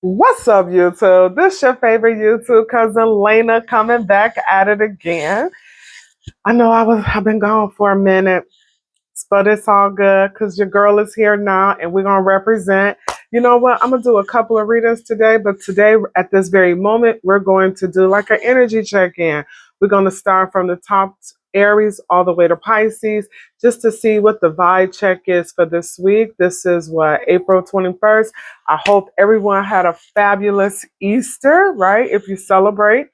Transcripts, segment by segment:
What's up, YouTube? This your favorite YouTube cousin Lena coming back at it again. I know I've been gone for a minute, but it's all good because your girl is here now and we're gonna represent. You know what? I'm gonna do a couple of readings today, but today at this very moment, we're going to do like an energy check-in. We're gonna start from the top Aries all the way to Pisces just to see what the vibe check is for this week. This is what, April 21st. I hope everyone had a fabulous Easter, right? If you celebrate.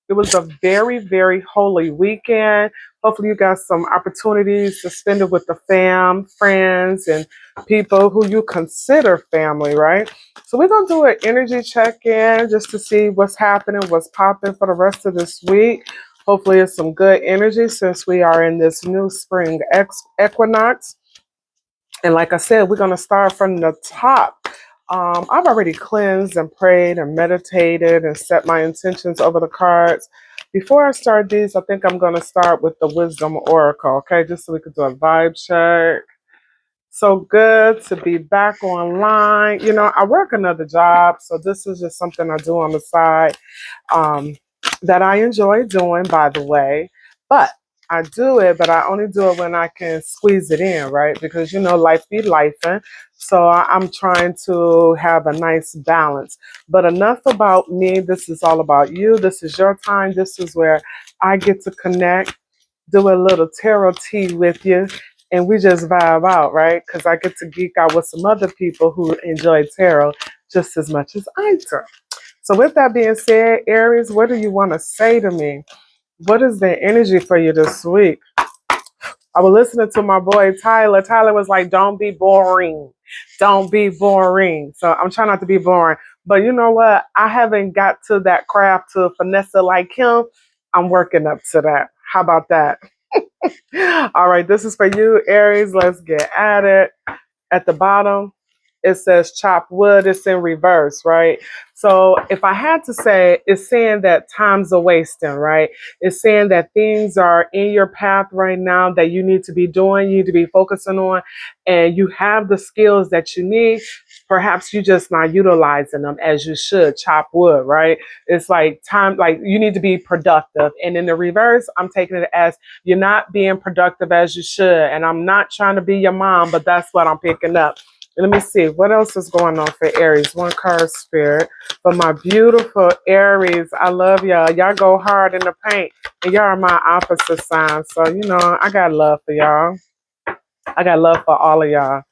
It was a very, very holy weekend. Hopefully, you got some opportunities to spend it with the fam, friends, and people who you consider family, right? So, we're going to do an energy check in just to see what's happening, what's popping for the rest of this week. Hopefully, it's some good energy since we are in this new spring equinox. And like I said, we're going to start from the top. I've already cleansed and prayed and meditated and set my intentions over the cards. Before I start these, I think I'm going to start with the Wisdom Oracle, okay? Just so we could do a vibe check. So good to be back online. You know, I work another job, so this is just something I do on the side um, that I enjoy doing, by the way. But I do it, but I only do it when I can squeeze it in, right? Because, you know, life be lifing. So I'm trying to have a nice balance. But enough about me. This is all about you. This is your time. This is where I get to connect, do a little tarot tea with you, and we just vibe out, right? Because I get to geek out with some other people who enjoy tarot just as much as I do. So, with that being said, Aries, what do you want to say to me? What is the energy for you this week? I was listening to my boy Tyler. Tyler was like, don't be boring. Don't be boring. So I'm trying not to be boring. But you know what? I haven't got to that craft to finesse like him. I'm working up to that. How about that? All right, this is for you, Aries. Let's get at it. At the bottom, it says chop wood. It's in reverse, right? So if I had to say, it's saying that time's a wasting, right? It's saying that things are in your path right now that you need to be doing, you need to be focusing on, and you have the skills that you need. Perhaps you just not utilizing them as you should. Chop wood, right? It's like time, like you need to be productive. And in the reverse, I'm taking it as you're not being productive as you should. And I'm not trying to be your mom, but that's what I'm picking up. Let me see what else is going on for Aries. One card spirit for my beautiful Aries. I love y'all. Y'all go hard in the paint, and y'all are my opposite sign. So you know I got love for y'all. I got love for all of y'all.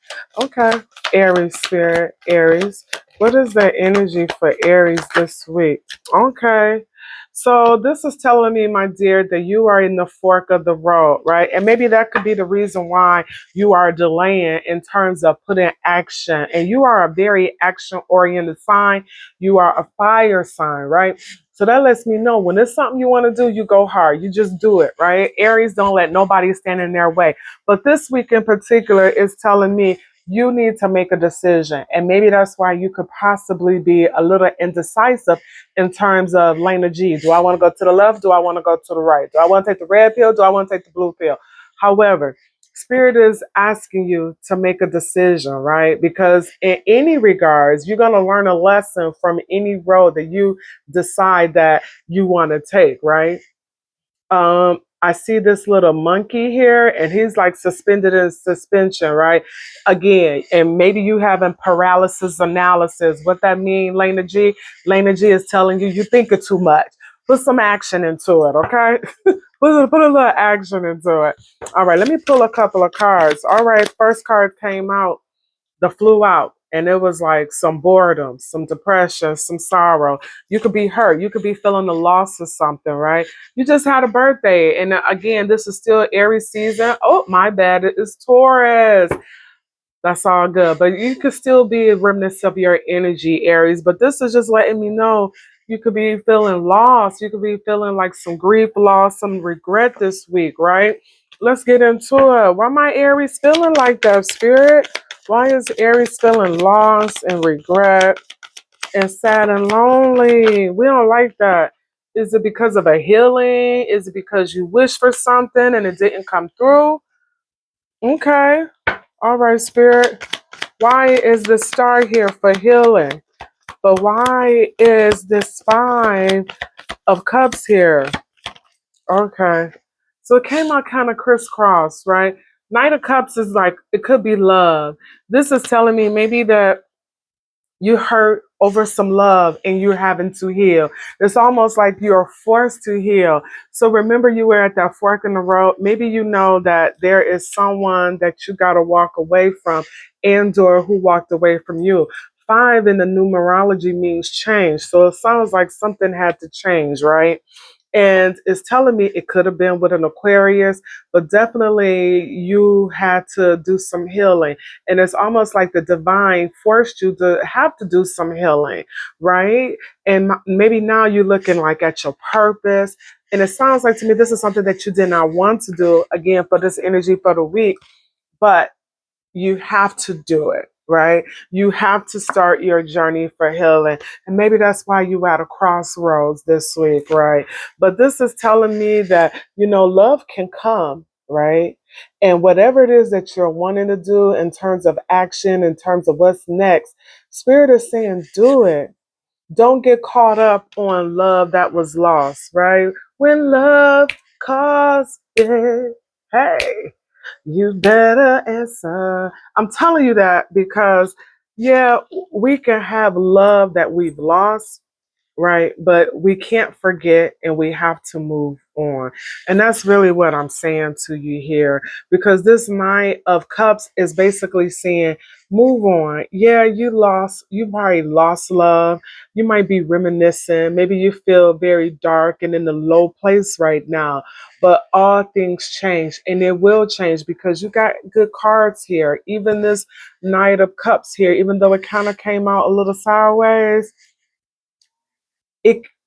Okay, Aries spirit, Aries. What is the energy for Aries this week? Okay. So this is telling me, my dear, that you are in the fork of the road, right? And maybe that could be the reason why you are delaying in terms of putting action. And you are a very action-oriented sign. You are a fire sign, right? So that lets me know when it's something you want to do, you go hard. You just do it, right? Aries don't let nobody stand in their way. But this week in particular is telling me you need to make a decision. And maybe that's why you could possibly be a little indecisive in terms of Lena G. Do I want to go to the left? Do I want to go to the right? Do I want to take the red pill? Do I want to take the blue pill? However, Spirit is asking you to make a decision, right? Because in any regards, you're going to learn a lesson from any road that you decide that you want to take, right? I see this little monkey here, and he's like suspended in suspension, right? Again, and maybe you having paralysis analysis. What that mean, Lena G? Lena G is telling you you thinking too much. Put some action into it, okay? Put a little action into it. All right, let me pull a couple of cards. All right, first card came out, the flew out, and it was like some boredom, some depression, some sorrow. You could be hurt, you could be feeling the loss of something, right? You just had a birthday, and again, this is still Aries season. Oh, my bad, it is Taurus. That's all good, but you could still be remnants of your energy, Aries. But this is just letting me know you could be feeling lost, you could be feeling like some grief, loss, some regret this week, right? Let's get into it. Why my Aries feeling like that, Spirit? Why is Aries feeling lost and regret and sad and lonely? We don't like that. Is it because of a healing? Is it because you wish for something and it didn't come through? Okay. All right, Spirit. Why is the star here for healing? But why is this 5 of Cups here? Okay. So it came out kind of crisscross, right? Knight of Cups is like, it could be love. This is telling me maybe that you hurt over some love and you're having to heal. It's almost like you're forced to heal. So remember, you were at that fork in the road. Maybe you know that there is someone that you got to walk away from, and or who walked away from you. 5 in the numerology means change. So it sounds like something had to change, right? And it's telling me it could have been with an Aquarius, but definitely you had to do some healing. And it's almost like the divine forced you to have to do some healing, right? And maybe now you're looking like at your purpose. And it sounds like to me this is something that you did not want to do, again, for this energy for the week, but you have to do it, right? You have to start your journey for healing. And maybe that's why you at a crossroads this week, right? But this is telling me that, love can come, right? And whatever it is that you're wanting to do in terms of action, in terms of what's next, Spirit is saying, do it. Don't get caught up on love that was lost, right? When love calls it, hey, you better answer. I'm telling you that because, yeah, we can have love that we've lost, right? But we can't forget and we have to move on. And that's really what I'm saying to you here because this Knight of Cups is basically saying, move on. Yeah, you probably lost love. You might be reminiscing. Maybe you feel very dark and in a low place right now. But all things change and it will change because you got good cards here. Even this Knight of Cups here, even though it kind of came out a little sideways,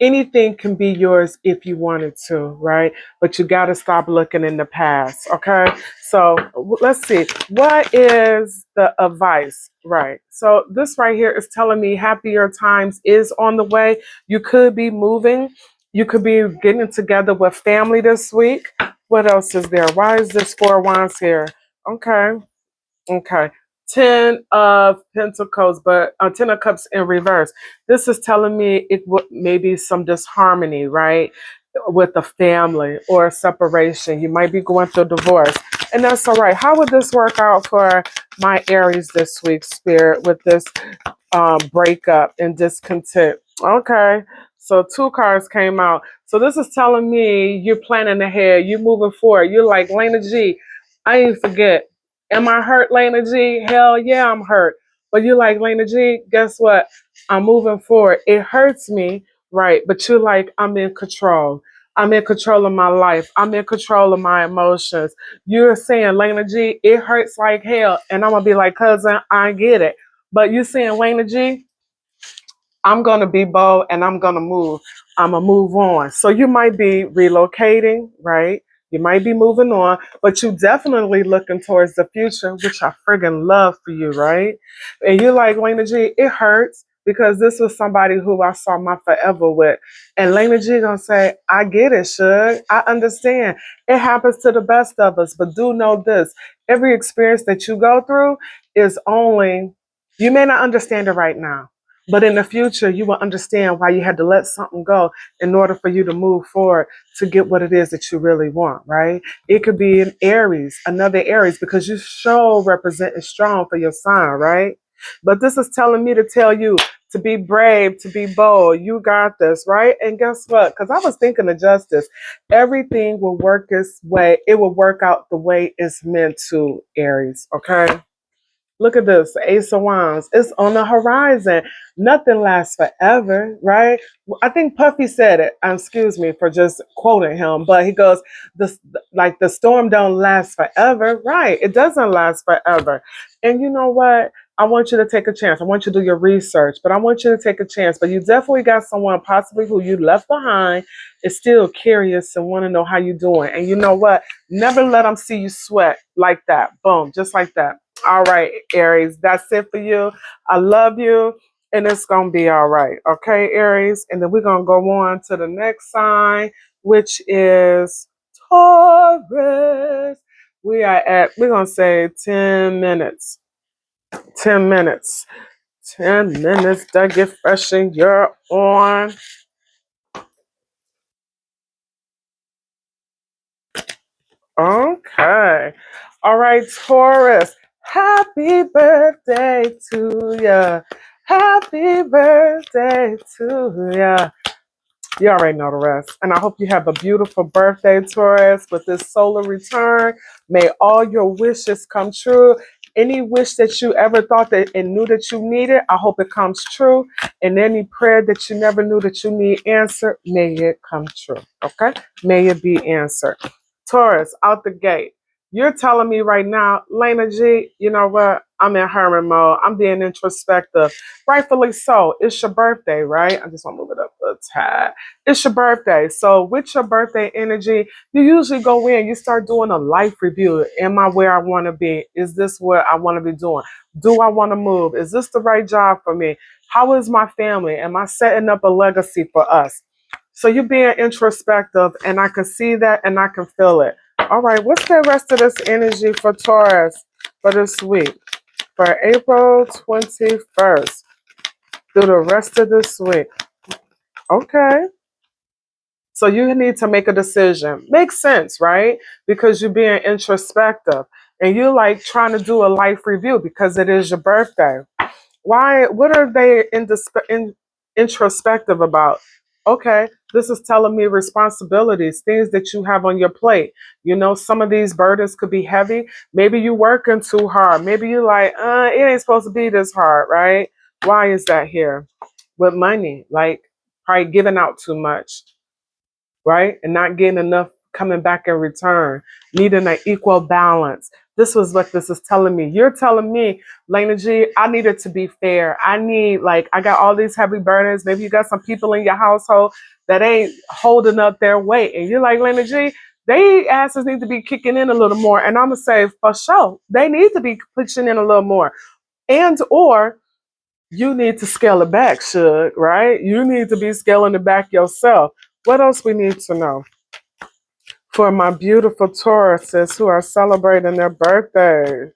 anything can be yours if you wanted to, right? But you got to stop looking in the past, okay? So let's see, what is the advice, right? So this right here is telling me happier times is on the way. You could be moving, you could be getting together with family this week. What else is there? Why is this 4 of Wands here? Okay. Okay. 10 of Pentacles, but 10 of Cups in reverse. This is telling me it maybe some disharmony, right? With the family or separation. You might be going through divorce. And that's all right. How would this work out for my Aries this week, Spirit, with this breakup and discontent? Okay. So 2 cards came out. So this is telling me you're planning ahead. You're moving forward. You're like, Lena G, I ain't forget. Am I hurt, Lena G? Hell yeah, I'm hurt. But you're like, Lena G, guess what? I'm moving forward. It hurts me, right? But you're like, I'm in control. I'm in control of my life. I'm in control of my emotions. You're saying, Lena G, it hurts like hell. And I'm going to be like, cousin, I get it. But you're saying, Lena G, I'm going to be bold and I'm going to move. I'm going to move on. So you might be relocating, right? You might be moving on, but you definitely looking towards the future, which I friggin' love for you, right? And you're like, Lena G, it hurts because this was somebody who I saw my forever with. And Lena G gonna say, I get it, Shug. I understand. It happens to the best of us, but do know this. Every experience that you go through is only, you may not understand it right now, but in the future, you will understand why you had to let something go in order for you to move forward to get what it is that you really want, right? It could be an Aries, another Aries, because you show representing strong for your sign, right? But this is telling me to tell you to be brave, to be bold. You got this, right? And guess what? Because I was thinking of justice. Everything will work its way. It will work out the way it's meant to, Aries, okay? Look at this, Ace of Wands. It's on the horizon. Nothing lasts forever, right? I think Puffy said it. Excuse me for just quoting him, but he goes, "The like the storm don't last forever." Right? It doesn't last forever. And you know what? I want you to take a chance. I want you to do your research, but I want you to take a chance. But you definitely got someone possibly who you left behind is still curious and want to know how you're doing. And you know what? Never let them see you sweat like that. Boom, just like that. All right, Aries, that's it for you. I love you, and it's going to be all right. Okay, Aries? And then we're going to go on to the next sign, which is Taurus. We're going to say 10 minutes. 10 minutes. 10 minutes to get fresh and you're on. Okay. All right, Taurus. Happy birthday to ya. Happy birthday to ya. You already know the rest. And I hope you have a beautiful birthday, Taurus, with this solar return. May all your wishes come true. Any wish that you ever thought that and knew that you needed, I hope it comes true. And any prayer that you never knew that you need answered, may it come true. Okay? May it be answered. Taurus, out the gate. You're telling me right now, Lena G, you know what? I'm in hermit mode. I'm being introspective. Rightfully so. It's your birthday, right? I just want to move it up a tad. It's your birthday. So with your birthday energy, you usually go in, you start doing a life review. Am I where I want to be? Is this what I want to be doing? Do I want to move? Is this the right job for me? How is my family? Am I setting up a legacy for us? So you're being introspective, and I can see that and I can feel it. All right, what's the rest of this energy for Taurus for this week? For April 21st through the rest of this week. Okay. So you need to make a decision. Makes sense, right? Because you're being introspective and you like trying to do a life review because it is your birthday. Why? What are they introspective about? Okay, this is telling me responsibilities, things that you have on your plate. You know, some of these burdens could be heavy. Maybe you working too hard. Maybe you like, it ain't supposed to be this hard, right? Why is that here? With money, like probably giving out too much, right? And not getting enough coming back in return, needing an equal balance. This was what this is telling me. You're telling me, Lena G, I need it to be fair. I need, like, I got all these heavy burdens. Maybe you got some people in your household that ain't holding up their weight. And you're like, Lena G, they asses need to be kicking in a little more. And I'm going to say, for sure, they need to be pushing in a little more. And, or, you need to scale it back, Suge, right? You need to be scaling it back yourself. What else we need to know? For my beautiful Tauruses who are celebrating their birthdays,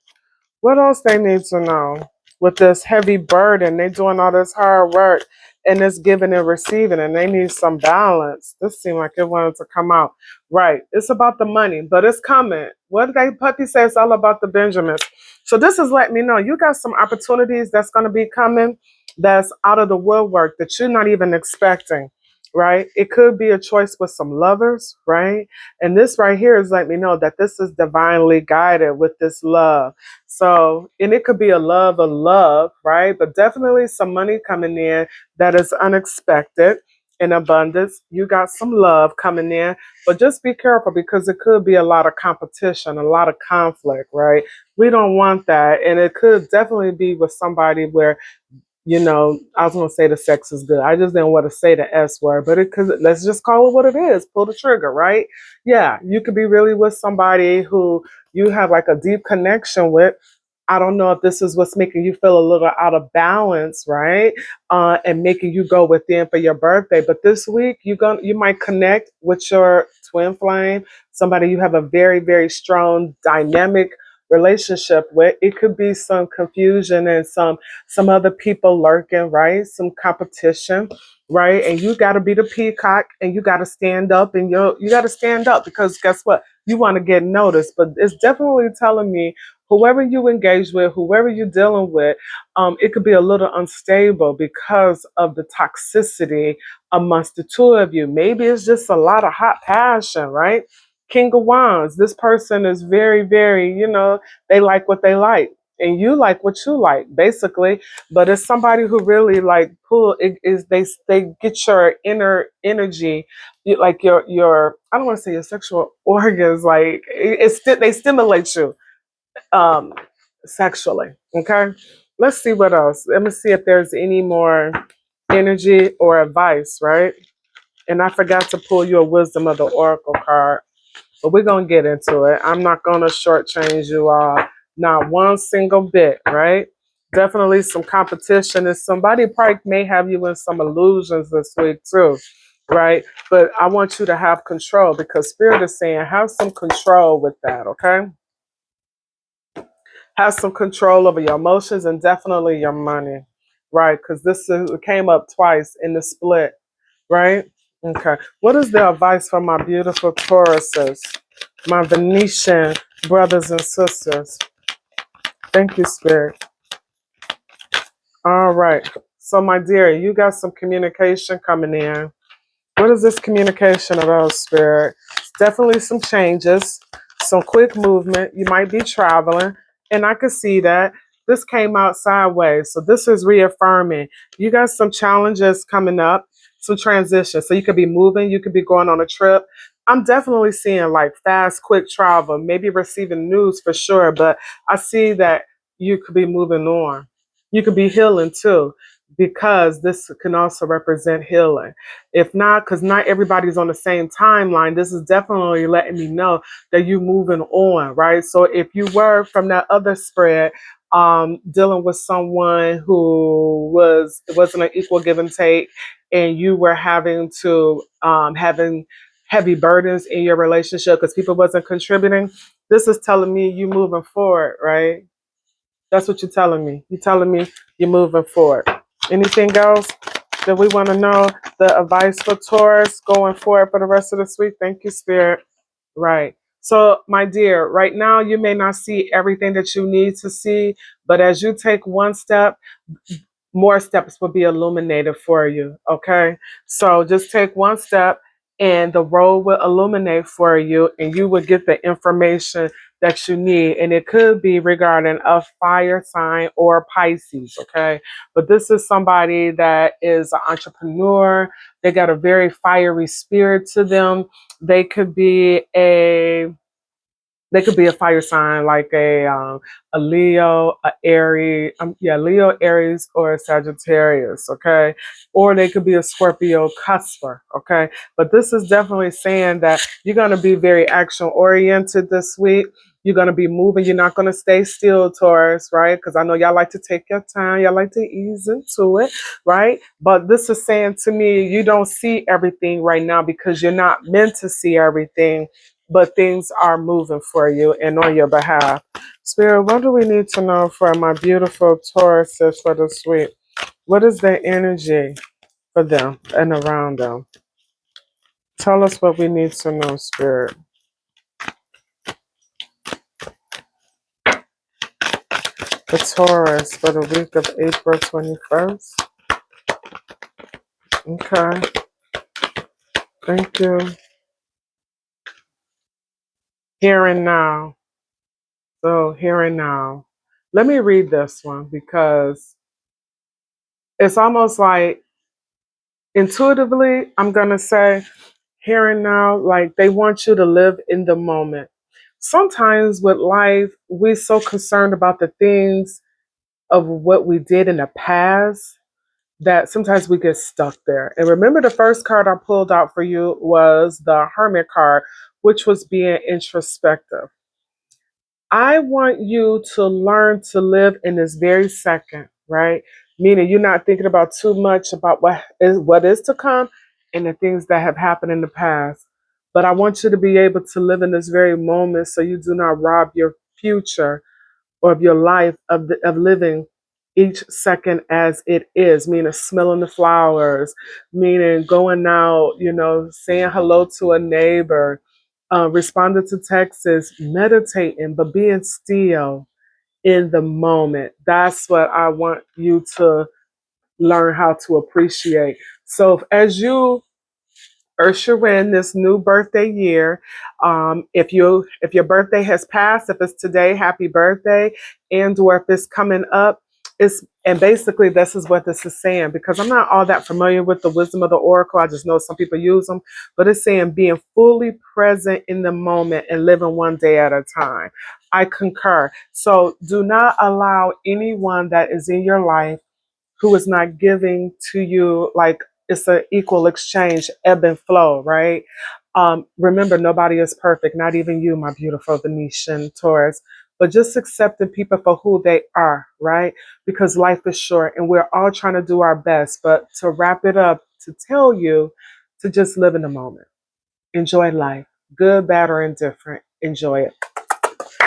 what else they need to know? With this heavy burden, they doing all this hard work and it's giving and receiving, and they need some balance. This seemed like it wanted to come out. Right. It's about the money, but it's coming. What did they puppy say? It's all about the Benjamins. So this is letting me know you got some opportunities that's going to be coming that's out of the woodwork that you're not even expecting. Right? It could be a choice with some lovers, right? And this right here is letting me know that this is divinely guided with this love. So, and it could be a love, right? But definitely some money coming in that is unexpected in abundance. You got some love coming in, but just be careful because it could be a lot of competition, a lot of conflict, right? We don't want that. And it could definitely be with somebody where, you know, I was gonna say the sex is good. I just didn't want to say the S word, but it because let's just call it what it is. Pull the trigger, right? Yeah, you could be really with somebody who you have like a deep connection with. I don't know if this is what's making you feel a little out of balance, right? And making you go within for your birthday. But this week you might connect with your twin flame, somebody you have a very, very strong dynamic relationship with. It could be some confusion and some other people lurking, right? Some competition, right? And you got to be the peacock and you got to stand up and you got to stand up because guess what? You want to get noticed. But it's definitely telling me whoever you engage with, whoever you're dealing with, it could be a little unstable because of the toxicity amongst the two of you. Maybe it's just a lot of hot passion, right? King of Wands, this person is very, very, they like what they like and you like what you like basically, but it's somebody who really like pull it is they get your inner energy, like your I don't want to say your sexual organs, like they stimulate you um sexually. Okay, let's see what else. Let me see if there's any more energy or advice, right? And I forgot to pull you a wisdom of the oracle card, but we're gonna get into it. I'm not gonna shortchange you all, not one single bit, right? Definitely some competition, and somebody probably may have you in some illusions this week too, right? But I want you to have control because Spirit is saying have some control with that, okay? Have some control over your emotions and definitely your money. right? Because it came up twice in the split, right? Okay. What is the advice for my beautiful Tauruses, my Venetian brothers and sisters? Thank you, Spirit. All right. So, my dear, you got some communication coming in. What is this communication about, Spirit? Definitely some changes, some quick movement. You might be traveling, and I could see that. This came out sideways. So this is reaffirming. You got some challenges coming up, some transitions. So you could be moving, you could be going on a trip. I'm definitely seeing like fast, quick travel, maybe receiving news for sure, but I see that you could be moving on. You could be healing too, because this can also represent healing. If not, because not everybody's on the same timeline, this is definitely letting me know that you're moving on, right? So if you were from that other spread, dealing with someone who it wasn't an equal give and take, and you were having heavy burdens in your relationship because people wasn't contributing, this is telling me you moving forward, right? That's what you're telling me. You're telling me you're moving forward. Anything else that we want to know? The advice for Taurus going forward for the rest of this week? Thank you, Spirit. Right. So, my dear, right now you may not see everything that you need to see, but as you take one step, more steps will be illuminated for you. Okay. So just take one step and the road will illuminate for you and you will get the information that you need. And it could be regarding a fire sign or Pisces. Okay. But this is somebody that is an entrepreneur. They got a very fiery spirit to them. They could be a they could be a fire sign like a Leo, a Aries, Leo, Aries, or a Sagittarius, okay? Or they could be a Scorpio cusper, okay? But this is definitely saying that you're going to be very action oriented this week. You're going to be moving. You're not going to stay still, Taurus, right? Because I know y'all like to take your time. Y'all like to ease into it, right? But this is saying to me, you don't see everything right now because you're not meant to see everything, but things are moving for you and on your behalf. Spirit, what do we need to know for my beautiful Tauruses for this week? What is the energy for them and around them? Tell us what we need to know, Spirit. The Taurus for the week of April 21st. Okay. Thank you. Here and now. So, here and now. Let me read this one because it's almost like intuitively, I'm going to say here and now, like they want you to live in the moment. Sometimes with life, we're so concerned about the things of what we did in the past that sometimes we get stuck there. And remember, the first card I pulled out for you was the Hermit card, which was being introspective. I want you to learn to live in this very second, right? Meaning you're not thinking about too much about what is to come and the things that have happened in the past. But I want you to be able to live in this very moment so you do not rob your future or of your life of living each second as it is, meaning smelling the flowers, meaning going out, saying hello to a neighbor, responding to texts, meditating, but being still in the moment. That's what I want you to learn how to appreciate. So as you usher in this new birthday year. If your birthday has passed, if it's today, happy birthday, and or if it's coming up, and basically this is what this is saying because I'm not all that familiar with the wisdom of the oracle. I just know some people use them, but it's saying being fully present in the moment and living one day at a time. I concur. So do not allow anyone that is in your life who is not giving to you like it's an equal exchange, ebb and flow, right? Remember, nobody is perfect, not even you, my beautiful Venetian Taurus, but just accepting people for who they are, right? Because life is short and we're all trying to do our best. But to wrap it up, to tell you to just live in the moment, enjoy life, good, bad, or indifferent, enjoy it.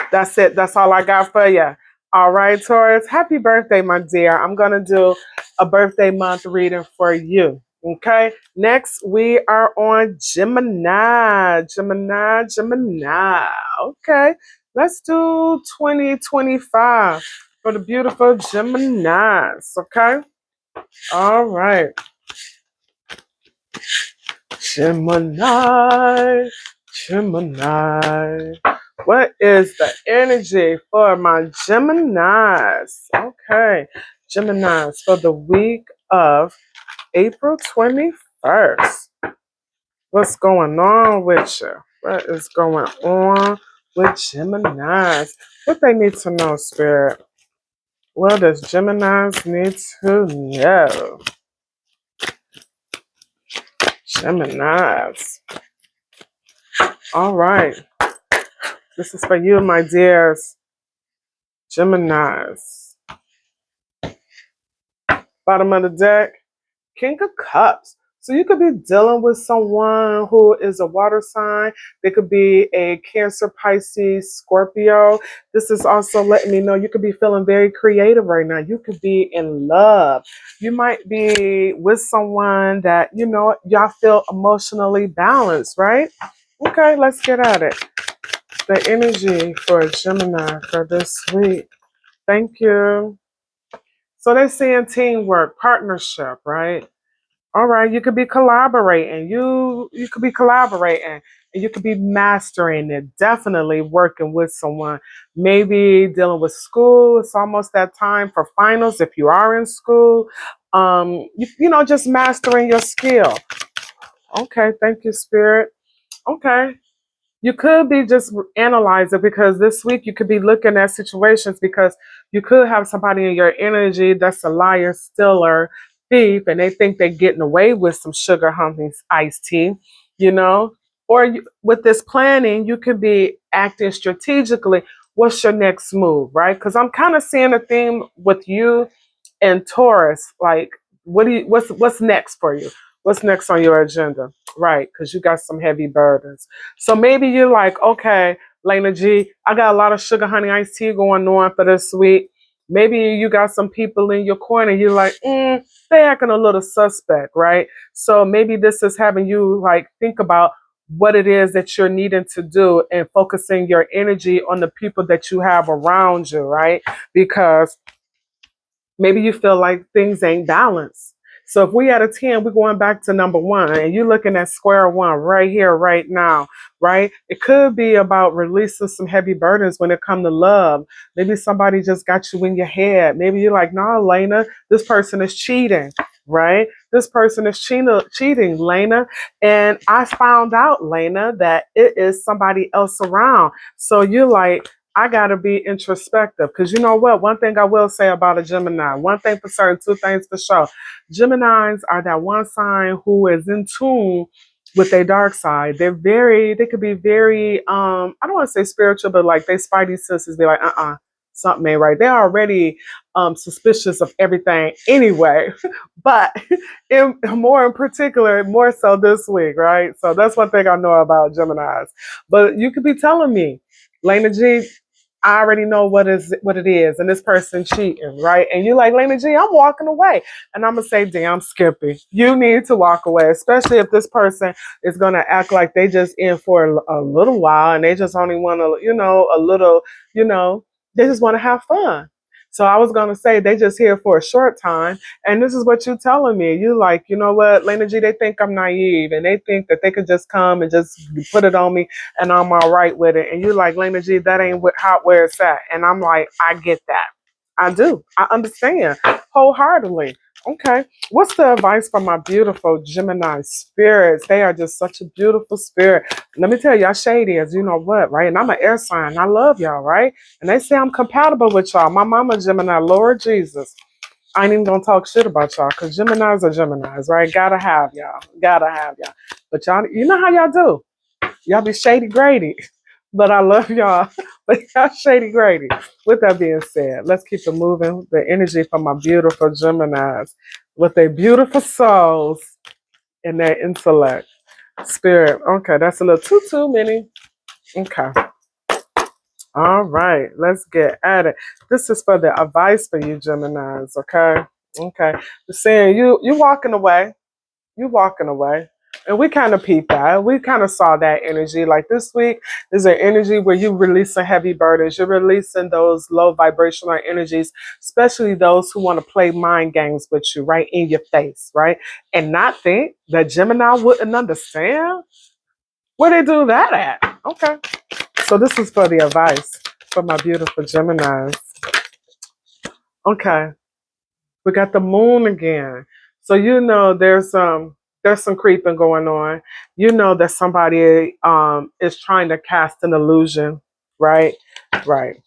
That's it. That's all I got for you. All right, Taurus, happy birthday, my dear. I'm going to do a birthday month reading for you. Okay, next we are on Gemini. Gemini, Gemini. Okay, let's do 2025 for the beautiful Geminis. Okay, all right. Gemini, Gemini. What is the energy for my Geminis? Okay, Geminis for the week of April 21st. What's going on with you? What is going on with Geminis? What they need to know, Spirit? What does Geminis need to know? Geminis. All right. This is for you, my dears. Geminis. Bottom of the deck, King of Cups. So you could be dealing with someone who is a water sign. They could be a Cancer, Pisces, Scorpio. This is also letting me know you could be feeling very creative right now. You could be in love. You might be with someone that, y'all feel emotionally balanced, right? Okay, let's get at it. The energy for Gemini for this week. Thank you. So they're saying teamwork, partnership, right? All right, you could be collaborating. You could be collaborating and you could be mastering it. Definitely working with someone. Maybe dealing with school. It's almost that time for finals if you are in school. Just mastering your skill. Okay, thank you, Spirit. Okay. You could be just analyzing because this week you could be looking at situations because you could have somebody in your energy that's a liar, stealer, thief, and they think they're getting away with some sugar honey iced tea, you know? Or with this planning, you could be acting strategically. What's your next move, right? Because I'm kind of seeing a theme with you and Taurus. Like, what's next for you? What's next on your agenda? Right, because you got some heavy burdens. So maybe you're like, okay, Lena G, I got a lot of sugar honey iced tea going on for this week. Maybe you got some people in your corner. You're like, they acting a little suspect, right? So maybe this is having you like think about what it is that you're needing to do and focusing your energy on the people that you have around you, right? Because maybe you feel like things ain't balanced. So if we at a 10, we're going back to number one, and you're looking at square one right here, right now, right? It could be about releasing some heavy burdens when it comes to love. Maybe somebody just got you in your head. Maybe you're like, no, Lena, this person is cheating, right? This person is cheating, Lena. And I found out, Lena, that it is somebody else around. So you're like, I got to be introspective because you know what? One thing I will say about a Gemini, one thing for certain, two things for sure. Geminis are that one sign who is in tune with their dark side. They could be very, I don't want to say spiritual, but like they spidey senses be like, something ain't right. They're already suspicious of everything anyway, but more in particular, more so this week, right? So that's one thing I know about Geminis. But you could be telling me, Lena G, I already know what it is, and this person cheating, right? And you like, Lena G, I'm walking away. And I'm gonna say, damn, Skippy, you need to walk away, especially if this person is gonna act like they just in for a little while and they just only wanna, a little, they just wanna have fun. So I was gonna say they just here for a short time, and this is what you're telling me. You like, you know what, Lena G, they think I'm naive, and they think that they could just come and just put it on me, and I'm all right with it. And you're like, Lena G, that ain't where it's at. And I'm like, I get that. I do. I understand wholeheartedly. Okay. What's the advice for my beautiful Gemini spirits? They are just such a beautiful spirit. Let me tell y'all, shady as you know what, right? And I'm an air sign. I love y'all, right? And they say I'm compatible with y'all. My mama Gemini, Lord Jesus. I ain't even gonna talk shit about y'all because Geminis are Geminis, right? Gotta have y'all. Gotta have y'all. But y'all, you know how y'all do. Y'all be shady Grady. But I love y'all. But y'all shady Grady. With that being said, let's keep it moving. The energy from my beautiful Geminis with their beautiful souls and their intellect. Spirit. Okay, that's a little too many. Okay. All right, let's get at it. This is for the advice for you, Geminis. Okay, okay. Saying you walking away. You walking away. And we kind of peeped that. We kind of saw that energy. Like this week is an energy where you're releasing heavy burdens. You're releasing those low vibrational energies, especially those who want to play mind games with you right in your face, right? And not think that Gemini wouldn't understand. Where they do that at? Okay. So this is for the advice for my beautiful Geminis. Okay. We got the moon again. So you know there's some creeping going on. You know that somebody is trying to cast an illusion, right? Right.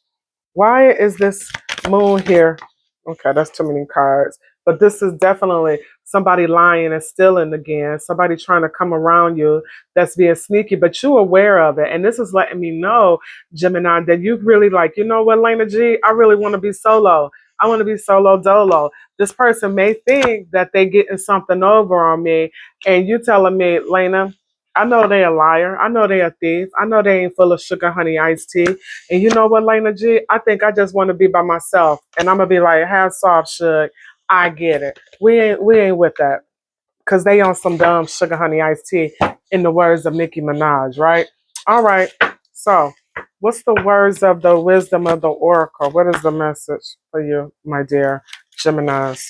Why is this moon here? Okay, that's too many cards. But this is definitely somebody lying and stealing again. Somebody trying to come around you that's being sneaky, but you're aware of it. And this is letting me know, Gemini, that you really like, you know what, Lena G, I really want to be solo. I want to be solo dolo. This person may think that they getting something over on me, and you telling me, Lena, I know they a liar. I know they a thief. I know they ain't full of sugar, honey, iced tea. And you know what, Lena G? I think I just want to be by myself. And I'm gonna be like, have soft sugar. I get it. We ain't with that. Cause they on some dumb sugar honey iced tea in the words of Nicki Minaj, right? All right. So what's the words of the wisdom of the oracle? What is the message for you, my dear Geminis?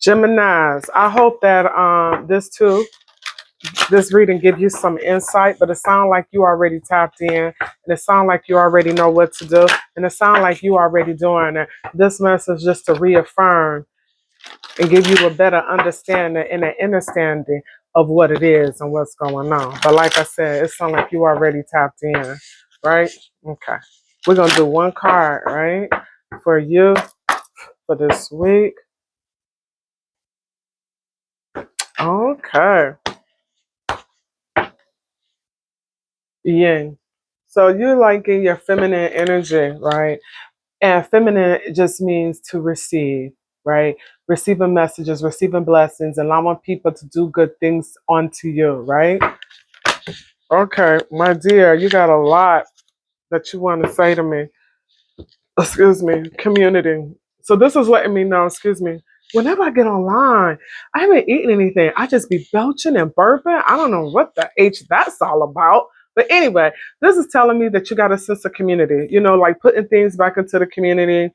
Geminis, I hope that this reading give you some insight, but it sounds like you already tapped in, and it sounds like you already know what to do, and it sounds like you already doing it. This message just to reaffirm and give you a better understanding and an understanding of what it is and what's going on. But like I said, it sounds like you already tapped in, right? Okay. We're gonna do one card, right? For you for this week. Okay. Yin. So you're like in your feminine energy, right? And feminine just means to receive, right? Receiving messages, receiving blessings, allowing people to do good things onto you, right? Okay, my dear, you got a lot that you want to say to me. Excuse me, community. So this is letting me know, excuse me, whenever I get online, I haven't eaten anything. I just be belching and burping. I don't know what the H that's all about. But anyway, this is telling me that you got a sense of community, you know, like putting things back into the community,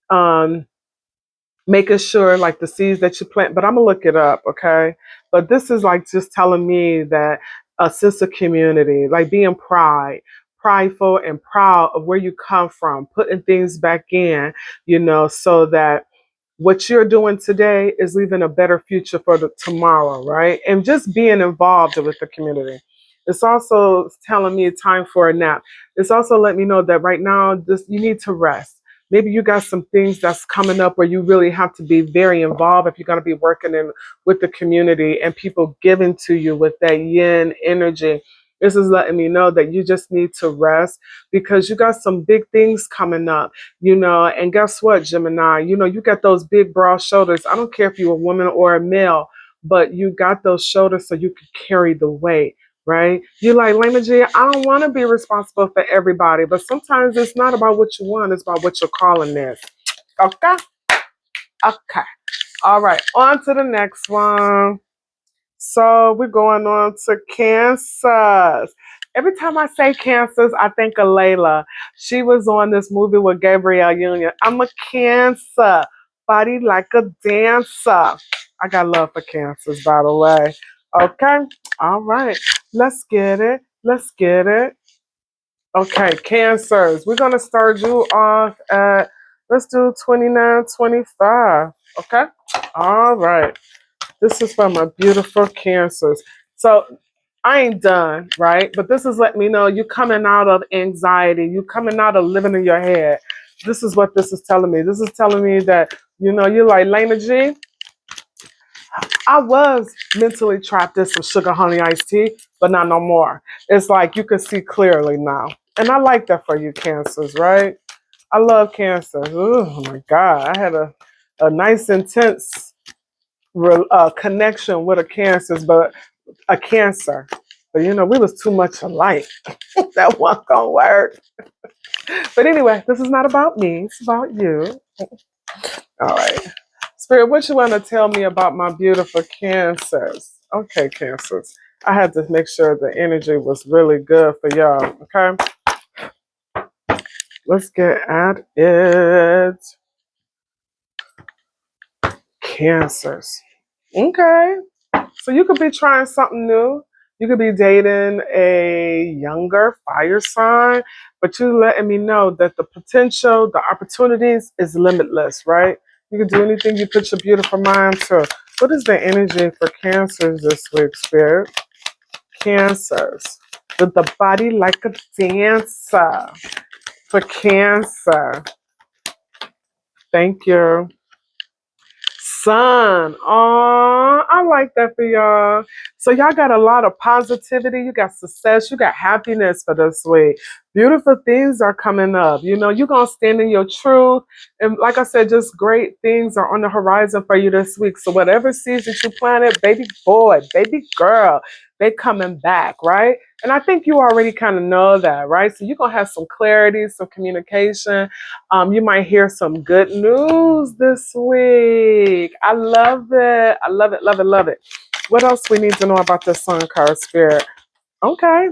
um, making sure like the seeds that you plant, but I'm gonna look it up, okay? But this is like just telling me that a sense of community, like being prideful and proud of where you come from, putting things back in, you know, so that what you're doing today is leaving a better future for the tomorrow, right? And just being involved with the community. It's also telling me time for a nap. It's also letting me know that right now this you need to rest. Maybe you got some things that's coming up where you really have to be very involved if you're going to be working in with the community and people giving to you with that yin energy. This is letting me know that you just need to rest because you got some big things coming up, you know. And guess what, Gemini? You know, you got those big, broad shoulders. I don't care if you're a woman or a male, but you got those shoulders so you can carry the weight, right? You like, Lena G, I don't want to be responsible for everybody, but sometimes it's not about what you want, it's about what you're calling this. Okay? Okay. All right, on to the next one. So we're going on to Cancers. Every time I say Cancers, I think of Layla. She was on this movie with Gabrielle Union. I'm a Cancer, body like a dancer. I got love for Cancers, by the way. Okay, all right. Let's get it. Let's get it. Okay, Cancers. We're gonna start you off at let's do 2925. Okay. All right. This is from my beautiful Cancers. So I ain't done, right? But this is letting me know you coming out of anxiety. You coming out of living in your head. This is what this is telling me. This is telling me that, you know, you're like, Lena G, I was mentally trapped in some sugar honey iced tea, but not no more. It's like you can see clearly now. And I like that for you, Cancers, right? I love Cancer. Oh my God. I had a nice, intense connection with a Cancers, but a Cancer. But we was too much alike. That wasn't gonna work. But anyway, this is not about me. It's about you. All right. Spirit, what you want to tell me about my beautiful cancers? Okay, cancers. I had to make sure the energy was really good for y'all. Okay. Let's get at it. Cancers. Okay. So you could be trying something new. You could be dating a younger fire sign, but you letting me know that the potential, the opportunities is limitless, right? You can do anything you put your beautiful mind to. What is the energy for cancers this week, Spirit? Cancers. With the body like a dancer. For cancer. Thank you. Sun. Oh, I like that for y'all. So y'all got a lot of positivity. You got success. You got happiness for this week. Beautiful things are coming up. You're going to stand in your truth. And like I said, just great things are on the horizon for you this week. So whatever seeds that you planted, baby boy, baby girl, they coming back, right? And I think you already kind of know that, right? So you're going to have some clarity, some communication. You might hear some good news this week. I love it. I love it, love it, love it. What else we need to know about the Sun card, Spirit? Okay,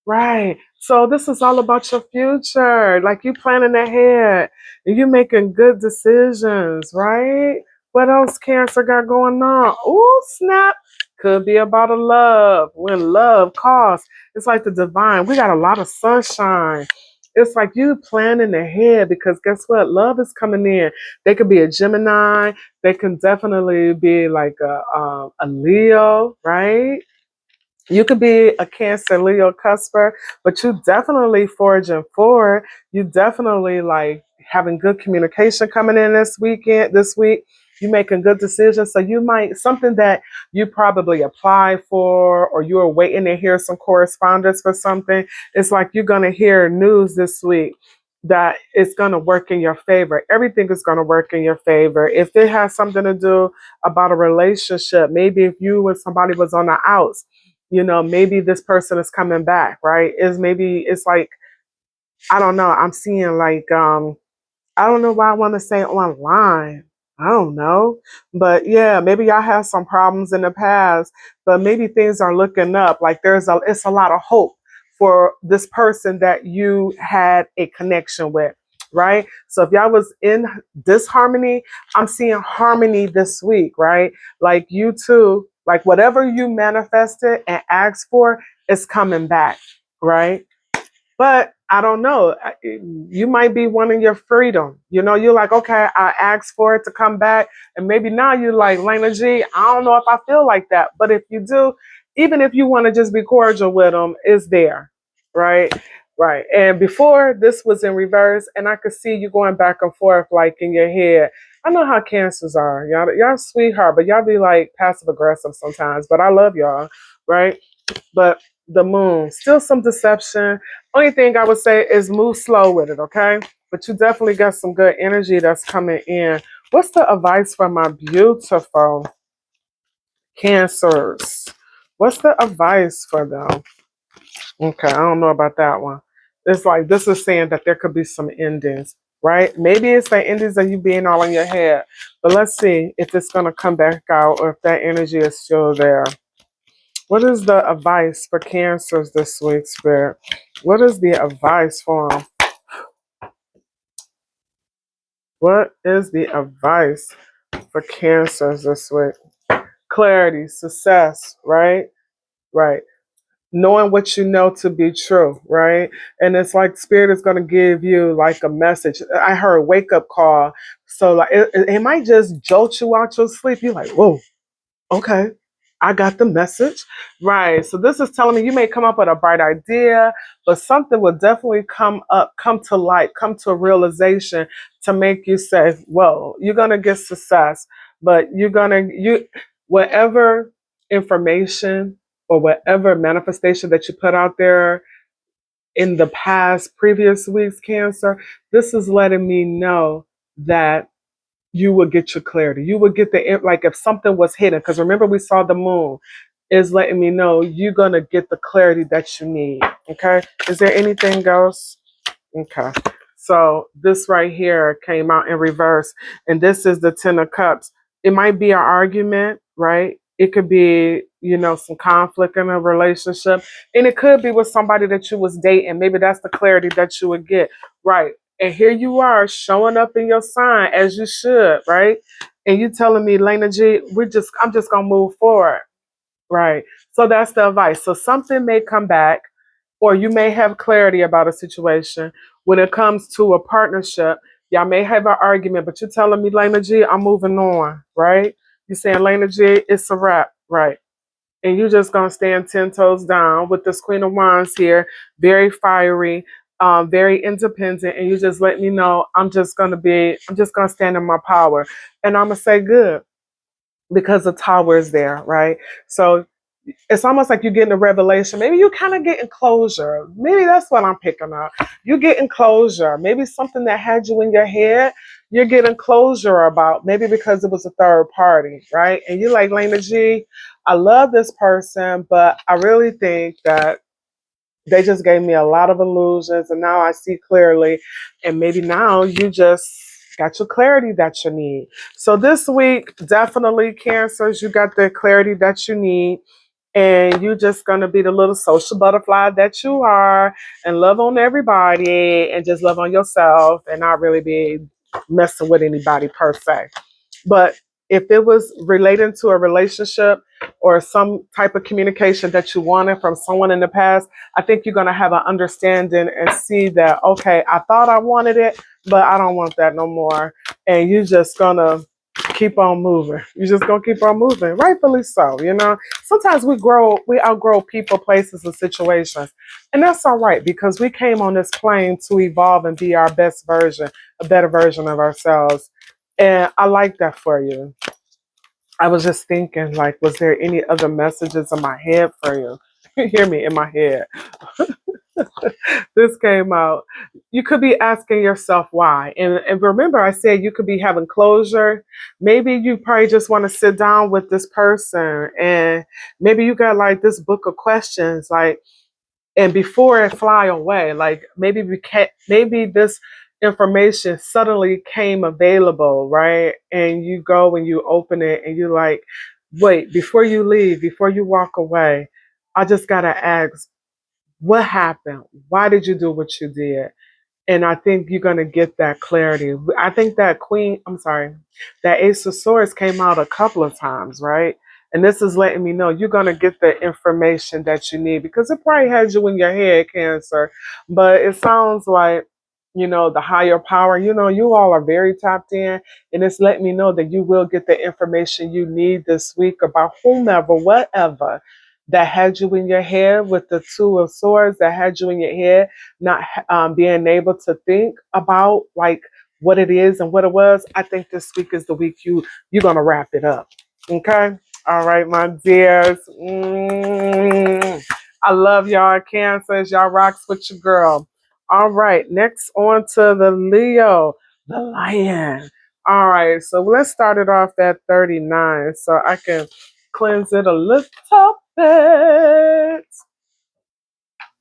right. So this is all about your future. Like you planning ahead and you making good decisions, right? What else Cancer got going on? Ooh, snap. Could be about a love. When love calls, it's like the divine. We got a lot of sunshine. It's like you planning ahead because guess what? Love is coming in. They could be a Gemini. They can definitely be like a Leo, right? You could be a Cancer, Leo, Cusper, but you definitely forging forward. You definitely like having good communication coming in this week. You making good decisions. So you might, something that you probably apply for or you are waiting to hear some correspondence for something. It's like you're going to hear news this week that it's going to work in your favor. Everything is going to work in your favor. If it has something to do about a relationship, maybe if you and somebody was on the outs, maybe this person is coming back, right? It's like, I don't know. I'm seeing like, I don't know why I want to say online. I don't know. But yeah, maybe y'all have some problems in the past, but maybe things are looking up. Like it's a lot of hope for this person that you had a connection with, right? So if y'all was in disharmony, I'm seeing harmony this week, right? Like you too, like whatever you manifested and asked for is coming back, right? But I don't know. You might be wanting your freedom. You're like, okay, I asked for it to come back. And maybe now you're like, Lena G, I don't know if I feel like that. But if you do, even if you want to just be cordial with them, it's there. Right? Right. And before this was in reverse, and I could see you going back and forth like in your head. I know how cancers are. Y'all sweetheart, but y'all be like passive aggressive sometimes. But I love y'all. Right? But the moon, still some deception. Only thing I would say is move slow with it, okay? But you definitely got some good energy that's coming in. What's the advice for my beautiful cancers? What's the advice for them? Okay, I don't know about that one. It's like this is saying that there could be some endings, right? Maybe it's the endings of you being all in your head. But let's see if it's going to come back out or if that energy is still there. What is the advice for cancers this week, Spirit? What is the advice for them? What is the advice for cancers this week? Clarity, success, right? Right. Knowing what you know to be true, right? And it's like Spirit is going to give you like a message. I heard wake up call. So like it might just jolt you out your sleep. You're like, whoa, okay. I got the message. Right. So this is telling me you may come up with a bright idea, but something will definitely come to light, come to a realization to make you say, whoa, you're gonna get success, but whatever information or whatever manifestation that you put out there in the past previous weeks, Cancer, this is letting me know that you would get your clarity. You would get like if something was hidden, because remember we saw the moon. is letting me know you're going to get the clarity that you need. Okay. Is there anything else? Okay. So this right here came out in reverse, and this is the Ten of Cups. It might be an argument, right? It could be, some conflict in a relationship, and it could be with somebody that you was dating. Maybe that's the clarity that you would get, right? And here you are showing up in your sign as you should, right? And you telling me, Lena G, I'm just gonna move forward, right? So that's the advice. So something may come back, or you may have clarity about a situation. When it comes to a partnership, y'all may have an argument, but you're telling me, Lena G, I'm moving on, right? You're saying, Lena G, it's a wrap, right? And you're just gonna stand 10 toes down with this Queen of Wands here, very fiery, very independent, and you just let me know I'm just gonna stand in my power, and I'm gonna say good because the tower is there, right? So it's almost like you're getting a revelation. Maybe you kind of getting closure. Maybe that's what I'm picking up. You getting closure. Maybe something that had you in your head, you're getting closure about. Maybe because it was a third party, right? And you're like, Lena G, I love this person, but I really think that they just gave me a lot of illusions, and now I see clearly. And maybe now you just got your clarity that you need. So this week, definitely, Cancers, you got the clarity that you need, and you just gonna be the little social butterfly that you are, and love on everybody, and just love on yourself, and not really be messing with anybody per se. But if it was relating to a relationship or some type of communication that you wanted from someone in the past, I think you're gonna have an understanding and see that, okay, I thought I wanted it, but I don't want that no more. And you just gonna keep on moving. You're just gonna keep on moving, rightfully so. Sometimes we outgrow people, places, and situations, and that's all right because we came on this plane to evolve and be our best version, a better version of ourselves. And I like that for you. I was just thinking, like, was there any other messages in my head for you? Hear me in my head. This came out. You could be asking yourself why. And remember, I said you could be having closure. Maybe you probably just want to sit down with this person, and maybe you got like this book of questions, like, and before it fly away, like maybe this information suddenly came available, right? And you go and you open it and you like, wait, before you leave, before you walk away, I just gotta ask, what happened? Why did you do what you did? And I think you're going to get that clarity. I think that Ace of Swords came out a couple of times, right? And this is letting me know you're going to get the information that you need because it probably has you in your head, Cancer. But it sounds like, the higher power, you all are very tapped in. And it's letting me know that you will get the information you need this week about whomever, whatever that had you in your head with the Two of Swords, that had you in your head not being able to think about like what it is and what it was. I think this week is the week you're gonna wrap it up. Okay. All right, my dears. I love y'all, Cancers. Y'all rocks with your girl. All right, next on to the Leo, the lion. All right, so let's start it off at 39 so I can cleanse it a little bit.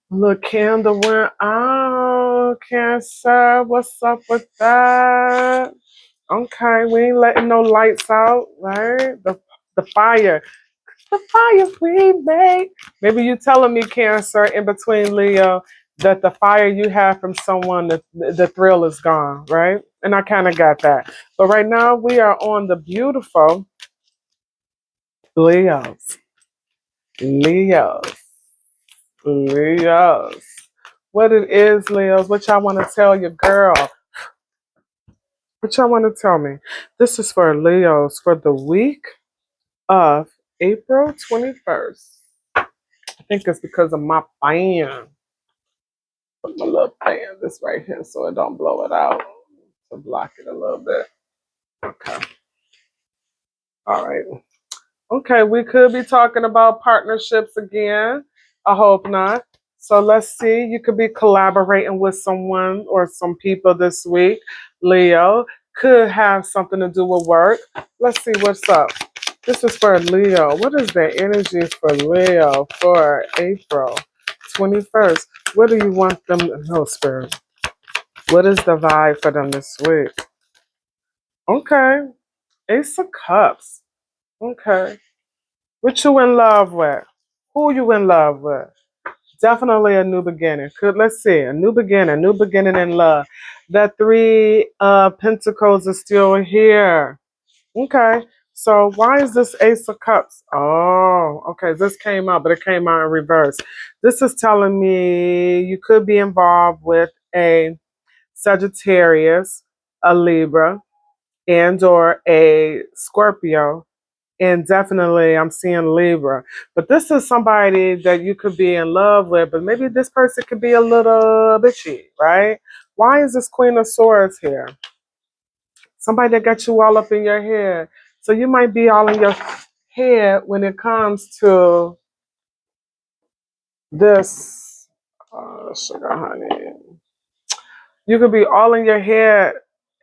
Look, candle went out, Cancer. What's up with that? Okay, we ain't letting no lights out, right? The fire. The fire we made. Maybe you telling me, Cancer, in between Leo, that the fire you have from someone, the thrill is gone, right? And I kind of got that. But right now we are on the beautiful Leos. Leos. Leos. What it is, Leos, what y'all want to tell your girl? What y'all want to tell me? This is for Leos for the week of April 21st. I think it's because of my fan. Put my little fan this right here so it don't blow it out. To block it a little bit. Okay. All right. Okay, we could be talking about partnerships again. I hope not. So let's see. You could be collaborating with someone or some people this week. Leo could have something to do with work. Let's see what's up. This is for Leo. What is the energy for Leo for April 21st? What do you want them to know, Spirit? What is the vibe for them this week? Okay. Ace of Cups. Okay. What you in love with? Who you in love with? Definitely a new beginning. Let's see. A new beginning in love. The three pentacles is still here. Okay. So why is this Ace of Cups? Oh, okay. This came out, but it came out in reverse. This is telling me you could be involved with a Sagittarius, a Libra, and or a Scorpio. And definitely I'm seeing Libra. But this is somebody that you could be in love with, but maybe this person could be a little bitchy, right? Why is this Queen of Swords here? Somebody that got you all up in your head. So you might be all in your head when it comes to this sugar honey. You could be all in your head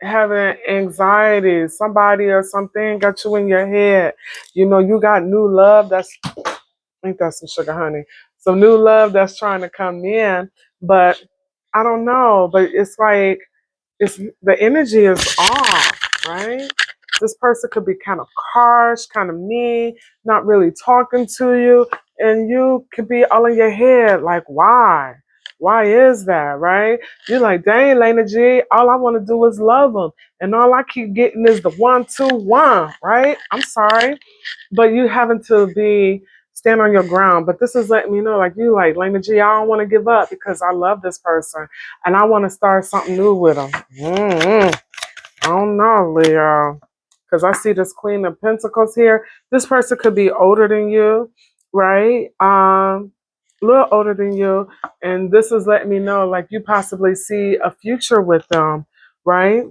having anxiety. Somebody or something got you in your head. You know, you got new love that's, ain't that some sugar honey? Some new love that's trying to come in, but I don't know. But it's like it's the energy is off, right? This person could be kind of harsh, kind of mean, not really talking to you, and you could be all in your head like, why? Why is that, right? You're like, dang, Lena G, all I want to do is love them, and all I keep getting is the 1, 2, 1, right? I'm sorry, but you having to be stand on your ground. But this is letting me know, like you, like Lena G, I don't want to give up because I love this person and I want to start something new with them. I don't know, Leo, because I see this Queen of Pentacles here. This person could be older than you, right? A little older than you, and this is letting me know, like you possibly see a future with them, right?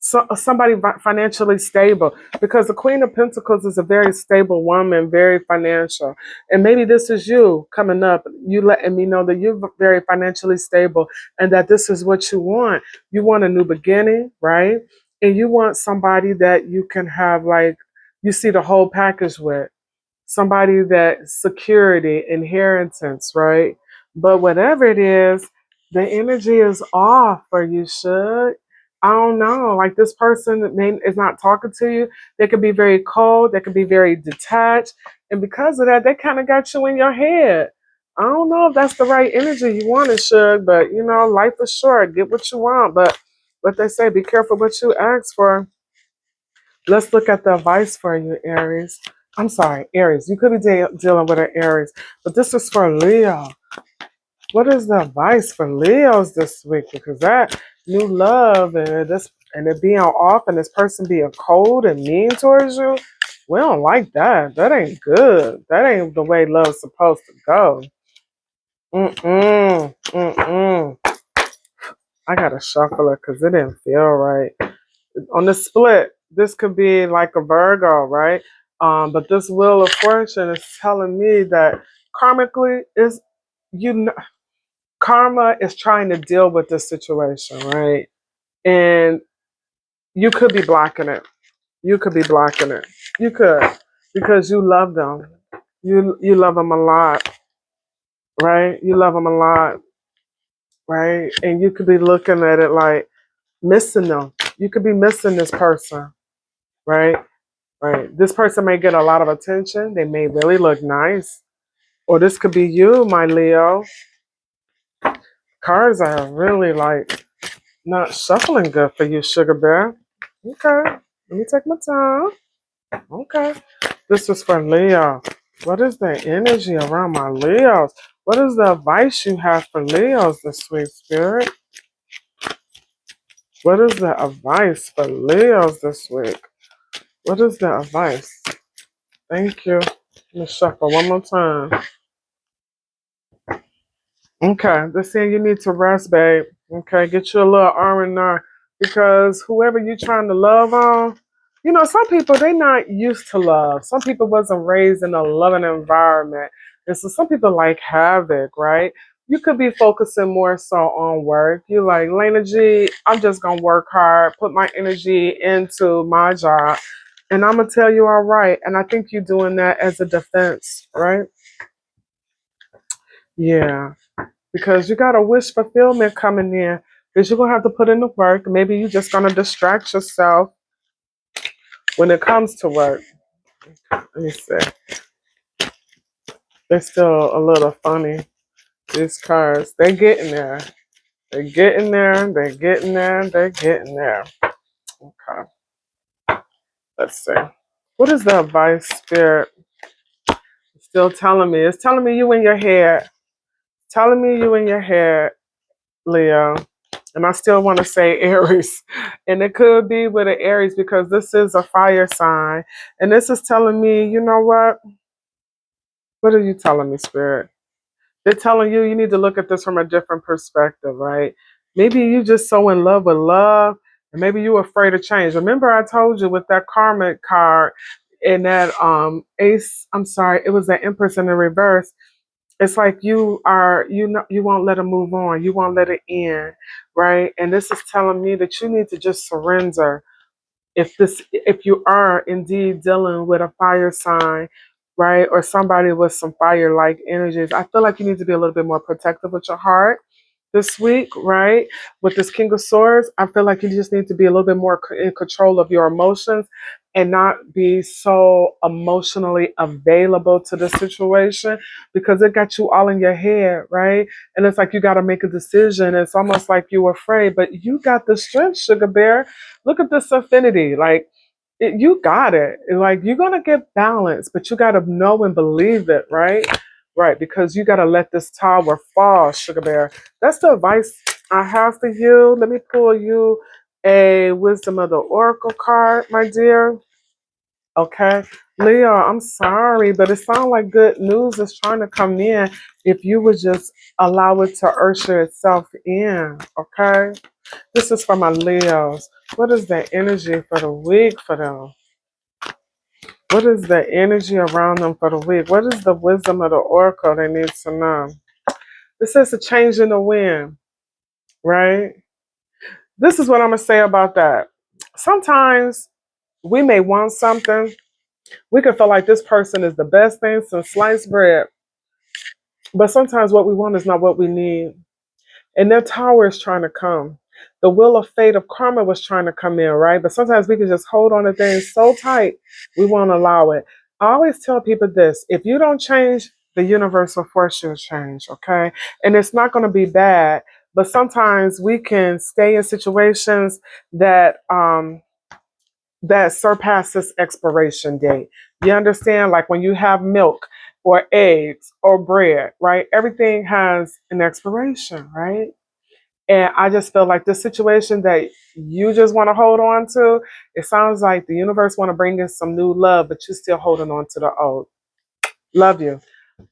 So somebody financially stable, because the Queen of Pentacles is a very stable woman, very financial, and maybe this is you coming up, you letting me know that you're very financially stable and that this is what you want a new beginning, right? And you want somebody that you can have, like, you see the whole package with, somebody that security, inheritance, right? But whatever it is, the energy is off for you, should. I don't know. Like this person is not talking to you. They could be very cold. They could be very detached. And because of that, they kind of got you in your head. I don't know if that's the right energy you want, it should, but you know, life is short. Get what you want. But what they say, be careful what you ask for. Let's look at the advice for you, Aries. I'm sorry, Aries. You could be dealing with an Aries, but this is for Leo. What is the advice for Leos this week? Because that new love and it being off and this person being cold and mean towards you, we don't like that. That ain't good. That ain't the way love's supposed to go. Mm-mm. I gotta shuffle it because it didn't feel right. On the split, this could be like a Virgo, right? But this Wheel of Fortune is telling me that karmically is you know, karma is trying to deal with this situation, right? And you could be blocking it. You could be blocking it. You could, because you love them. You love them a lot, right? You love them a lot, right? And you could be looking at it like missing them. You could be missing this person, right? Right. This person may get a lot of attention. They may really look nice. Or this could be you, my Leo. Cards are really like not shuffling good for you, Sugar Bear. Okay. Let me take my time. Okay. This is for Leo. What is the energy around my Leos? What is the advice you have for Leos this week, Spirit? What is the advice for Leos this week? What is the advice? Thank you. Let me shuffle one more time. Okay, they're saying you need to rest, babe. Okay, get you a little R&R because whoever you're trying to love on, you know, some people they not used to love. Some people wasn't raised in a loving environment, and so some people like havoc, right? You could be focusing more so on work. You like Lena G, I'm just gonna work hard, put my energy into my job, And I'm gonna tell you all right. And I think you're doing that as a defense, right? Yeah. Because you got a wish fulfillment coming in. Because you're gonna have to put in the work. Maybe you're just gonna distract yourself when it comes to work. Let me see. They're still a little funny. These cards. They're getting there. They're getting there. They're getting there. They're getting there. Okay. Let's see. What is the advice spirit still telling me? It's telling me you in your head. Telling me you in your head, Leo. And I still want to say Aries. And it could be with an Aries because this is a fire sign. And this is telling me, you know what? What are you telling me, Spirit? They're telling you need to look at this from a different perspective, right? Maybe you just so in love with love, and maybe you're afraid of change. Remember, I told you with that karmic card and that ace, I'm sorry, it was the Empress in the reverse. It's like you won't let it move on. You won't let it end, right? And this is telling me that you need to just surrender. If you are indeed dealing with a fire sign, right, or somebody with some fire like energies, I feel like you need to be a little bit more protective with your heart this week, right? With this King of Swords, I feel like you just need to be a little bit more in control of your emotions and not be so emotionally available to the situation because it got you all in your head, right? And it's like you got to make a decision. It's almost like you're afraid, but you got the strength, Sugar Bear. Look at this affinity. Like, you got it. Like, you're going to get balance, but you got to know and believe it, right? Right, because you got to let this tower fall, Sugar Bear. That's the advice I have for you. Let me pull you a Wisdom of the Oracle card, my dear. Okay. Leo, I'm sorry, but it sounds like good news is trying to come in if you would just allow it to usher itself in. Okay. This is for my Leos. What is the energy for the week for them? What is the energy around them for the week? What is the wisdom of the oracle they need to know? This is a change in the wind, right? This is what I'm going to say about that. Sometimes we may want something. We can feel like this person is the best thing since sliced bread. But sometimes what we want is not what we need. And their tower is trying to come. The wheel of fate of karma was trying to come in, right? But sometimes we can just hold on to things so tight, we won't allow it. I always tell people this: if you don't change, the universe will force you to change, okay? And it's not going to be bad, but sometimes we can stay in situations that surpasses expiration date. You understand? Like when you have milk or eggs or bread, right? Everything has an expiration, right? And I just feel like the situation that you just want to hold on to, it sounds like the universe want to bring in some new love, but you're still holding on to the old. Love you.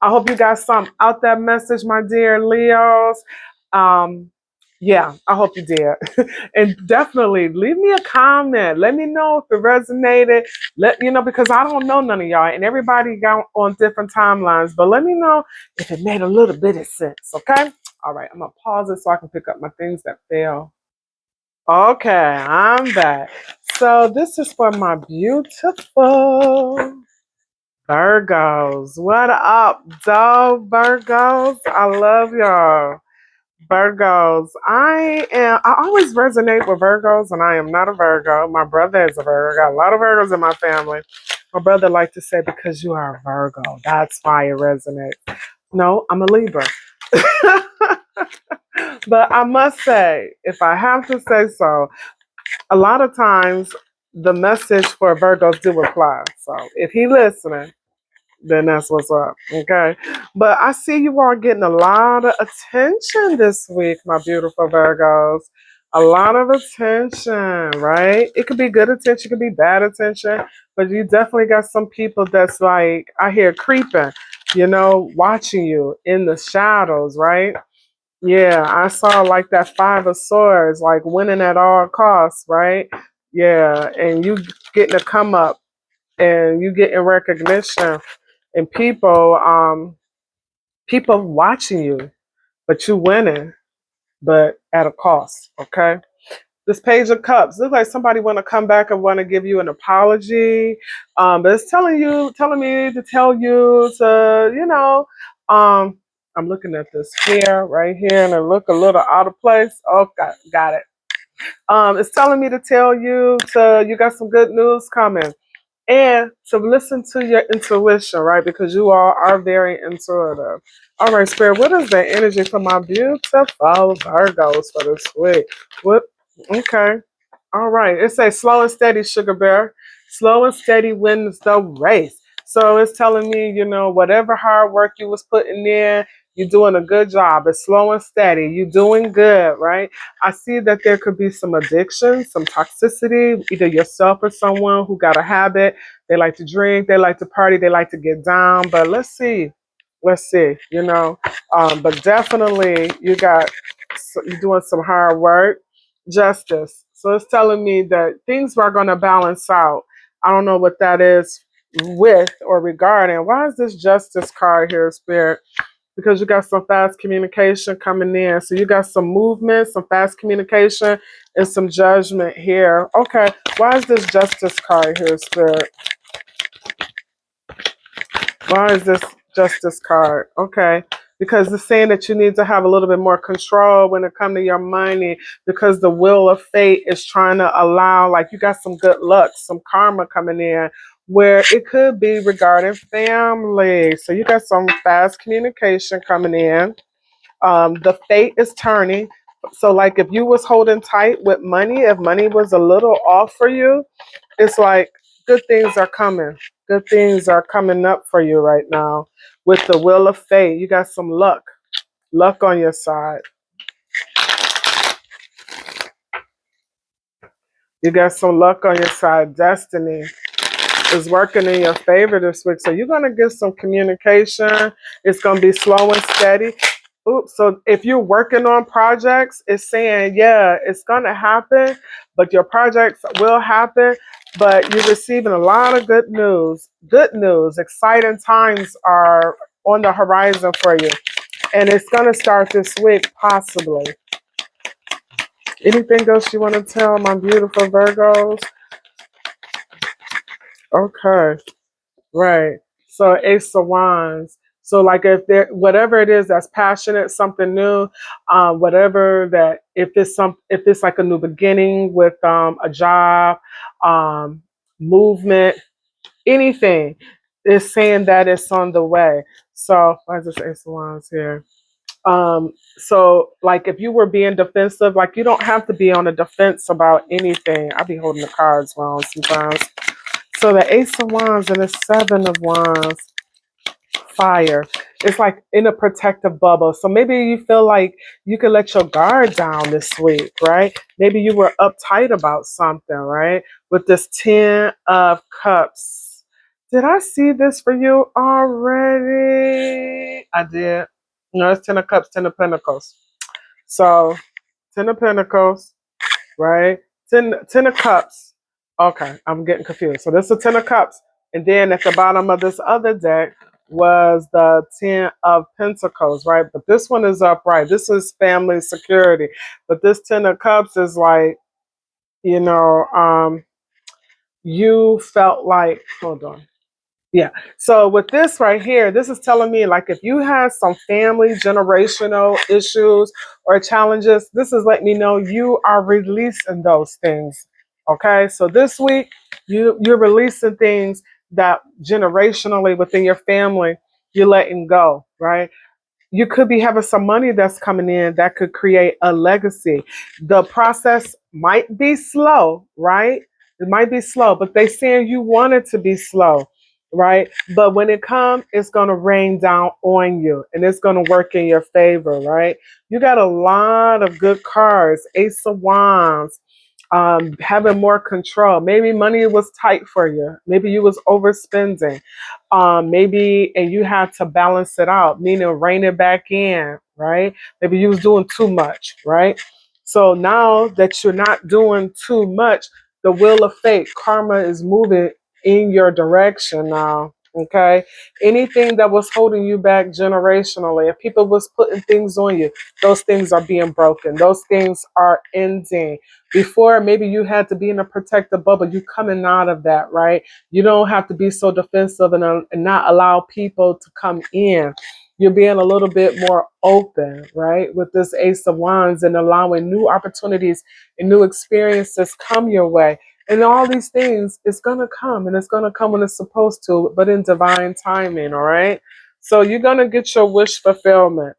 I hope you got some out that message, my dear Leos. Um, yeah, I hope you did. And definitely leave me a comment. Let me know if it resonated. Let you know because I don't know none of y'all, and everybody got on different timelines. But let me know if it made a little bit of sense. Okay. All right. I'm gonna pause it so I can pick up my things that fell. Okay, I'm back. So this is for my beautiful Virgos. What up, dog Virgos? I love y'all. Virgos. I always resonate with Virgos and I am not a Virgo. My brother is a Virgo. I got a lot of Virgos in my family. My brother liked to say because you are a Virgo. That's why it resonates. No, I'm a Libra. But I must say, if I have to say so, a lot of times the message for Virgos do apply. So if he listening, then that's what's up. Okay. But I see you are getting a lot of attention this week, my beautiful Virgos. A lot of attention, right? It could be good attention, it could be bad attention, but you definitely got some people that's like, I hear creeping, watching you in the shadows, right? Yeah, I saw like that Five of Swords, like winning at all costs, right? Yeah, and you getting to come up and you getting recognition and people watching you, but you winning, but at a cost, okay? This Page of Cups looks like somebody want to come back and want to give you an apology, but it's telling me to tell you to, I'm looking at this hair right here, and it look a little out of place. Oh, got it. It's telling me to tell you you got some good news coming. And to listen to your intuition, right? Because you all are very intuitive. All right, Spirit, what is the energy for my beautiful Virgos for this week? What? Okay. All right. It says slow and steady, Sugar Bear. Slow and steady wins the race. So it's telling me, whatever hard work you was putting in, you're doing a good job. It's slow and steady. You're doing good, right? I see that there could be some addiction, some toxicity, either yourself or someone who got a habit. They like to drink, they like to party, they like to get down. But let's see. Let's see, but definitely you're doing some hard work. Justice. So it's telling me that things are going to balance out. I don't know what that is with or regarding. Why is this justice card here, Spirit? Because you got some fast communication coming in. So you got some movement, some fast communication, and some judgment here. Okay. Why is this justice card here, Spirit? Why is this justice card? Okay. Because it's saying that you need to have a little bit more control when it comes to your money, because the wheel of fate is trying to allow, like, you got some good luck, some karma coming in where it could be regarding family. So you got some fast communication coming in. The fate is turning. So like if you was holding tight with money, if money was a little off for you, it's like good things are coming. Good things are coming up for you right now. With the wheel of fate, you got some luck on your side. You got some luck on your side. Destiny is working in your favor this week. So you're going to get some communication. It's going to be slow and steady. Oops. So if you're working on projects, it's saying, yeah, it's going to happen, but your projects will happen. But you're receiving a lot of good news. Good news. Exciting times are on the horizon for you. And it's going to start this week, possibly. Anything else you want to tell my beautiful Virgos? Okay. Right. So Ace of Wands. So like if there whatever it is that's passionate, something new, whatever that if it's like a new beginning with a job, um, movement, anything, is saying that it's on the way. So why is this Ace of Wands here? So like if you were being defensive, like you don't have to be on the defense about anything. I'll be holding the cards wrong sometimes. So the Ace of Wands and the Seven of Wands, fire. It's like in a protective bubble. So maybe you feel like you can let your guard down this week, right? Maybe you were uptight about something, right? With this Ten of Cups. Did I see this for you already? I did. No, it's Ten of Cups, Ten of Pentacles. So Ten of Pentacles, right? Ten of Cups. Okay, I'm getting confused. So this is Ten of Cups. And then at the bottom of this other deck was the Ten of Pentacles, right? But this one is upright. This is family security. But this Ten of Cups is like, you know, you felt like, hold on. Yeah. So with this right here, this is telling me like if you had some family generational issues or challenges, this is letting me know you are releasing those things. Okay. So this week you're releasing things that generationally within your family you're letting go, right? You could be having some money that's coming in that could create a legacy. The process might be slow, right? It might be slow, but they saying you want it to be slow, right? But when it comes, it's going to rain down on you and it's going to work in your favor, right? You got a lot of good cards. Ace of Wands, having more control. Maybe money was tight for you. Maybe you was overspending. Maybe and you had to balance it out, meaning rein it back in, right? Maybe you was doing too much, right? So now that you're not doing too much, the wheel of fate, karma is moving in your direction now. Okay, anything that was holding you back generationally, if people was putting things on you, those things are being broken. Those things are ending. Before, maybe you had to be in a protective bubble. You coming out of that, right? You don't have to be so defensive and not allow people to come in. You're being a little bit more open, right? With this Ace of Wands and allowing new opportunities and new experiences come your way. And all these things, it's going to come and it's going to come when it's supposed to, but in divine timing, all right? So you're going to get your wish fulfillment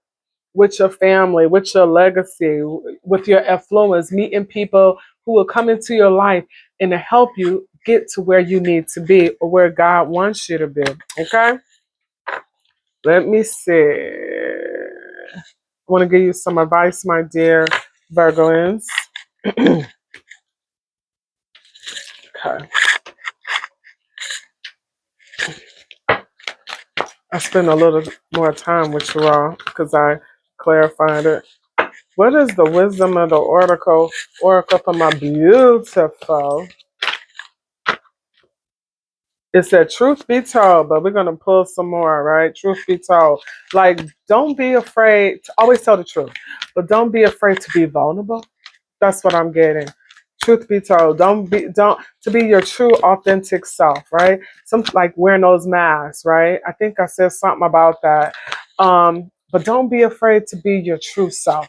with your family, with your legacy, with your influence, meeting people who will come into your life and to help you get to where you need to be or where God wants you to be, okay? Let me see. I want to give you some advice, my dear Virgoins. Okay. I spend a little more time with you all because I clarified it. What is the wisdom of the oracle for my beautiful? It said, truth be told, but we're going to pull some more, right? Truth be told. Like, don't be afraid to always tell the truth, but don't be afraid to be vulnerable. That's what I'm getting. Truth be told, don't to be your true authentic self, right? Some like wearing those masks, right? I think I said something about that. But don't be afraid to be your true self,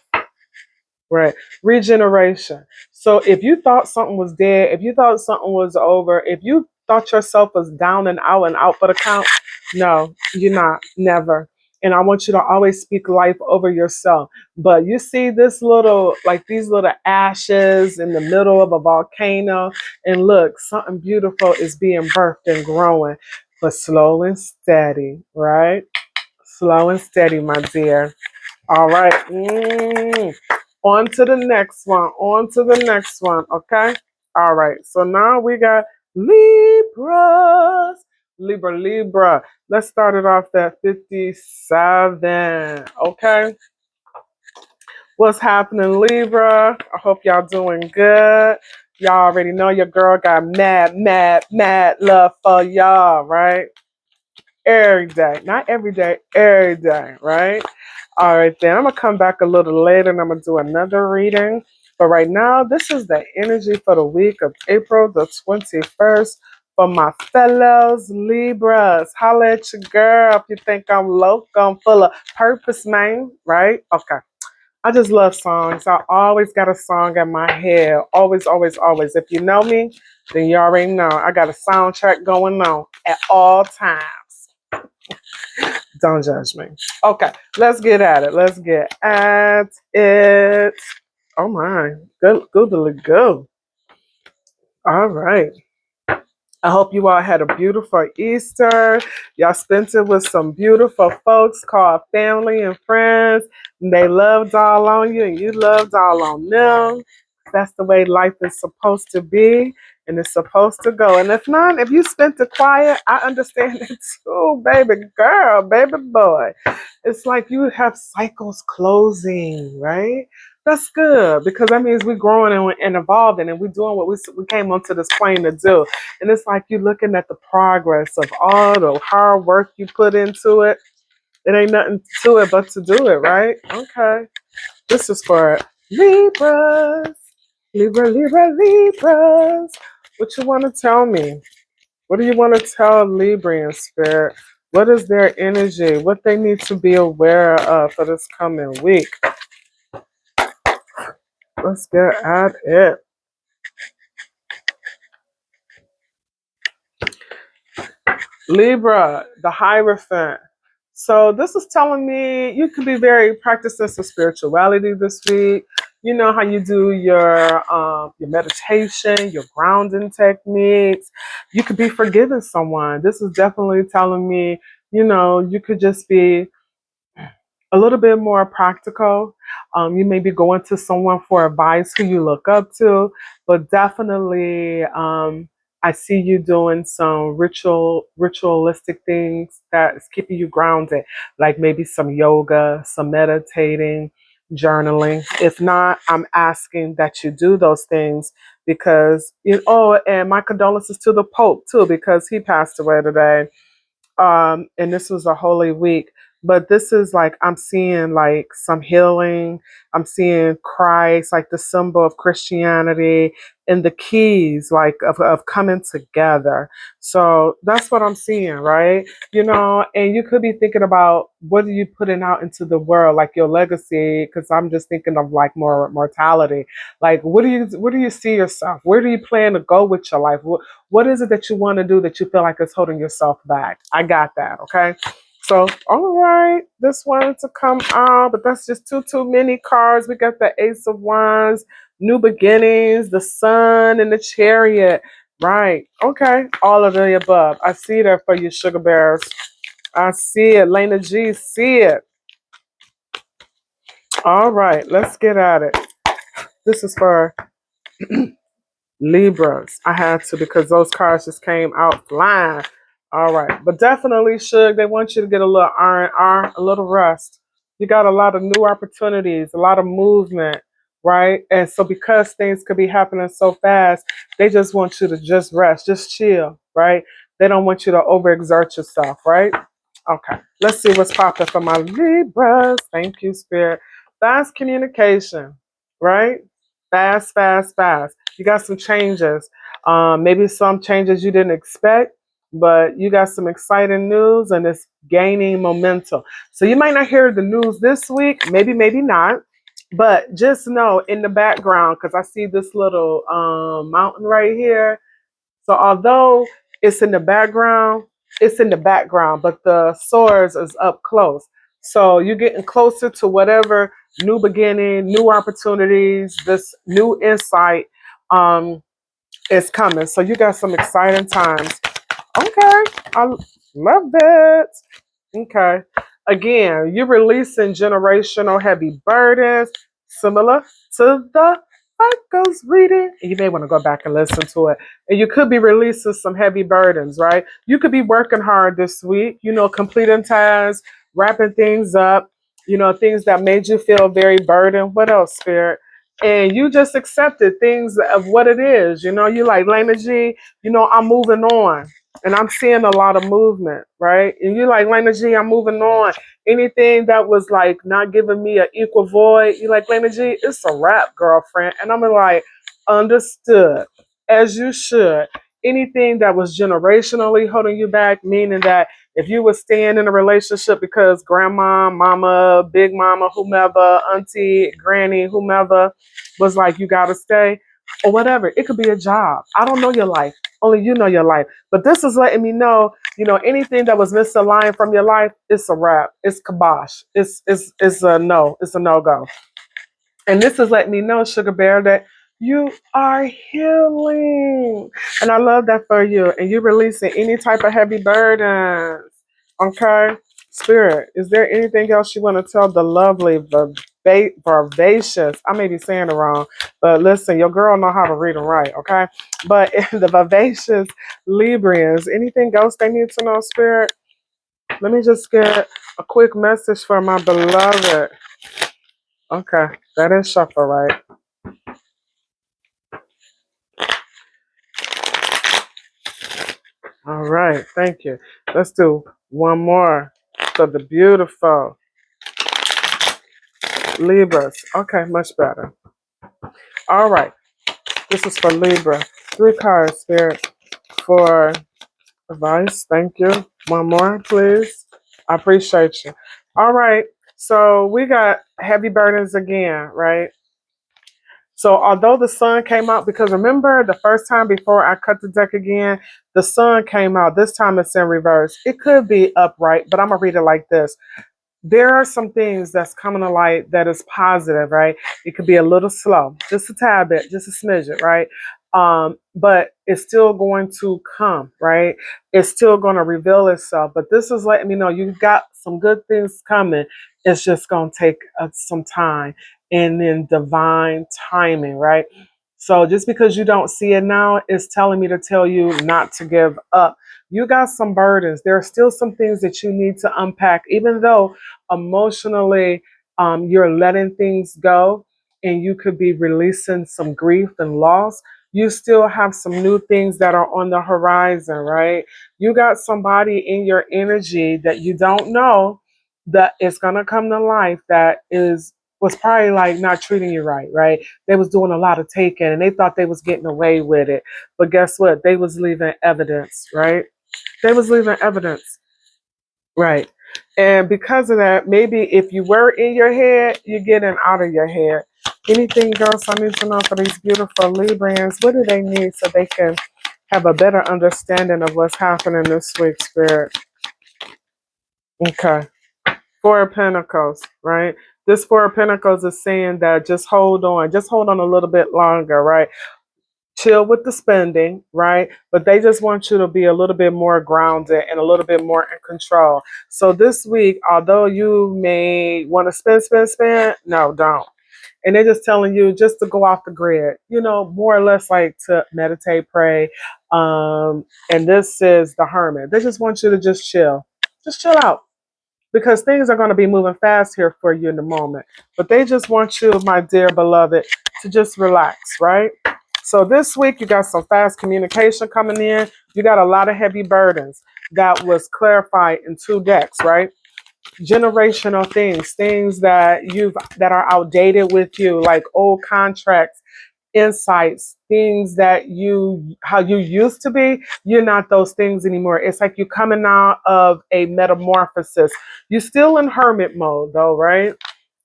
right? Regeneration. So if you thought something was dead, if you thought something was over, if you thought yourself was down and out for the count, no, you're not. Never. And I want you to always speak life over yourself. But you see this little, like these little ashes in the middle of a volcano. And look, something beautiful is being birthed and growing, but slow and steady, right? Slow and steady, my dear. All right. On to the next one. On to the next one. Okay. All right. So now we got Libras. Libra. Let's start it off at 57. Okay. What's happening, Libra? I hope y'all doing good. Y'all already know your girl got mad love for y'all, right? Every day. Not every day, every day, right? All right, then I'm going to come back a little later and I'm going to do another reading. But right now, this is the energy for the week of April the 21st for my fellows Libras. Holla at your girl if you think I'm loco. I'm full of purpose, man, right? Okay. I just love songs. I always got a song in my head. Always, always, always. If you know me, then you already know. I got a soundtrack going on at all times. Don't judge me. Okay, let's get at it. Let's get at it. Oh my, good, goodly go. All right. I hope you all had a beautiful Easter. Y'all spent it with some beautiful folks called family and friends. And they loved all on you and you loved all on them. That's the way life is supposed to be and it's supposed to go. And if not, if you spent it quiet, I understand it too, baby girl, baby boy. It's like you have cycles closing, right? That's good because that means we're growing and evolving and we're doing what we came onto this plane to do. And it's like you're looking at the progress of all the hard work you put into it. It ain't nothing to it but to do it, right? Okay. This is for Libras. Libras. What you want to tell me? What do you want to tell Libra in spirit? What is their energy? What they need to be aware of for this coming week? Let's get at it. Libra, the Hierophant. So this is telling me you could be very practicing some spirituality this week. You know how you do your meditation, your grounding techniques. You could be forgiving someone. This is definitely telling me, you could just be a little bit more practical. You may be going to someone for advice who you look up to, but definitely I see you doing some ritualistic things that's keeping you grounded, like maybe some yoga, some meditating, journaling. If not, I'm asking that you do those things because and my condolences to the Pope too, because he passed away today. And this was a holy week. But this is like I'm seeing like some healing. I'm seeing Christ, like the symbol of Christianity, and the keys like of coming together. So that's what I'm seeing, right? And you could be thinking about what are you putting out into the world, like your legacy, because I'm just thinking of like more mortality. Like what do you see yourself? Where do you plan to go with your life? What is it that you want to do that you feel like is holding yourself back? I got that. Okay. So, all right, this one to come out, but that's just too many cards. We got the Ace of Wands, New Beginnings, the Sun, and the Chariot. Right. Okay. All of the above. I see that for you, Sugar Bears. I see it. Lena G, see it. All right. Let's get at it. This is for Libras. I had to because those cards just came out flying. All right, but definitely, Suge, they want you to get a little R&R, a little rest. You got a lot of new opportunities, a lot of movement, right? And so because things could be happening so fast, they just want you to just rest, just chill, right? They don't want you to overexert yourself, right? Okay, let's see what's popping for my Libras. Thank you, Spirit. Fast communication, right? Fast, fast, fast. You got some changes. Maybe some changes you didn't expect, but you got some exciting news and it's gaining momentum. So you might not hear the news this week, maybe not. But just know in the background, because I see this little mountain right here, so although it's in the background, but the source is up close. So you're getting closer to whatever new beginning, new opportunities, this new insight is coming. So you got some exciting times. Okay, I love it. Okay. Again, you're releasing generational heavy burdens similar to the Echoes reading. You may want to go back and listen to it. And you could be releasing some heavy burdens, right? You could be working hard this week, completing tasks, wrapping things up, things that made you feel very burdened. What else, Spirit? And you just accepted things of what it is. You like Lena G, I'm moving on and I'm seeing a lot of movement, right? And you like Lena G, I'm moving on. Anything that was like not giving me an equal void, you like Lena G, it's a wrap, girlfriend. And I'm like, understood, as you should. Anything that was generationally holding you back, meaning that if you were staying in a relationship because grandma, mama, big mama, whomever, auntie, granny, whomever was like, you gotta stay, or whatever. It could be a job. I don't know your life. Only you know your life. But this is letting me know, anything that was misaligned from your life, it's a wrap. It's kibosh. It's a no. It's a no-go. And this is letting me know, Sugar Bear, that you are healing. And I love that for you. And you're releasing any type of heavy burdens. Okay? Spirit, is there anything else you want to tell the lovely, vivacious? I may be saying it wrong, but listen, your girl know how to read and write, okay? But the vivacious Librians, anything else they need to know, Spirit? Let me just get a quick message for my beloved. Okay, that is shuffle, right? All right, thank you. Let's do one more for the beautiful Libras. Okay, much better. All right, this is for Libra. 3 cards, Spirit, for advice. Thank you. One more, please. I appreciate you. All right, so we got heavy burdens again, right? So although the sun came out, because remember the first time before I cut the deck again, the sun came out. This time it's in reverse. It could be upright, but I'm going to read it like this. There are some things that's coming to light that is positive, right? It could be a little slow, just a tad bit, just a smidget, right? But it's still going to come, right? It's still going to reveal itself. But this is letting me know you've got some good things coming. It's just going to take some time and then divine timing, right? So just because you don't see it now, it's telling me to tell you not to give up. You got some burdens. There are still some things that you need to unpack, even though emotionally you're letting things go and you could be releasing some grief and loss. You still have some new things that are on the horizon, right? You got somebody in your energy that you don't know that is gonna come to life that is was probably like not treating you right, right? They was doing a lot of taking and they thought they was getting away with it. But guess what? They was leaving evidence, right? They was leaving evidence. Right. And because of that, maybe if you were in your head, you're getting out of your head. Anything else I need to know for these beautiful Librans? What do they need so they can have a better understanding of what's happening this week, Spirit? Okay. Four of Pentacles, right? This Four of Pentacles is saying that just hold on a little bit longer, right? Chill with the spending, right? But they just want you to be a little bit more grounded and a little bit more in control. So this week, although you may want to spend, no, don't. And they're just telling you just to go off the grid, more or less like to meditate, pray. And this is the Hermit. They just want you to just chill out because things are going to be moving fast here for you in the moment. But they just want you, my dear beloved, to just relax, right? So this week you got some fast communication coming in. You got a lot of heavy burdens that was clarified in two decks, right? Generational things that are outdated with you, like old contracts, insights, things that how you used to be, you're not those things anymore. It's like you're coming out of a metamorphosis. You're still in hermit mode though, right?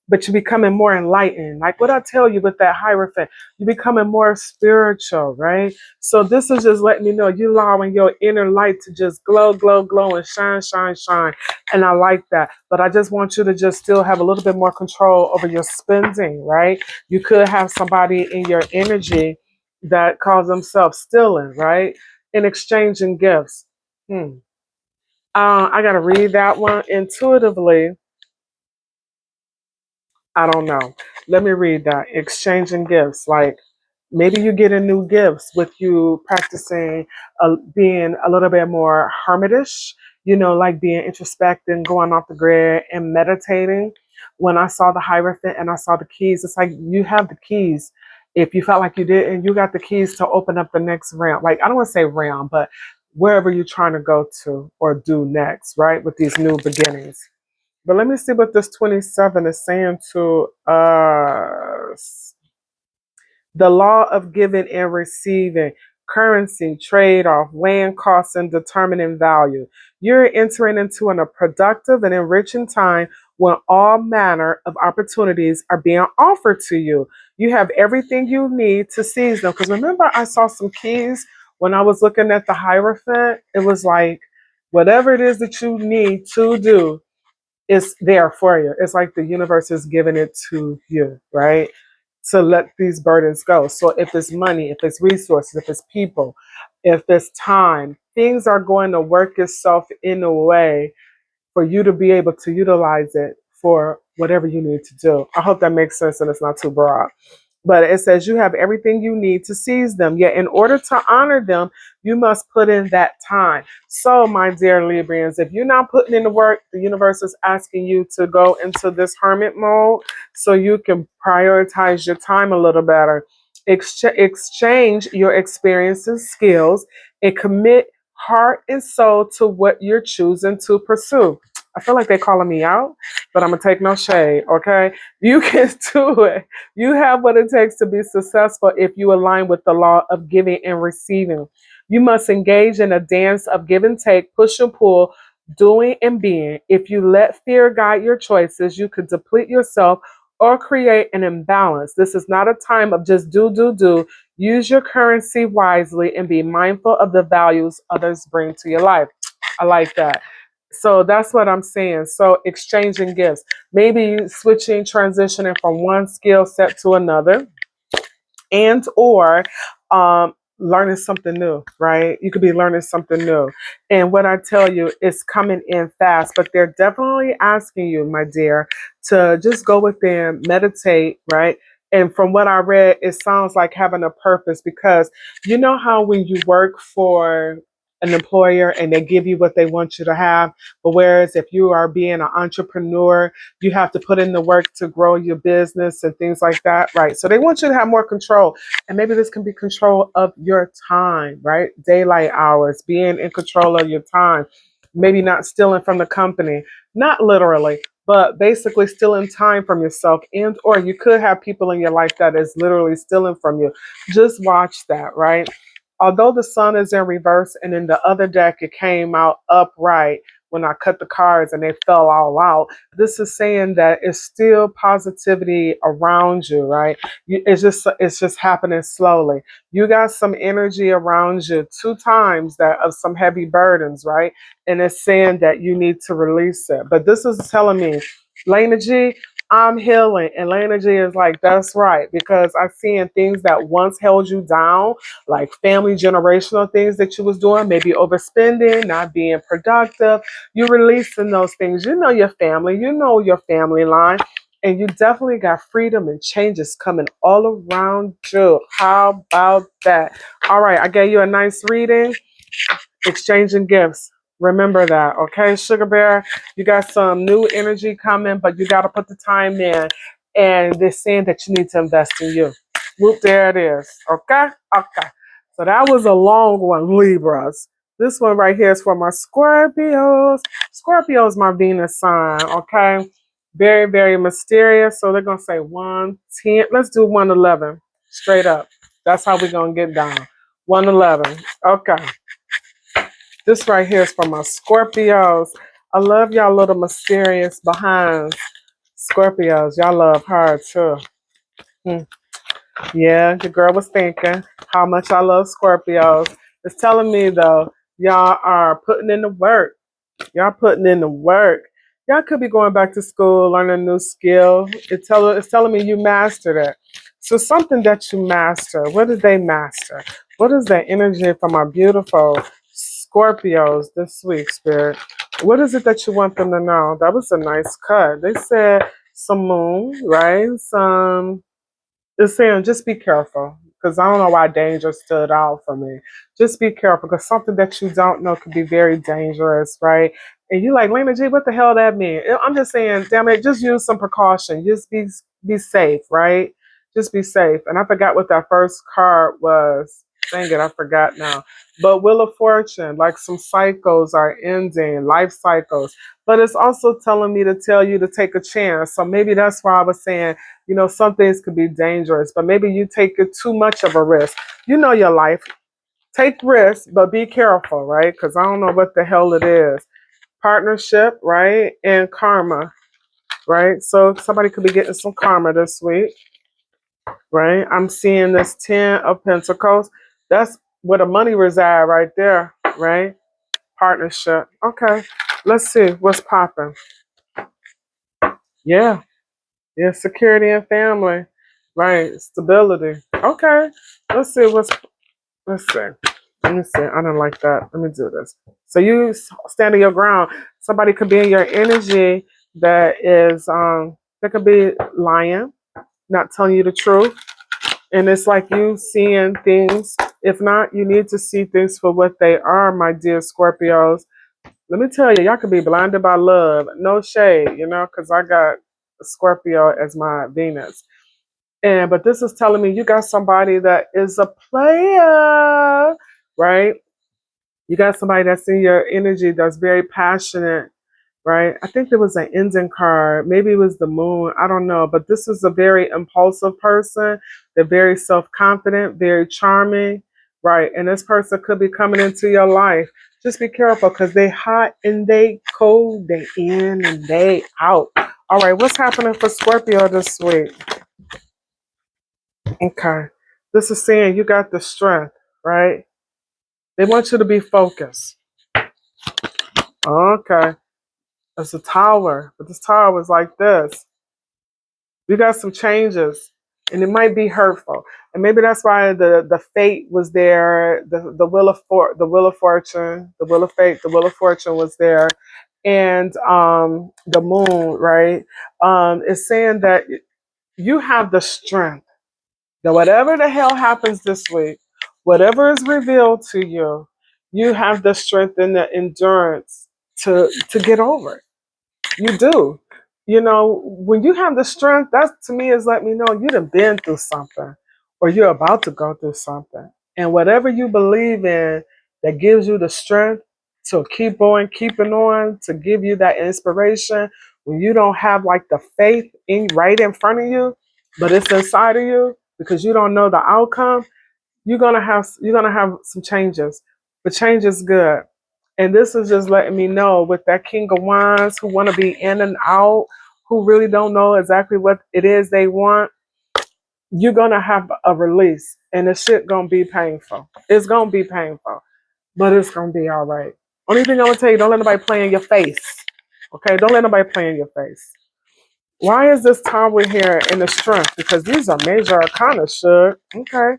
But you're becoming more enlightened. Like what I tell you with that Hierophant, you're becoming more spiritual, right? So this is just letting me know you're allowing your inner light to just glow, glow, glow and shine, shine, shine. And I like that. But I just want you to just still have a little bit more control over your spending, right? You could have somebody in your energy that calls themselves stealing, right? In exchanging gifts. I got to read that one intuitively. I don't know. Let me read that. Exchanging gifts. Like maybe you get a new gifts with you practicing being a little bit more hermitish, like being introspecting, going off the grid and meditating. When I saw the Hierophant and I saw the keys, it's like you have the keys. If you felt like you didn't, you got the keys to open up the next realm. Like I don't want to say realm, but wherever you're trying to go to or do next, right? With these new beginnings. But let me see what this 27 is saying to us. The law of giving and receiving, currency, trade off, weighing costs, and determining value. You're entering into a productive and enriching time when all manner of opportunities are being offered to you. You have everything you need to seize them. Because remember, I saw some keys when I was looking at the Hierophant. It was like, whatever it is that you need to do, it's there for you. It's like the universe is giving it to you, right? To let these burdens go. So if it's money, if it's resources, if it's people, if it's time, things are going to work itself in a way for you to be able to utilize it for whatever you need to do. I hope that makes sense and it's not too broad. But it says you have everything you need to seize them. Yet, in order to honor them, you must put in that time. So, my dear Librians, if you're not putting in the work, the universe is asking you to go into this hermit mode so you can prioritize your time a little better. Exchange your experiences, skills, and commit heart and soul to what you're choosing to pursue. I feel like they're calling me out, but I'm going to take no shade, okay? You can do it. You have what it takes to be successful if you align with the law of giving and receiving. You must engage in a dance of give and take, push and pull, doing and being. If you let fear guide your choices, you could deplete yourself or create an imbalance. This is not a time of just do, do, do. Use your currency wisely and be mindful of the values others bring to your life. I like that. So that's what I'm saying. So exchanging gifts, maybe switching, transitioning from one skill set to another, and or learning something new, right? You could be learning something new. And what I tell you is coming in fast, but they're definitely asking you, my dear, to just go within, meditate, right? And from what I read, it sounds like having a purpose because you know how when you work for an employer and they give you what they want you to have. But whereas if you are being an entrepreneur, you have to put in the work to grow your business and things like that, right? So they want you to have more control. And maybe this can be control of your time, right? Daylight hours, being in control of your time, maybe not stealing from the company, not literally, but basically stealing time from yourself. And or you could have people in your life that is literally stealing from you. Just watch that, right? Although the sun is in reverse and in the other deck it came out upright when I cut the cards and they fell all out, this is saying that it's still positivity around you, right? It's just happening slowly. You got some energy around you two times that of some heavy burdens, right? And it's saying that you need to release it. But this is telling me, Lena G, I'm healing. And Lena G is like, that's right, because I've seen things that once held you down, like family generational things that you was doing, maybe overspending, not being productive. You're releasing those things. You know your family, you know your family line, and you definitely got freedom and changes coming all around you. How about that? All right, I gave you a nice reading, exchanging gifts. Remember that, okay, Sugar Bear? You got some new energy coming, but you got to put the time in. And they're saying that you need to invest in you. Whoop, there it is. Okay? Okay. So that was a long one, Libras. This one right here is for my Scorpios. Scorpio is my Venus sign, okay? Very, very mysterious. So they're going to say 110. Let's do 111 straight up. That's how we're going to get down. 111. Okay. This right here is for my Scorpios. I love y'all little mysterious behinds. Scorpios, y'all love hard too. Hmm. Yeah, the girl was thinking how much I love Scorpios. It's telling me though, y'all are putting in the work. Y'all putting in the work. Y'all could be going back to school, learning a new skill. It's telling me you mastered it. So something that you master. What did they master? What is that energy from our beautiful Scorpios this week, Spirit? What is it that you want them to know? That was a nice cut. They said some moon, right? Some it's saying just be careful because I don't know why danger stood out for me. Just be careful because something that you don't know could be very dangerous, right? And you like, Lena G, what the hell that mean? I'm just saying, damn it, just use some precaution. Just be safe, right? Just be safe. And I forgot what that first card was. Dang it, I forgot now. But Wheel of Fortune, like some cycles are ending, life cycles. But it's also telling me to tell you to take a chance. So maybe that's why I was saying, some things could be dangerous, but maybe you take it too much of a risk. You know your life. Take risks, but be careful, right? Because I don't know what the hell it is. Partnership, right? And karma, right? So somebody could be getting some karma this week, right? I'm seeing this 10 of Pentacles. That's where the money reside right there, right? Partnership. Okay. Let's see what's popping. Yeah. Yeah, security and family. Right. Stability. Okay. Let's see what's let's see. Let me see. I don't like that. Let me do this. So you standing your ground. Somebody could be in your energy that is that could be lying, not telling you the truth. And it's like you seeing things. If not, you need to see things for what they are, my dear Scorpios. Let me tell you, y'all could be blinded by love. No shade, because I got Scorpio as my Venus. But this is telling me you got somebody that is a player, right? You got somebody that's in your energy that's very passionate, right? I think there was an ending card. Maybe it was the moon. I don't know. But this is a very impulsive person. They're very self-confident, very charming, right? And this person could be coming into your life. Just be careful because they hot and they cold. They in and they out. All right, what's happening for Scorpio this week? Okay. This is saying you got the strength, right? They want you to be focused. Okay. It's a tower, but this tower was like this. You got some changes, and it might be hurtful. And maybe that's why the fate was there, the the wheel of fortune, the wheel of fate, the wheel of fortune was there. And the moon, right? Is saying that you have the strength. Now, whatever the hell happens this week, whatever is revealed to you, you have the strength and the endurance to get over it. You do. You know, when you have the strength, that to me is let me know you done been through something or you're about to go through something. And whatever you believe in that gives you the strength to keep on, keeping on, to give you that inspiration when you don't have like the faith in right in front of you, but it's inside of you because you don't know the outcome, you're gonna have some changes. The change is good. And this is just letting me know with that King of Wands who want to be in and out, who really don't know exactly what it is they want, you're gonna have a release. And the shit gonna be painful. It's gonna be painful. But it's gonna be all right. Only thing I'm gonna tell you, don't let nobody play in your face. Okay? Don't let nobody play in your face. Why is this tower here in the strength? Because these are major arcana, sure. Okay.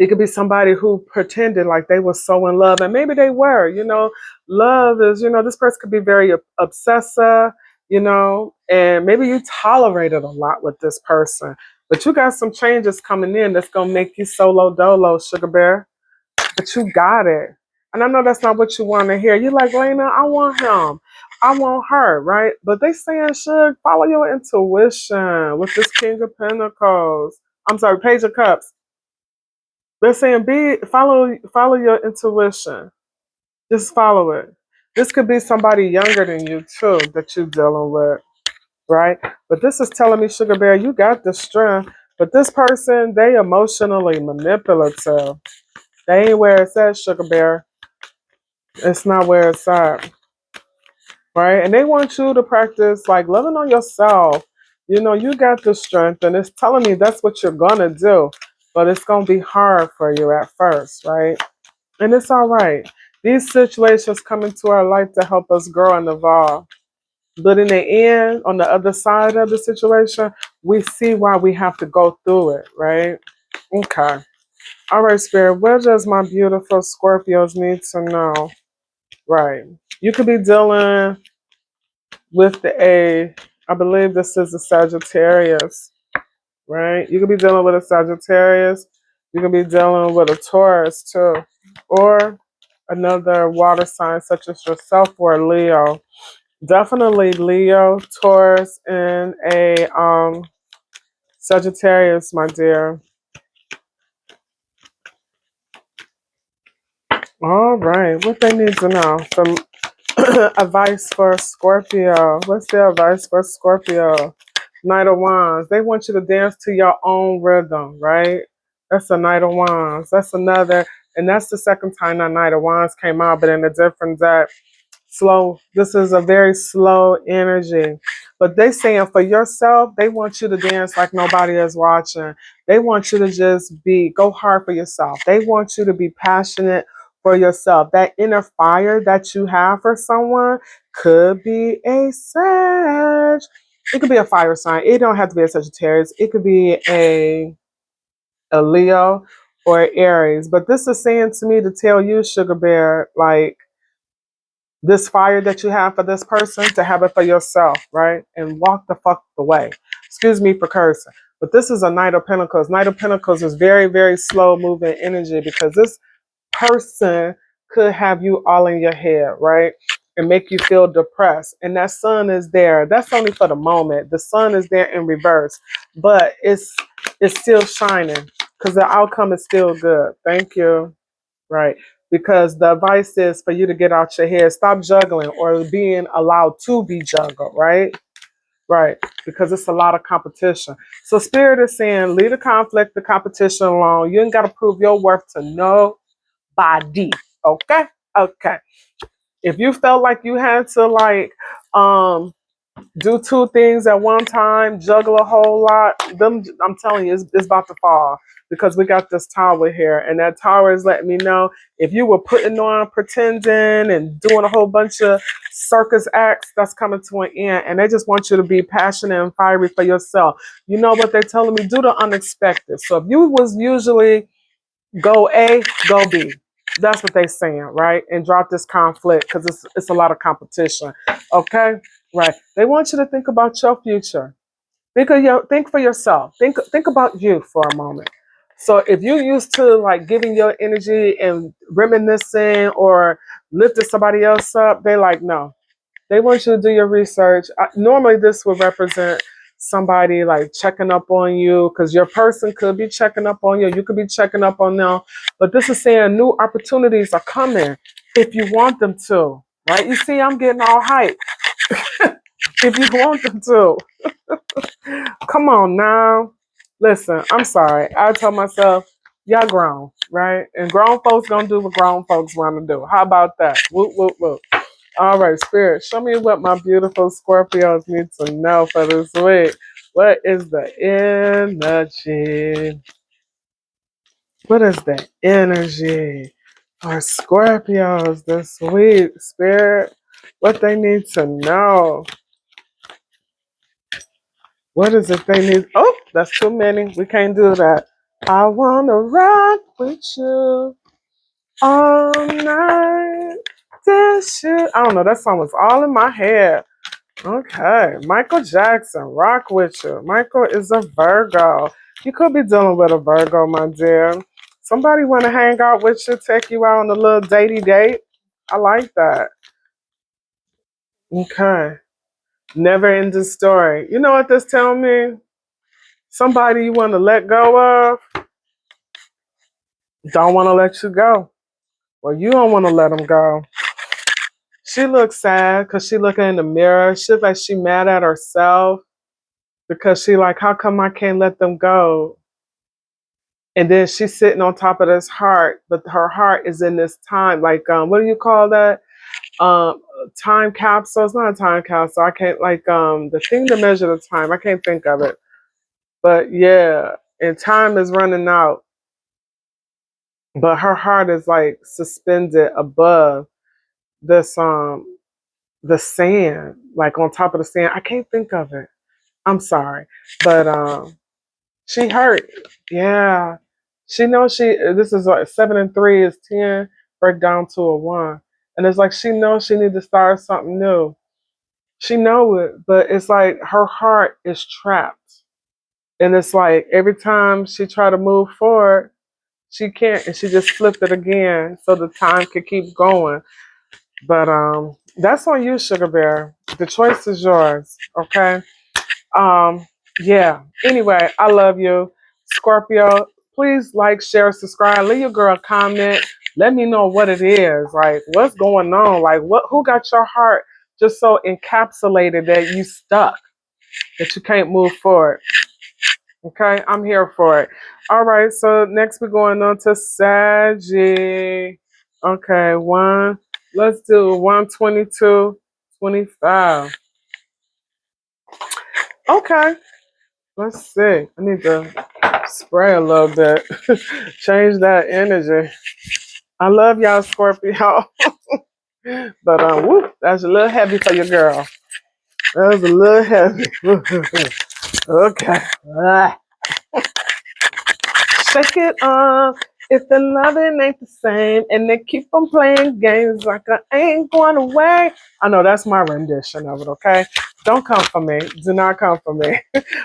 It could be somebody who pretended like they were so in love, and maybe they were. You know, love is, this person could be very obsessive, and maybe you tolerated a lot with this person, but you got some changes coming in that's going to make you solo dolo, sugar bear. But you got it. And I know that's not what you want to hear. You're like, Lena, I want him. I want her, right? But they saying, Suge, follow your intuition with this King of Pentacles. I'm sorry, Page of Cups. They're saying follow your intuition. Just follow it. This could be somebody younger than you too that you're dealing with, right? But this is telling me, Sugar Bear, you got the strength. But this person, they emotionally manipulative. They ain't where it's at, Sugar Bear. It's not where it's at, right? And they want you to practice like loving on yourself. You know, you got the strength, and it's telling me that's what you're gonna do. But it's gonna be hard for you at first, right? And it's all right. These situations come into our life to help us grow and evolve. But in the end, on the other side of the situation, we see why we have to go through it, right? Okay. All right, Spirit, what does my beautiful Scorpios need to know? Right. You could be dealing with I believe this is a Sagittarius, right? You could be dealing with a Sagittarius. You could be dealing with a Taurus too. Or another water sign such as yourself or a Leo. Definitely Leo, Taurus, and a Sagittarius, my dear. All right, what they need to know. Some advice for Scorpio. What's their advice for Scorpio? Knight of Wands. They want you to dance to your own rhythm, right? That's a Knight of Wands. That's another, and that's the second time that Knight of Wands came out, but in a different deck. Slow. This is a very slow energy. But they saying for yourself, they want you to dance like nobody is watching. They want you to just go hard for yourself. They want you to be passionate for yourself. That inner fire that you have for someone could be a Sag. It could be a fire sign. It don't have to be a Sagittarius. It could be a Leo or Aries. But this is saying to me to tell you, Sugar Bear, like, this fire that you have for this person, to have it for yourself, right? And walk the fuck away. Excuse me for cursing. But this is a Knight of Pentacles. Knight of Pentacles is very, very slow moving energy because this person could have you all in your head, right? And make you feel depressed. And that sun is there. That's only for the moment. The sun is there in reverse. But it's still shining because the outcome is still good. Thank you. Right. Because the advice is for you to get out your head, stop juggling or being allowed to be juggled, right? Right. Because it's a lot of competition. So Spirit is saying, leave the conflict, the competition alone. You ain't got to prove your worth to nobody. Okay? Okay. If you felt like you had to do two things at one time, juggle a whole lot, I'm telling you, it's about to fall because we got this tower here. And that tower is letting me know if you were putting on, pretending, and doing a whole bunch of circus acts, that's coming to an end. And they just want you to be passionate and fiery for yourself. You know what they're telling me? Do the unexpected. So if you was usually go A, go B. That's what they're saying, right? And drop this conflict because it's a lot of competition. Okay? Right. They want you to think about your future. Think for yourself. Think about you for a moment. So if you used to like giving your energy and reminiscing or lifting somebody else up, they like, no. They want you to do your research. Normally, this would represent somebody like checking up on you because your person could be checking up on you. You could be checking up on them. But this is saying new opportunities are coming if you want them to. Right? You see, I'm getting all hyped. If you want them to. Come on now. Listen, I'm sorry. I told myself, y'all grown, right? And grown folks gonna do what grown folks want to do. How about that? Whoop, whoop, whoop. All right, Spirit, show me what my beautiful Scorpios need to know for this week. What is the energy? What is the energy for Scorpios this week, Spirit? What they need to know? What is it they need? Oh, that's too many. We can't do that. I want to rock with you all night. This shit. I don't know. That song was all in my head. Okay, Michael Jackson, rock with you. Michael is a Virgo. You could be dealing with a Virgo, my dear. Somebody want to hang out with you, take you out on a little datey date. I like that. Okay, never ending story. You know what this tell me? Somebody you want to let go of don't want to let you go, or you don't want to let them go. She looks sad because she looking in the mirror. She like she mad at herself because she like, how come I can't let them go? And then she's sitting on top of this heart, but her heart is in this time. Like, what do you call that? Um, Time capsule. It's not a time capsule. I can't like the thing to measure the time. I can't think of it. But yeah, and time is running out. But her heart is like suspended above this the sand, like on top of the sand. I can't think of it. I'm sorry, but she hurt. Yeah. She knows this is like 7 and 3 is 10, break down to a 1. And it's like she knows she needs to start something new. She know it, but it's like her heart is trapped. And it's like every time she try to move forward, she can't and she just flipped it again so the time can keep going. But that's on you, Sugar Bear. The choice is yours. Okay. Um, yeah. Anyway, I love you, Scorpio. Please like, share, subscribe. Leave your girl a comment. Let me know what it is. Like, what's going on? Like, what? Who got your heart just so encapsulated that you stuck, that you can't move forward? Okay, I'm here for it. All right. So next we're going on to Saggy. Okay, one. Let's do 122, 25. Okay. Let's see. I need to spray a little bit. Change that energy. I love y'all, Scorpio. But whoop, that's a little heavy for your girl. That was a little heavy. Okay. Ah. Shake it off. If the loving ain't the same and they keep on playing games like I ain't going away. I know that's my rendition of it, okay? Don't come for me. Do not come for me.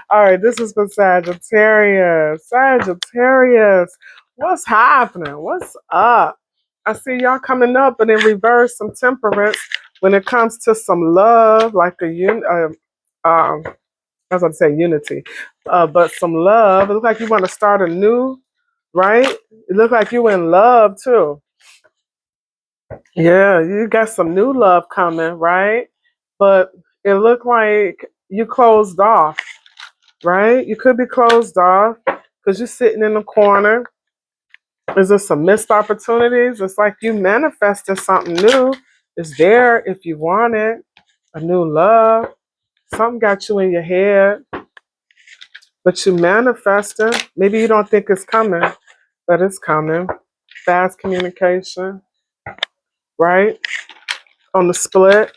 All right, this is for Sagittarius. Sagittarius, what's happening? What's up? I see y'all coming up, but in reverse, some temperance when it comes to some love, like I was about to say unity, but some love. It looks like you want to start anew, right? It looks like you in love too. Yeah, you got some new love coming, right? But it looked like you closed off, right? You could be closed off because you're sitting in the corner. Is there some missed opportunities? It's like you manifested something new. It's there if you want it. A new love. Something got you in your head, but you manifesting. Maybe you don't think it's coming, but it's coming. Fast communication, right? On the split.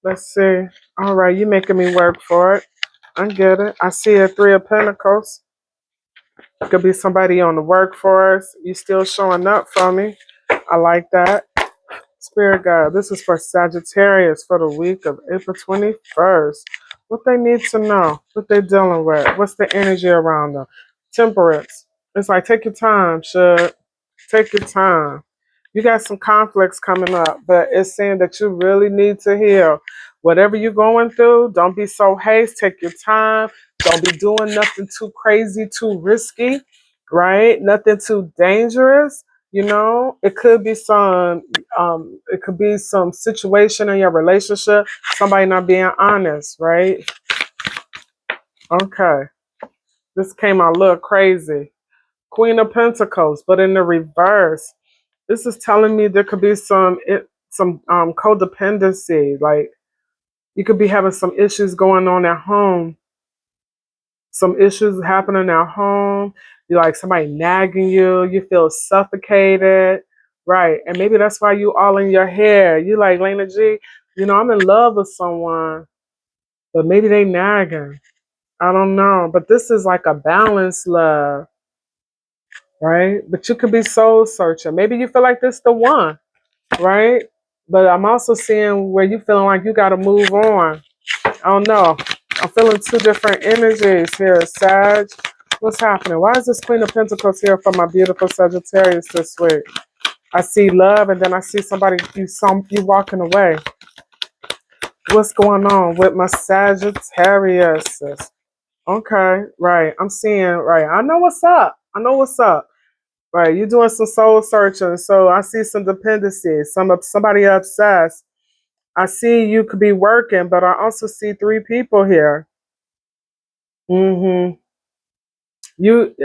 Let's see. All right, you making me work for it. I get it. I see a 3 of Pentacles. Could be somebody on the workforce. You still showing up for me. I like that. Spirit God, this is for Sagittarius for the week of April 21st. What they need to know, what they're dealing with, what's the energy around them. Temperance. It's like, take your time, Shug. Take your time. You got some conflicts coming up, but it's saying that you really need to heal. Whatever you're going through, don't be so haste. Take your time. Don't be doing nothing too crazy, too risky, right? Nothing too dangerous. You know, it could be some situation in your relationship, somebody not being honest, right? Okay, this came out a little crazy. Queen of Pentacles, but in the reverse. This is telling me there could be some codependency. Like you could be having some issues going on at home. Some issues happening at home. You like somebody nagging you. You feel suffocated, right? And maybe that's why you all in your hair. You like Lena G. You know, I'm in love with someone, but maybe they nagging. I don't know. But this is like a balanced love, right? But you could be soul searching. Maybe you feel like this the one, right? But I'm also seeing where you feeling like you got to move on. I don't know. I'm feeling two different energies here, Sag. What's happening? Why is this Queen of Pentacles here for my beautiful Sagittarius this week? I see love, and then I see somebody you walking away. What's going on with my Sagittarius? Okay, right. I'm seeing right. I know what's up. I know what's up. Right, you're doing some soul searching, so I see some dependency, somebody obsessed. I see you could be working, but I also see three people here. hmm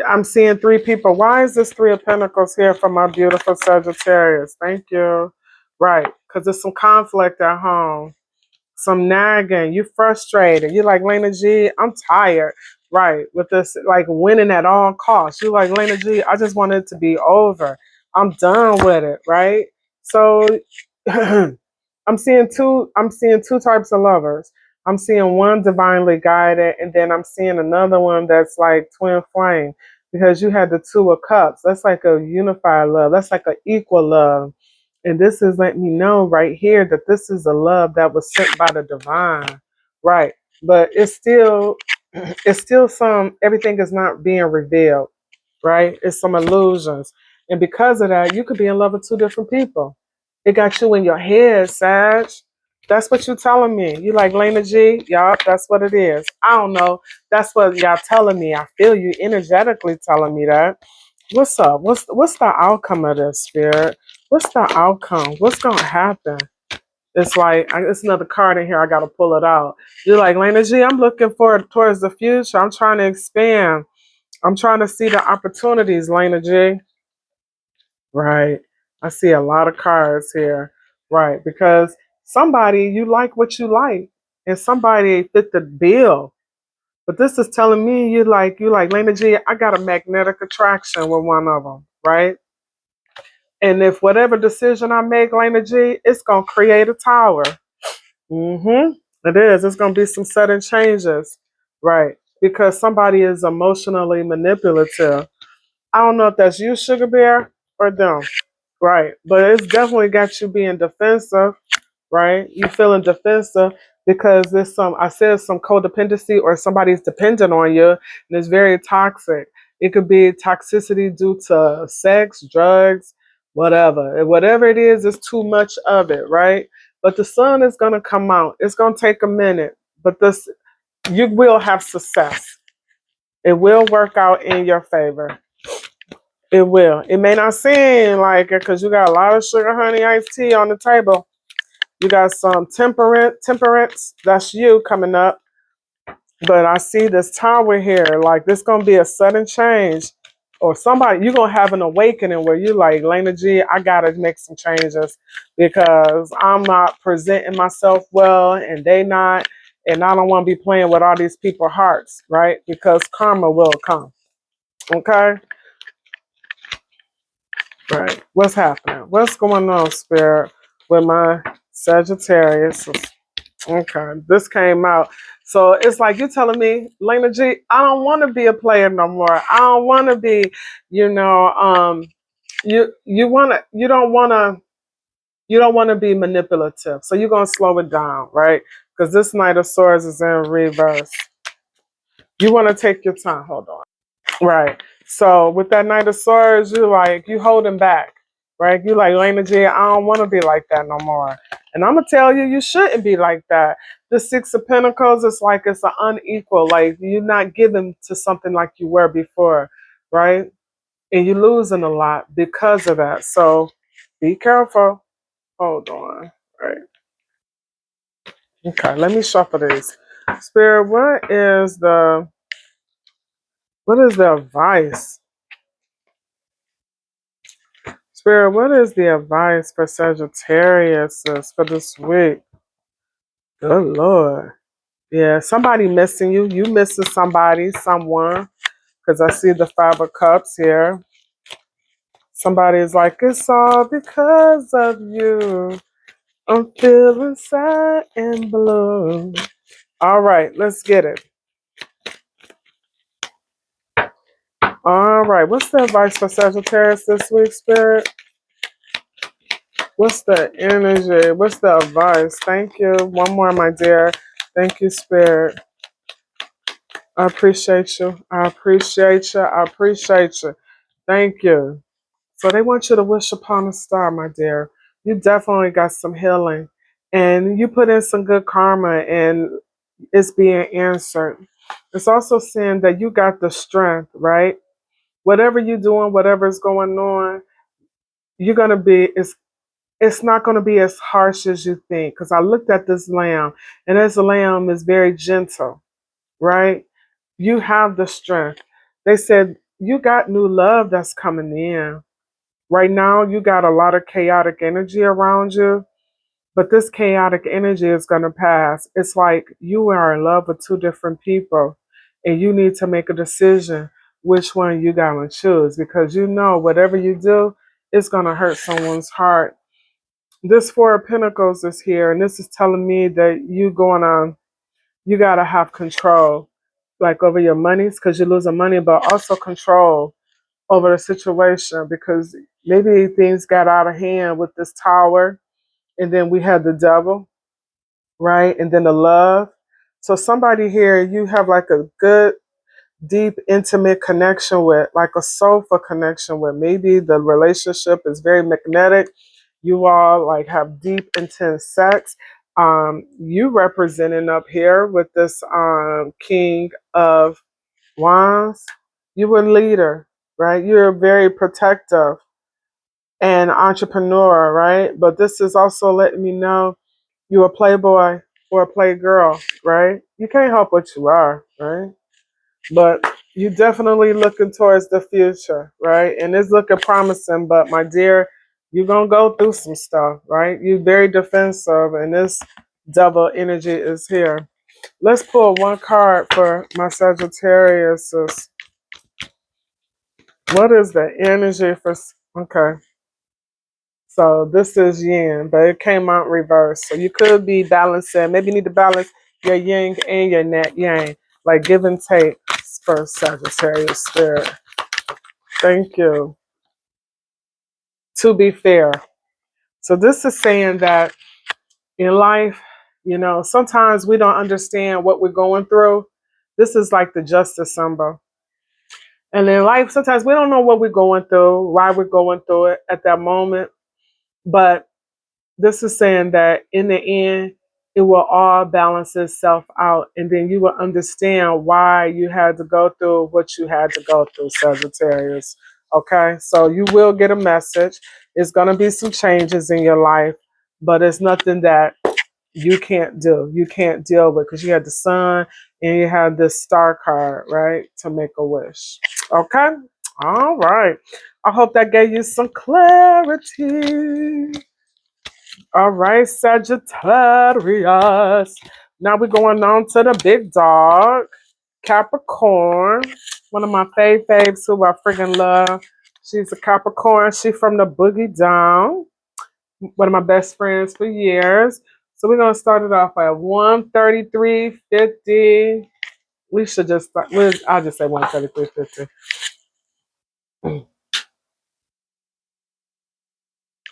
I'm seeing three people. Why is this Three of Pentacles here for my beautiful Sagittarius? Thank you. Right, because there's some conflict at home, some nagging. You frustrated. You like Lena G. I'm tired. Right, with this like winning at all costs. You like Lena G. I just want it to be over. I'm done with it. Right. So I'm seeing two types of lovers. I'm seeing one divinely guided, and then I'm seeing another one that's like twin flame, because you had the Two of Cups. That's like a unified love. That's like an equal love. And this is letting me know right here that this is a love that was sent by the divine. Right. But it's still some everything is not being revealed. Right? It's some illusions. And because of that, you could be in love with two different people. It got you in your head, Sag. That's what you're telling me. You like Lena G? Yup, that's what it is. I don't know. That's what y'all telling me. I feel you energetically telling me that. What's up? What's the outcome of this, Spirit? What's the outcome? What's gonna happen? It's like it's another card in here. I gotta pull it out. You're like Lena G. I'm looking forward towards the future. I'm trying to expand. I'm trying to see the opportunities, Lena G. Right. I see a lot of cards here. Right. Because somebody, you like what you like, and somebody fit the bill. But this is telling me you like Lena G, I got a magnetic attraction with one of them. Right. And if whatever decision I make, Lena G, it's going to create a tower. Mm-hmm. It is. It's going to be some sudden changes. Right. Because somebody is emotionally manipulative. I don't know if that's you, Sugar Bear, or them. Right. But it's definitely got you being defensive, right? You feeling defensive because there's I said some codependency or somebody's dependent on you and it's very toxic. It could be toxicity due to sex, drugs, whatever. And whatever it is, it's too much of it, right? But the sun is gonna come out. It's gonna take a minute. But you will have success. It will work out in your favor. It will. It may not seem like it because you got a lot of sugar, honey, iced tea on the table. You got some temperance. That's you coming up. But I see this tower here. Like this gonna be a sudden change, or somebody you're gonna have an awakening where you like Lena G. I gotta make some changes because I'm not presenting myself well, and they not, and I don't want to be playing with all these people's hearts, right? Because karma will come. Okay. Right. What's happening? What's going on, Spirit, with my Sagittarius? Okay, this came out. So it's like you're telling me, Lena G, I don't want to be a player no more. I don't want to be, you know, you don't want to be manipulative. So you're gonna slow it down, right? Because this Knight of Swords is in reverse. You want to take your time. Hold on. Right. So with that Knight of Swords, you holding back, right? You like Lena G. I don't want to be like that no more. And I'm gonna tell you, you shouldn't be like that. The Six of Pentacles is like it's an unequal. Like you're not given to something like you were before, right? And you're losing a lot because of that. So be careful. Hold on. Right. Okay. Let me shuffle these. Spirit, what is the advice? Spirit, what is the advice for Sagittarius for this week? Good Lord. Yeah, somebody missing you. You missing somebody, someone. Because I see the Five of Cups here. Somebody is like, it's all because of you. I'm feeling sad and blue. All right, let's get it. All right, what's the advice for Sagittarius this week, Spirit? What's the energy? What's the advice? Thank you. One more, my dear. Thank you, Spirit. I appreciate you. I appreciate you. I appreciate you. Thank you. So they want you to wish upon a star, my dear. You definitely got some healing. And you put in some good karma and it's being answered. It's also saying that you got the strength, right? Whatever you're doing, whatever's going on, you're gonna be it's not gonna be as harsh as you think. Because I looked at this lamb, and this lamb is very gentle, right? You have the strength. They said you got new love that's coming in. Right now, you got a lot of chaotic energy around you, but this chaotic energy is going to pass. It's like you are in love with two different people, and you need to make a decision which one you got to choose because you know whatever you do, it's going to hurt someone's heart. This Four of Pentacles is here, and this is telling me that you got to have control, like over your monies, because you're losing money, but also control over the situation because maybe things got out of hand with this tower, and then we had the devil, right? And then the love. So somebody here, you have like a good, deep, intimate connection with, like a soulful connection with. Maybe the relationship is very magnetic. You all like have deep, intense sex. You representing up here with this King of Wands. You a leader, right? You're very protective and entrepreneur, right? But this is also letting me know you're a playboy or a playgirl, right? You can't help what you are, right? But you definitely looking towards the future, right? And it's looking promising, but my dear, you're gonna go through some stuff, right? You're very defensive, and this double energy is here. Let's pull one card for my Sagittarius. What is the energy for? Okay. So this is yin, but it came out reverse. So you could be balancing. Maybe you need to balance your yin and your net yang, like give and take for Sagittarius spirit. Thank you. To be fair. So this is saying that in life, sometimes we don't understand what we're going through. This is like the justice symbol. And in life, sometimes we don't know what we're going through, why we're going through it at that moment. But this is saying that in the end, it will all balance itself out. And then you will understand why you had to go through what you had to go through, Sagittarius. Okay, so you will get a message. It's going to be some changes in your life, but it's nothing that you can't do. You can't deal with because you had the sun and you had this star card, right, to make a wish. Okay, all right. I hope that gave you some clarity. All right, Sagittarius. Now we're going on to the big dog, Capricorn. One of my faves who I freaking love. She's a Capricorn. She's from the Boogie Down. One of my best friends for years. So we're gonna start it off at 133.50. We should just start. I'll just say 133.50.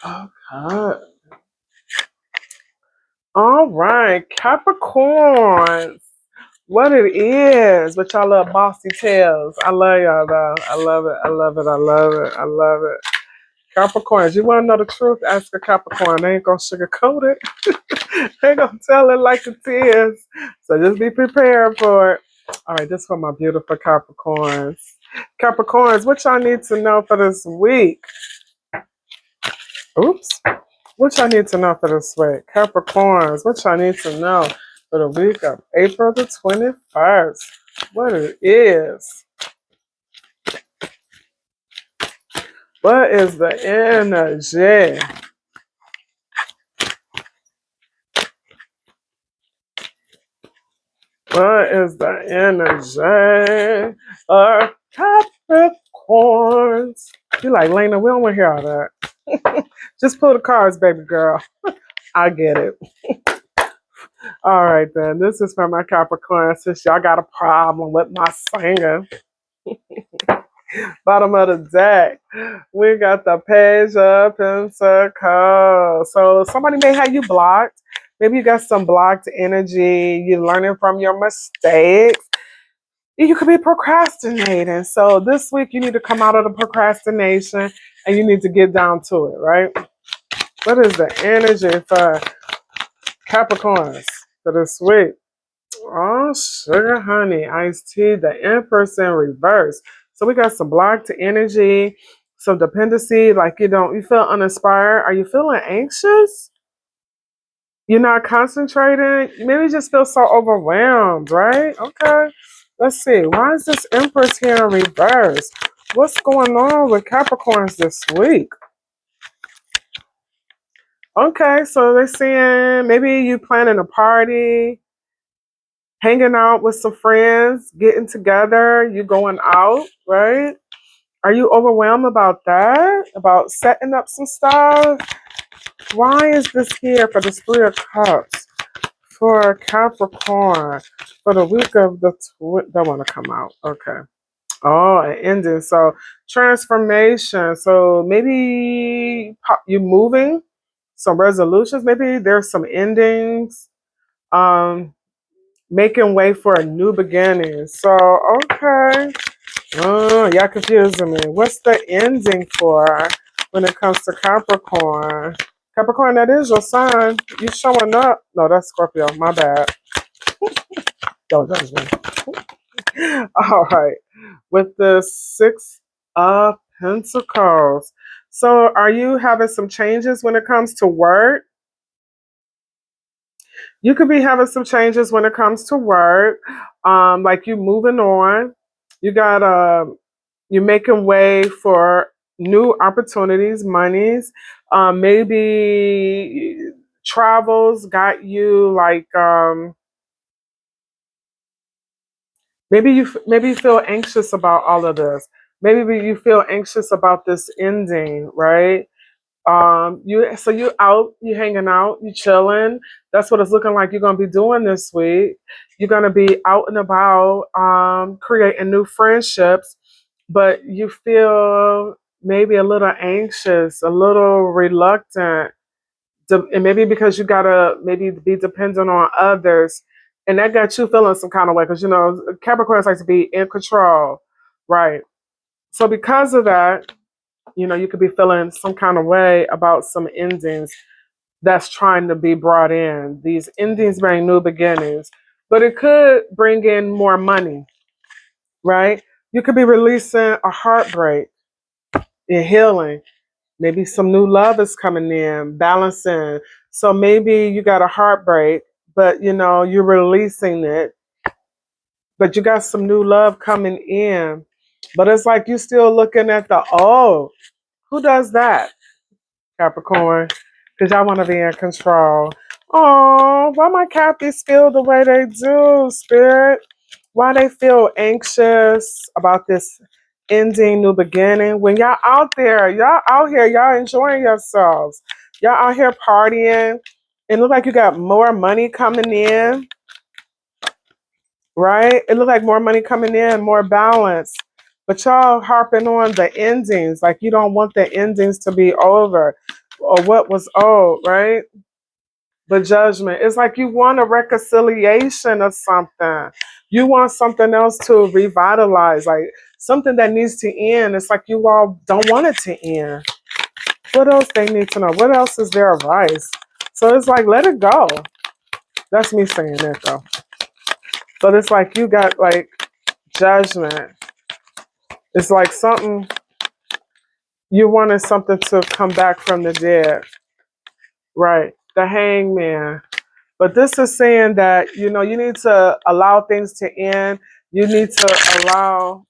Okay. All right, Capricorn. what it is with y'all little bossy tails. I love y'all though. I love it. I love it. I love it. I love it. Capricorns, you want to know the truth? Ask a Capricorn. They ain't gonna sugarcoat it. They gonna tell it like it is. So just be prepared for it. All right, this for my beautiful Capricorns. Capricorns, what y'all need to know for this week? Oops. What y'all need to know for this week? Capricorns, what y'all need to know for the week of April the 21st? What it is? What is the energy? What is the energy of Capricorns? You like, Lena, we don't want to hear all that. Just pull the cards, baby girl. I get it. All right, then. This is for my Capricorn. Since y'all got a problem with my singing. Bottom of the deck, we got the Page of Pentacles. So somebody may have you blocked. Maybe you got some blocked energy. You're learning from your mistakes. You could be procrastinating. So this week you need to come out of the procrastination and you need to get down to it, right? What is the energy for Capricorns for this week? Oh, sugar honey, iced tea, the Empress in reverse. So we got some blocked energy, some dependency, like you feel uninspired. Are you feeling anxious? You're not concentrating? Maybe you just feel so overwhelmed, right? Okay. Let's see. Why is this Empress here in reverse? What's going on with Capricorns this week? Okay, so they're saying maybe you planning a party, hanging out with some friends, getting together, you going out, right? Are you overwhelmed about that? About setting up some stuff? Why is this here for the Three of Cups? For Capricorn, for the week of the don't want to come out. Okay. Oh, an ending. So transformation. So maybe you moving, some resolutions. Maybe there's some endings. Um, Making way for a new beginning. So okay. Oh, y'all confusing me. What's the ending for when it comes to Capricorn? Capricorn, that is your sign. You showing up. No, that's Scorpio. My bad. Don't judge me. All right. With the Six of Pentacles. So are you having some changes when it comes to work? You could be having some changes when it comes to work. Like you moving on. You got you're making way for new opportunities, monies. Maybe travels got you like maybe you feel anxious about all of this. Maybe you feel anxious about this ending, right? You out, you hanging out, you chilling. That's what it's looking like you're gonna be doing this week. You're gonna be out and about, creating new friendships, but you feel maybe a little anxious, a little reluctant, and maybe because you gotta maybe be dependent on others, and that got you feeling some kind of way because Capricorns like to be in control, right? So because of that, you could be feeling some kind of way about some endings that's trying to be brought in. These endings bring new beginnings, but it could bring in more money, right? You could be releasing a heartbreak and healing. Maybe some new love is coming in, balancing. So maybe you got a heartbreak, but you're releasing it, but you got some new love coming in. But it's like you still looking at who does that? Capricorn, because y'all want to be in control. Oh, why my Cappies feel the way they do, Spirit? Why they feel anxious about this ending, new beginning? When y'all out there, y'all out here, y'all enjoying yourselves. Y'all out here partying. It look like you got more money coming in, right? It look like more money coming in, more balance. But y'all harping on the endings, like you don't want the endings to be over or what was old, right? but judgment. It's like you want a reconciliation of something. You want something else to revitalize, like something that needs to end. It's like you all don't want it to end. What else they need to know? What else is their advice? So it's like, let it go. That's me saying that though. But it's like you got like judgment. It's like something you wanted something to come back from the dead. Right. The hangman. But this is saying that, you need to allow things to end. You need to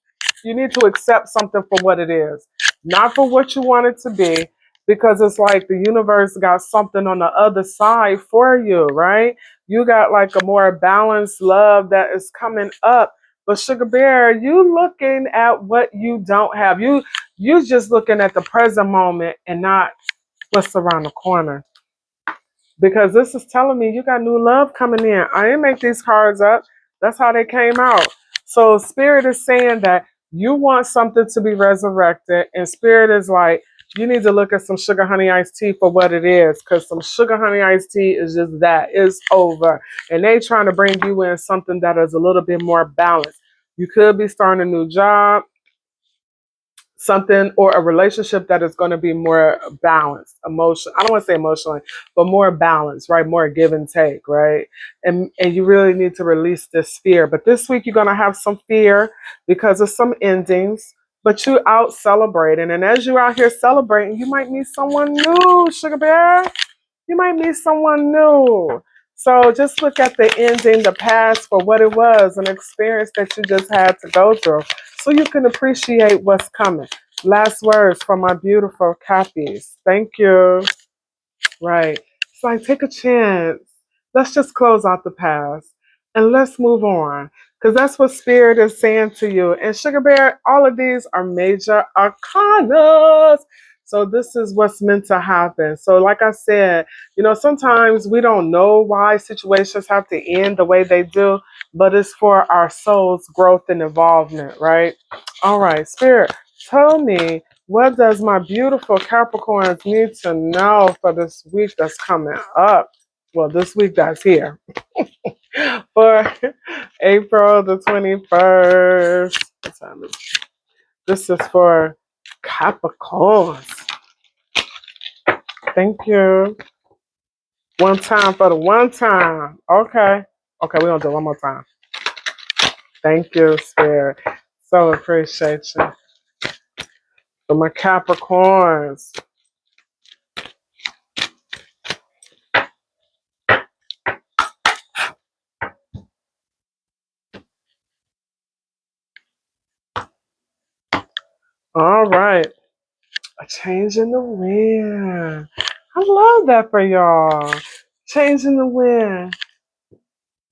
you need to accept something for what it is, not for what you want it to be, because it's like the universe got something on the other side for you, right? You got like a more balanced love that is coming up. But Sugar Bear, you looking at what you don't have. You just looking at the present moment and not what's around the corner, because this is telling me you got new love coming in. I didn't make these cards up. That's how they came out. So Spirit is saying that you want something to be resurrected, and Spirit is like, you need to look at some sugar honey iced tea for what it is, because some sugar honey iced tea is just that. It's over. And they trying to bring you in something that is a little bit more balanced. You could be starting a new job, something, or a relationship that is going to be more balanced, I don't want to say emotionally, but more balanced, right? More give and take, right? And you really need to release this fear. But this week you're going to have some fear because of some endings, but you out celebrating. And as you're out here celebrating, you might meet someone new, Sugar Bear. You might meet someone new. So just look at the ending, the past, for what it was, an experience that you just had to go through, so you can appreciate what's coming. Last words from my beautiful copies. Thank you. Right. It's like, take a chance. Let's just close out the past and let's move on. Because that's what Spirit is saying to you. And Sugar Bear, all of these are major arcanas. So this is what's meant to happen. So like I said, sometimes we don't know why situations have to end the way they do, but it's for our soul's growth and involvement, right? All right, Spirit, tell me, what does my beautiful Capricorns need to know for this week that's coming up? Well, this week that's here. For April the 21st. What time is it? This is for Capricorns. Thank you. One time for the one time. Okay. Okay, we're going to do it one more time. Thank you, Spirit. So appreciate you. For my Capricorns. All right. A change in the wind. I love that for y'all. Change in the wind.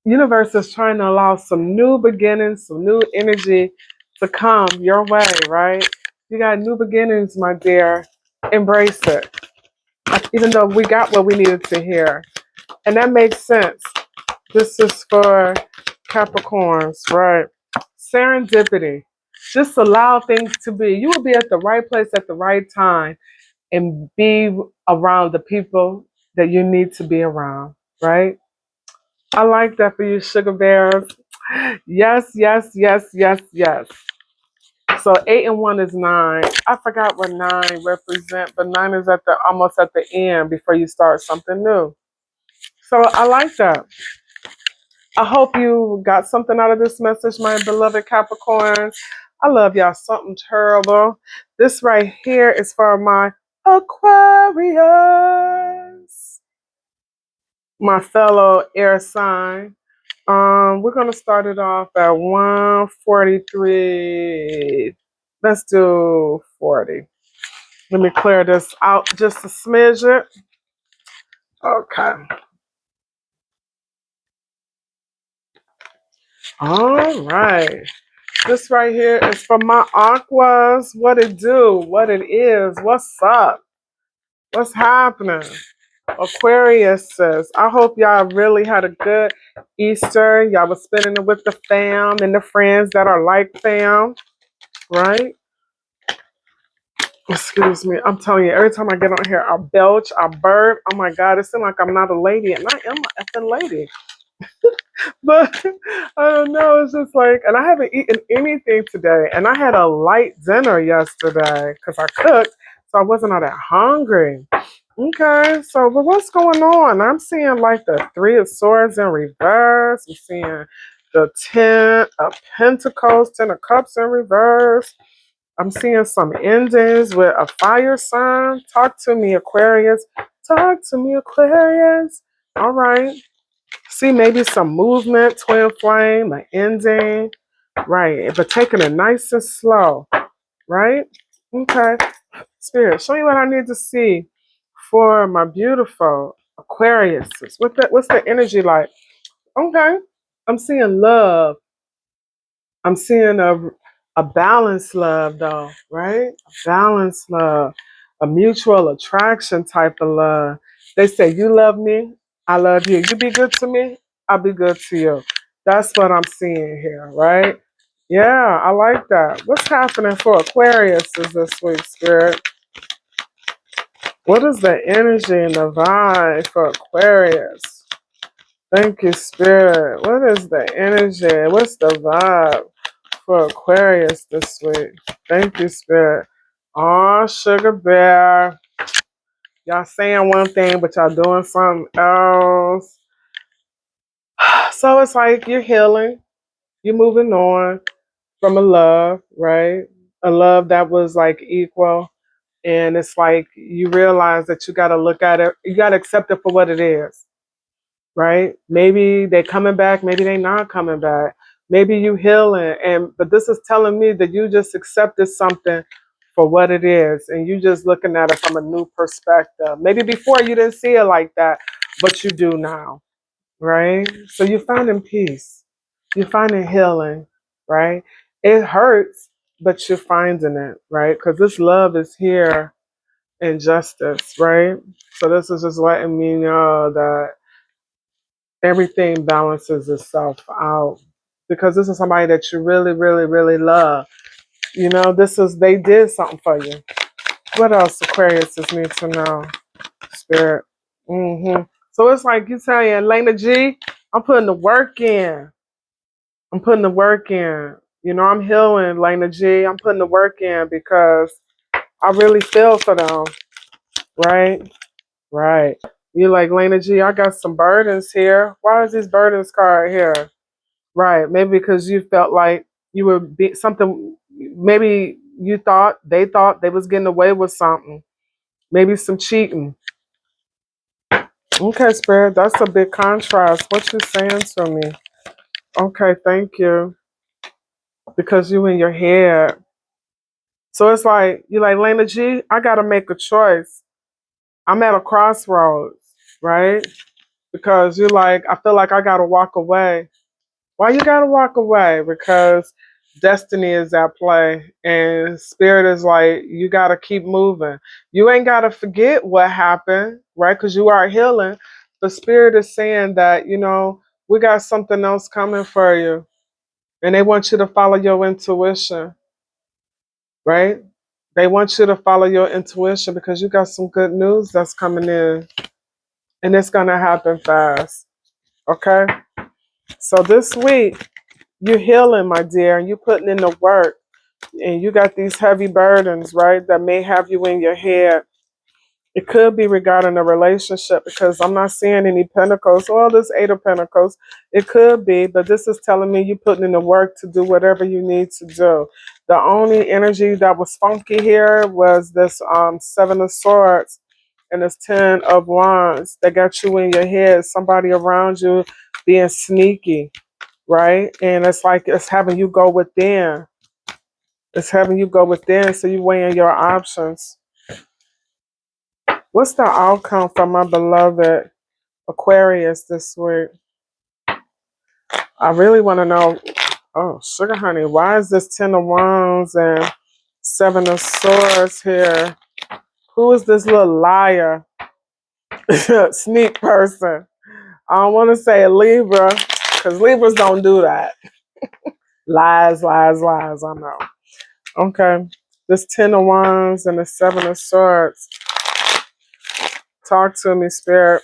Universe is trying to allow some new beginnings, some new energy to come your way, right? You got new beginnings, my dear. Embrace it. Even though we got what we needed to hear. And that makes sense. This is for Capricorns, right? Serendipity. Just allow things to be. You will be at the right place at the right time and be around the people that you need to be around, right? I like that for you, Sugar Bears. Yes, yes, yes, yes, yes. So 8 and 1 is 9. I forgot what 9 represent, but 9 is at the almost at the end before you start something new. So I like that. I hope you got something out of this message, my beloved Capricorns. I love y'all something terrible. This right here is for my Aquarius, my fellow air sign. We're gonna start it off at 143. Let's do 40. Let me clear this out just a smidget. Okay. All right. This right here is for my aquas. What it do? What it is? What's up? What's happening? Aquarius says, I hope y'all really had a good Easter. Y'all was spending it with the fam and the friends that are like fam, right? Excuse me. I'm telling you, every time I get on here, I belch, I burp. Oh my God, it seems like I'm not a lady, and I am an effing lady. But I don't know. It's just like, and I haven't eaten anything today, and I had a light dinner yesterday because I cooked, so I wasn't all that hungry. Okay, so but what's going on? I'm seeing like the Three of Swords in reverse. I'm seeing the Ten of Pentacles, Ten of Cups in reverse. I'm seeing some endings with a fire sign. Talk to me, Aquarius. Talk to me, Aquarius. All right. See, maybe some movement, twin flame, an ending. Right. But taking it nice and slow. Right? Okay. Spirit, show me what I need to see for my beautiful Aquarius. What's the energy like? Okay. I'm seeing love. I'm seeing a balanced love though, right? A balanced love, a mutual attraction type of love. They say you love me, I love you. You be good to me, I'll be good to you. That's what I'm seeing here, right? Yeah, I like that. What's happening for Aquarius is this week, Spirit? What is the energy and the vibe for Aquarius? Thank you, Spirit. What is the energy? What's the vibe for Aquarius this week? Thank you, Spirit. Oh, Sugar Bear. Y'all saying one thing, but y'all doing something else. So it's like you're healing, you're moving on from a love, right? A love that was like equal. And it's like you realize that you got to look at it, you got to accept it for what it is, right? Maybe they're coming back, maybe they're not coming back. Maybe you healing, but this is telling me that you just accepted something for what it is, and you just looking at it from a new perspective. Maybe before you didn't see it like that, but you do now, right? So you're finding peace, you're finding healing, right? It hurts, but you're finding it, right? Because this love is here in justice, right? So this is just letting me know that everything balances itself out because this is somebody that you really, really, really love. You know, they did something for you. What else Aquarius need to know? Spirit. So it's like you saying, Lena G, I'm putting the work in. I'm putting the work in. You know, I'm healing, Lena G. I'm putting the work in because I really feel for them. Right? Right. You like, Lena G, I got some burdens here. Why is this burdens card here? Right. Maybe because you felt like you were something. Maybe they thought they was getting away with something. Maybe some cheating. Okay, Spirit, that's a big contrast. What you saying to me? Okay, thank you. Because you in your head. So it's like you like Lena G. I gotta make a choice. I'm at a crossroads, right? Because you're like, I feel like I gotta walk away. Why you gotta walk away? Because destiny is at play, and spirit is like, you gotta keep moving. You ain't gotta forget what happened, right? Because you are healing. The spirit is saying that, we got something else coming for you, and they want you to follow your intuition, right? They want you to follow your intuition because you got some good news that's coming in, and it's gonna happen fast. Okay? So this week, you're healing, my dear, and you're putting in the work, and you got these heavy burdens, right, that may have you in your head. It could be regarding a relationship because I'm not seeing any pentacles. Well, this Eight of Pentacles. It could be, but this is telling me you're putting in the work to do whatever you need to do. The only energy that was funky here was this Seven of Swords and this Ten of Wands that got you in your head. Somebody around you being sneaky, right? And it's like it's having you go within. It's having you go within, so you weighing your options. What's the outcome for my beloved Aquarius this week? I really want to know. Oh, sugar honey, why is this Ten of Wands and Seven of Swords here? Who is this little liar, sneak person? I don't want to say a Libra, because Libras don't do that. Lies, lies, lies. I know. Okay. This Ten of Wands and the Seven of Swords. Talk to me, Spirit.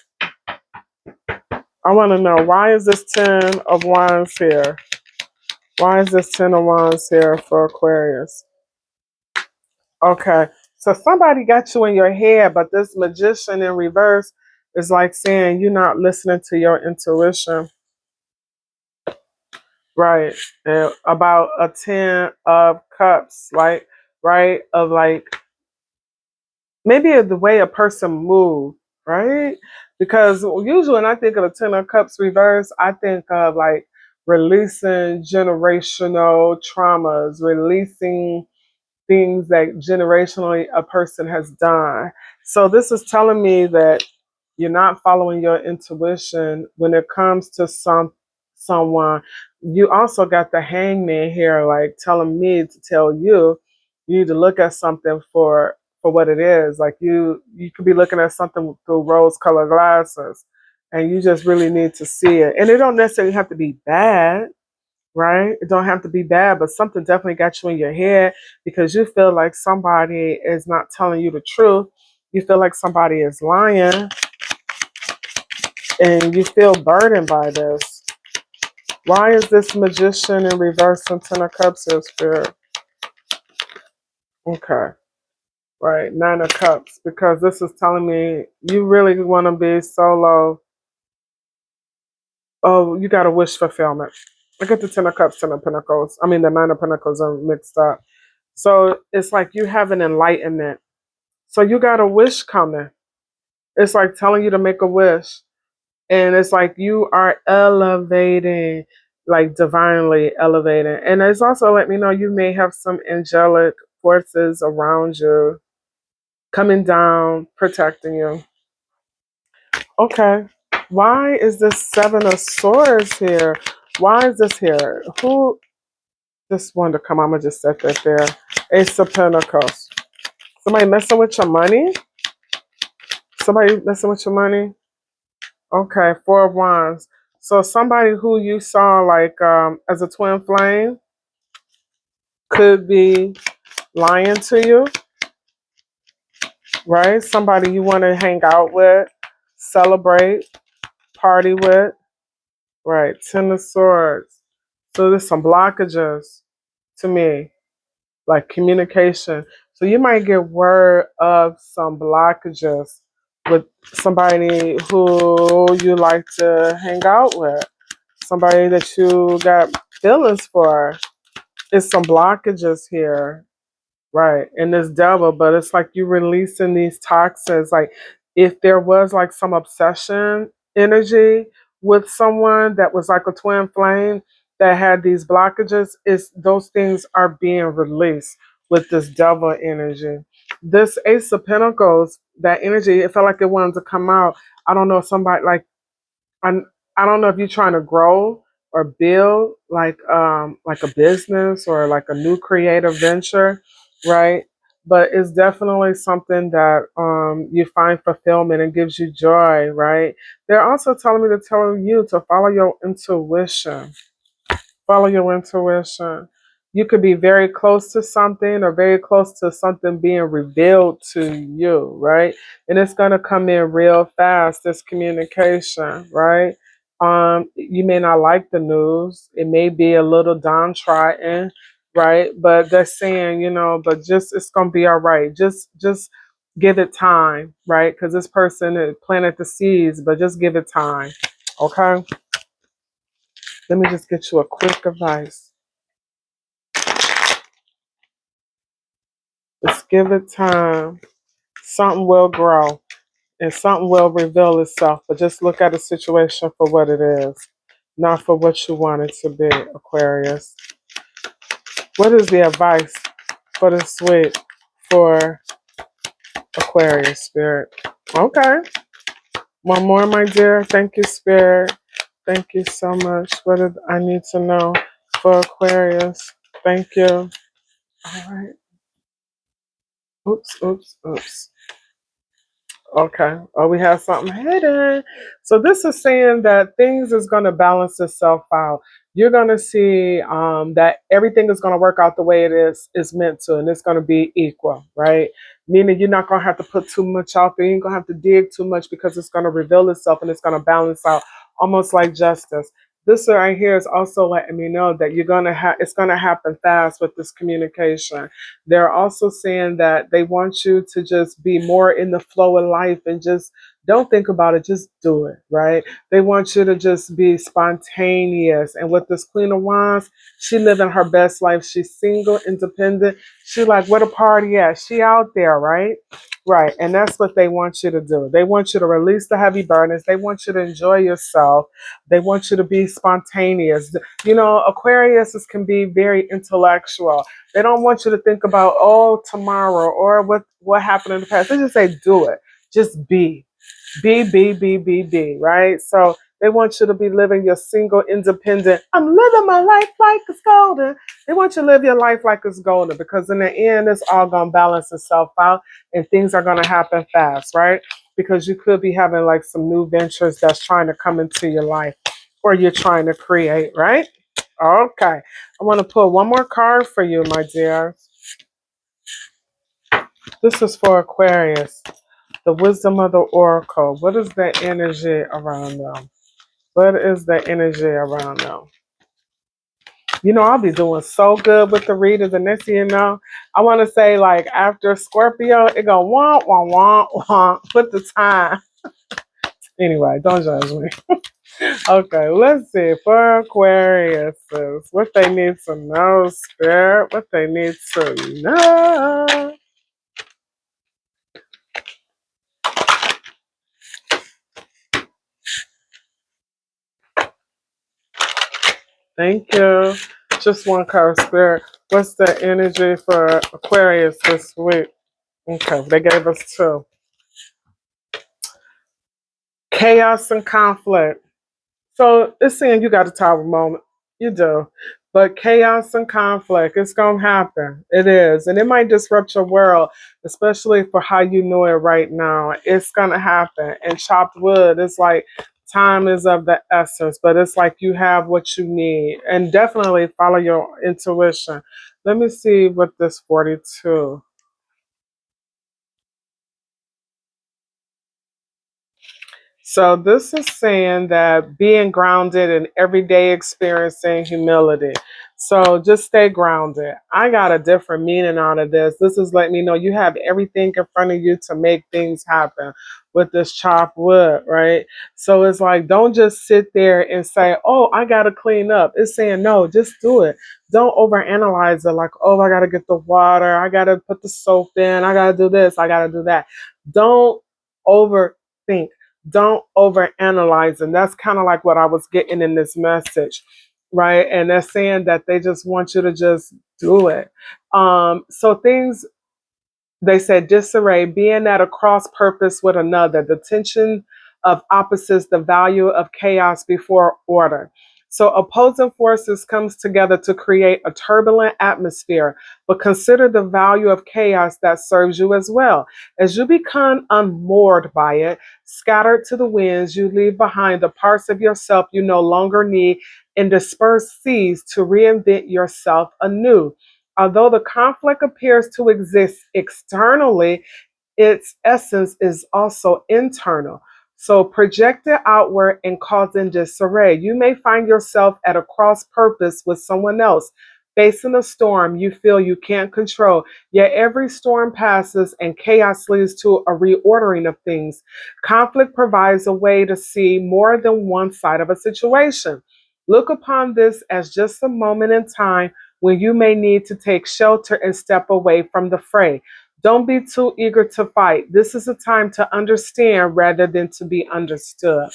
I want to know, why is this Ten of Wands here? Why is this Ten of Wands here for Aquarius? Okay, so somebody got you in your head, but this Magician in reverse is like saying you're not listening to your intuition. Right. And about a 10 of cups, like, right? Of like, maybe the way a person moves, right? Because usually when I think of a 10 of cups reverse, I think of like releasing generational traumas, releasing things that generationally a person has done. So this is telling me that you're not following your intuition when it comes to someone. You also got the Hangman here, like telling me to tell you you need to look at something for what it is. Like you could be looking at something through rose colored glasses, and you just really need to see it. And it don't necessarily have to be bad, right? It don't have to be bad, but something definitely got you in your head because you feel like somebody is not telling you the truth. You feel like somebody is lying, and you feel burdened by this. Why is this Magician in reverse and Ten of Cups here, Spirit? Okay, right, Nine of Cups, because this is telling me you really want to be solo. Oh, you got a wish fulfillment. Look at the Ten of Cups, Ten of Pentacles. I mean, the Nine of Pentacles are mixed up. So it's like you have an enlightenment. So you got a wish coming. It's like telling you to make a wish. And it's like you are elevating, like divinely elevating. And it's also let me know you may have some angelic forces around you coming down, protecting you. Okay. Why is this Seven of Swords here? Why is this here? Who just wanted to come? I'm going to just set that there. Ace of Pentacles. Somebody messing with your money? Somebody messing with your money? Okay, Four of Wands. So somebody who you saw like as a twin flame could be lying to you, right? Somebody you want to hang out with, celebrate, party with, right? Ten of Swords. So there's some blockages to me, like communication. So you might get word of some blockages with somebody who you like to hang out with, somebody that you got feelings for. It's some blockages here, right? And this devil, but it's like you releasing these toxins. Like if there was like some obsession energy with someone that was like a twin flame that had these blockages, is those things are being released with this devil energy. This Ace of Pentacles, that energy, it felt like it wanted to come out. I don't know, somebody like I'm, I don't know if you're trying to grow or build like a business or like a new creative venture, right? But it's definitely something that you find fulfillment and gives you joy, right? They're also telling me to tell you to follow your intuition. Follow your intuition. You could be very close to something or very close to something being revealed to you, right? And it's going to come in real fast, this communication, right? You may not like the news. It may be a little downtrodden, right? But they're saying, but just it's going to be all right. Just give it time, right? Because this person is planted the seeds, but just give it time, okay? Let me just get you a quick advice. Just give it time. Something will grow and something will reveal itself. But just look at the situation for what it is, not for what you want it to be, Aquarius. What is the advice for the sweet for Aquarius, Spirit? Okay. One more, my dear. Thank you, Spirit. Thank you so much. What did I need to know for Aquarius? Thank you. All right. Oops, oops, oops. Okay. Oh, we have something hidden. So this is saying that things is going to balance itself out. You're going to see that everything is going to work out the way it is meant to, and it's going to be equal, right? Meaning you're not going to have to put too much out there. You ain't going to have to dig too much because it's going to reveal itself and it's going to balance out, almost like justice. This right here is also letting me know that you're going to have it's going to happen fast with this communication. They're also saying that they want you to just be more in the flow of life and just don't think about it, just do it, right? They want you to just be spontaneous. And with this Queen of Wands, she living her best life. She's single, independent. She like, where the party at? She out there, right? Right. And that's what they want you to do. They want you to release the heavy burdens. They want you to enjoy yourself. They want you to be spontaneous. You know, Aquarius can be very intellectual. They don't want you to think about tomorrow or what happened in the past. They just say do it. Just be, right? So they want you to be living your single, independent. I'm living my life like it's golden. They want you to live your life like it's golden because in the end, it's all gonna balance itself out and things are gonna happen fast, right? Because you could be having like some new ventures that's trying to come into your life or you're trying to create, right? Okay. I want to pull one more card for you, my dear. This is for Aquarius. The wisdom of the oracle. What is the energy around them? What is the energy around them? You know, I'll be doing so good with the readers, and next thing you know, I want to say like after Scorpio, it go wah wah wah wah. Put the time. Anyway, don't judge me. Okay, let's see for Aquarius, what they need to know, Spirit. What they need to know. Thank you. Just one card, Spirit. What's the energy for Aquarius this week? Okay, they gave us two. Chaos and conflict. So it's saying you got a tower moment. You do. But chaos and conflict, it's going to happen. It is. And it might disrupt your world, especially for how you know it right now. It's going to happen. And chopped wood, it's like time is of the essence, but it's like you have what you need. And definitely follow your intuition. Let me see what this 42. So this is saying that being grounded in everyday experiencing humility. So just stay grounded. I got a different meaning out of this. This is letting me know you have everything in front of you to make things happen with this chopped wood, right? So it's like don't just sit there and say, "Oh, I got to clean up." It's saying, "No, just do it." Don't overanalyze it like, "Oh, I got to get the water. I got to put the soap in. I got to do this. I got to do that." Don't overthink, don't overanalyze. And that's kind of like what I was getting in this message, right? And they're saying that they just want you to just do it. So things, they said disarray, being at a cross purpose with another, the tension of opposites, the value of chaos before order. So opposing forces comes together to create a turbulent atmosphere, but consider the value of chaos that serves you as well. As you become unmoored by it, scattered to the winds, you leave behind the parts of yourself you no longer need and disperse seas to reinvent yourself anew. Although the conflict appears to exist externally, its essence is also internal. So projected outward and causing disarray. You may find yourself at a cross purpose with someone else, facing a storm you feel you can't control. Yet every storm passes and chaos leads to a reordering of things. Conflict provides a way to see more than one side of a situation. Look upon this as just a moment in time when you may need to take shelter and step away from the fray. Don't be too eager to fight. This is a time to understand rather than to be understood.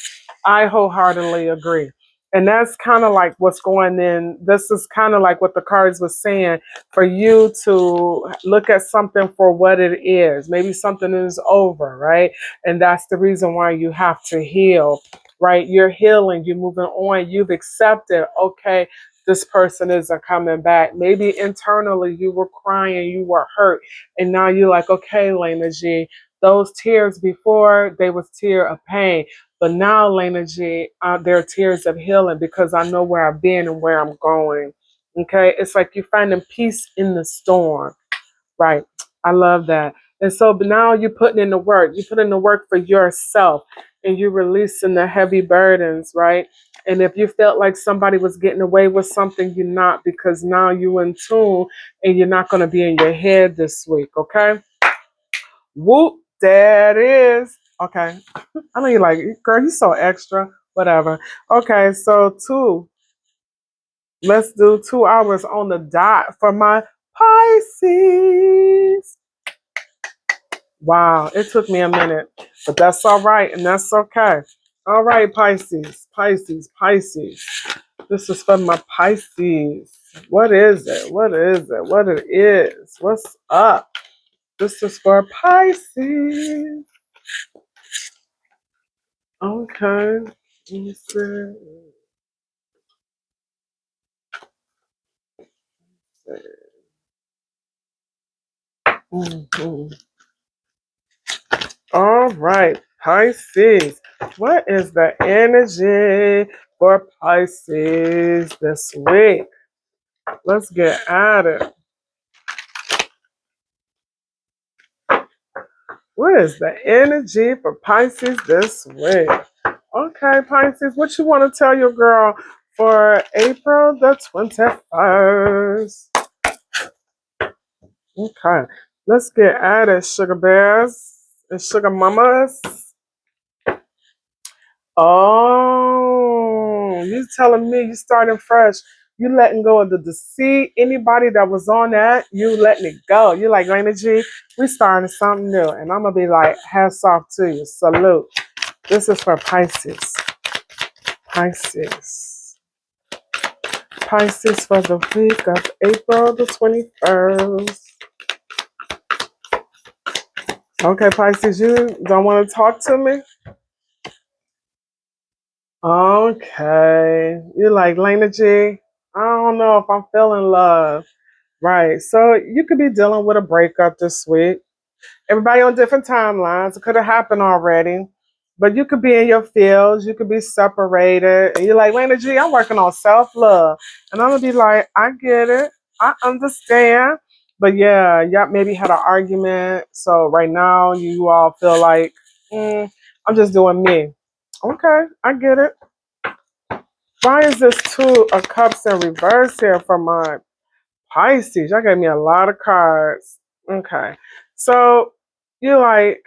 I wholeheartedly agree. And that's kind of like what's going in. This is kind of like what the cards was saying for you to look at something for what it is. Maybe something is over, right? And that's the reason why you have to heal, right? You're healing, you're moving on, you've accepted, okay, this person isn't coming back. Maybe internally you were crying, you were hurt, and now you're like, okay, Lena G, Those tears before, they was tear of pain. But now, Lena G, they're tears of healing because I know where I've been and where I'm going. Okay? It's like you're finding peace in the storm. Right. I love that. And so but now you're putting in the work. You put in the work for yourself and you're releasing the heavy burdens, right? And if you felt like somebody was getting away with something, you're not because now you're in tune and you're not going to be in your head this week, okay? Whoop, there it is. Okay. I know you're like, girl, you so extra. Whatever. Okay, so let's do 2 hours on the dot for my Pisces. Wow, it took me a minute, but that's all right, and that's okay. All right, Pisces, Pisces, Pisces. This is for my Pisces. What is it? What is it? What it is? What's up? This is for Pisces. Okay. Let me see. Mhm. All right, Pisces. What is the energy for Pisces this week? Let's get at it. What is the energy for Pisces this week? Okay, Pisces, what you want to tell your girl for April the 21st? Okay, let's get at it, sugar bears and sugar mamas. Oh, you telling me you starting fresh. You letting go of the deceit. Anybody that was on that, you letting it go. You like, Raina G, we starting something new. And I'm going to be like, hats off to you. Salute. This is for Pisces. Pisces. Pisces for the week of April the 21st. Okay, Pisces, you don't want to talk to me? Okay. You like Lena G? I don't know if I'm feeling love. Right. So you could be dealing with a breakup this week. Everybody on different timelines. It could have happened already. But you could be in your fields. You could be separated. And you're like, Lena G, I'm working on self love. And I'm going to be like, I get it. I understand. But yeah, y'all maybe had an argument. So right now you all feel like, I'm just doing me. Okay, I get it. Why is this Two of Cups in reverse here for my Pisces? Y'all gave me a lot of cards. Okay. So you like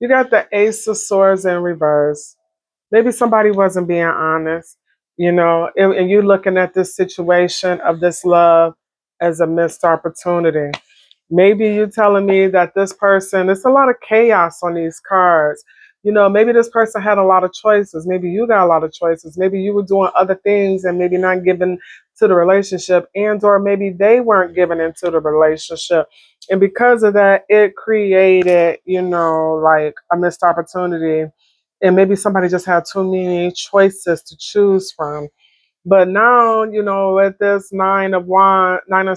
you got the Ace of Swords in reverse. Maybe somebody wasn't being honest, and you looking at this situation of this love as a missed opportunity. Maybe you telling me that this person, there's a lot of chaos on these cards. Maybe this person had a lot of choices. Maybe you got a lot of choices. Maybe you were doing other things and maybe not giving to the relationship, and or maybe they weren't giving into the relationship. And because of that, it created, like a missed opportunity. And maybe somebody just had too many choices to choose from. But now, with this Nine of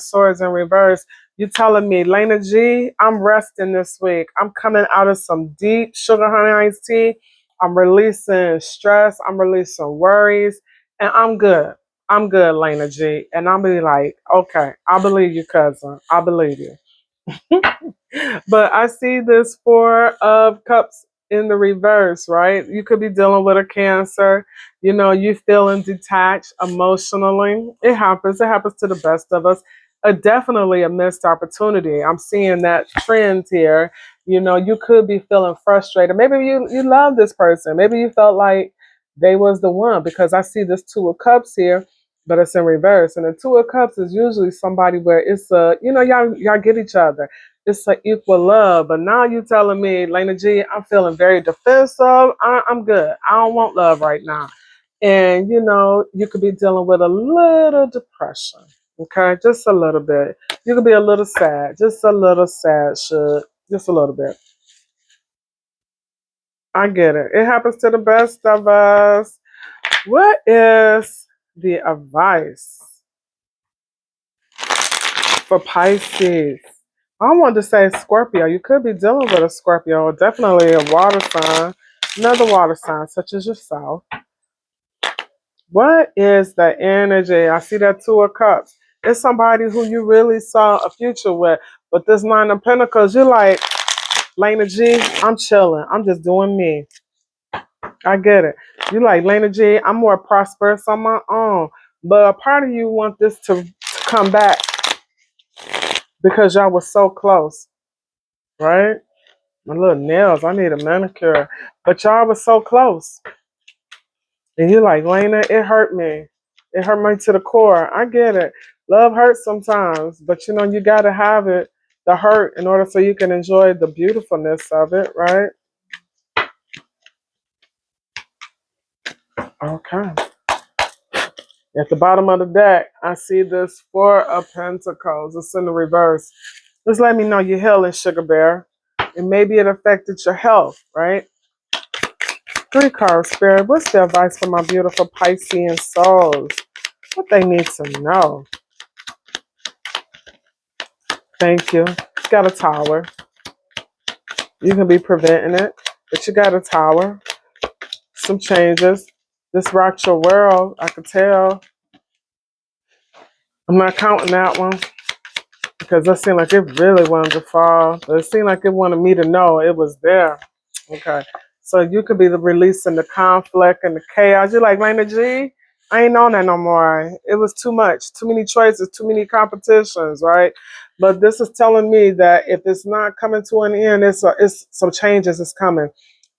Swords in reverse, you telling me, Lena G, I'm resting this week. I'm coming out of some deep sugar honey iced tea. I'm releasing stress. I'm releasing worries. And I'm good. I'm good, Lena G. And I'll be like, okay, I believe you, cousin. I believe you. But I see this Four of Cups in the reverse, right? You could be dealing with a Cancer. You feeling detached emotionally. It happens. It happens to the best of us. Definitely a missed opportunity. I'm seeing that trend here. You could be feeling frustrated. Maybe you love this person. Maybe you felt like they was the one because I see this Two of Cups here, but it's in reverse. And the Two of Cups is usually somebody where it's y'all get each other. It's an equal love. But now you telling me, Lena G, I'm feeling very defensive. I'm good. I don't want love right now. And you could be dealing with a little depression. Okay, just a little bit. You could be a little sad, just a little sad, just a little bit. I get it. It happens to the best of us. What is the advice for Pisces? I wanted to say Scorpio. You could be dealing with a Scorpio, definitely a water sign, another water sign, such as yourself. What is the energy? I see that Two of Cups. It's somebody who you really saw a future with. But this Nine of Pentacles, you're like, Lena G, I'm chilling. I'm just doing me. I get it. You like, Lena G, I'm more prosperous on my own. But a part of you want this to come back because y'all was so close, right? My little nails, I need a manicure. But y'all was so close. And you're like, Lena, it hurt me. It hurt me to the core. I get it. Love hurts sometimes, but you know, you got to have it, the hurt, in order so you can enjoy the beautifulness of it, right? Okay. At the bottom of the deck, I see this Four of Pentacles. It's in the reverse. Just let me know you're healing, Sugar Bear. And maybe it affected your health, right? Three cards, Spirit. What's the advice for my beautiful Piscean souls? What they need to know. Thank you. Got a tower. You can be preventing it, but you got a tower. Some changes. This rocked your world, I could tell. I'm not counting that one because it seemed like it really wanted to fall. But it seemed like it wanted me to know it was there. Okay. So you could be the releasing the conflict and the chaos. You're like, Lena G, I ain't on that no more. It was too much, too many choices, too many competitions, right? But this is telling me that if it's not coming to an end, it's some changes is coming.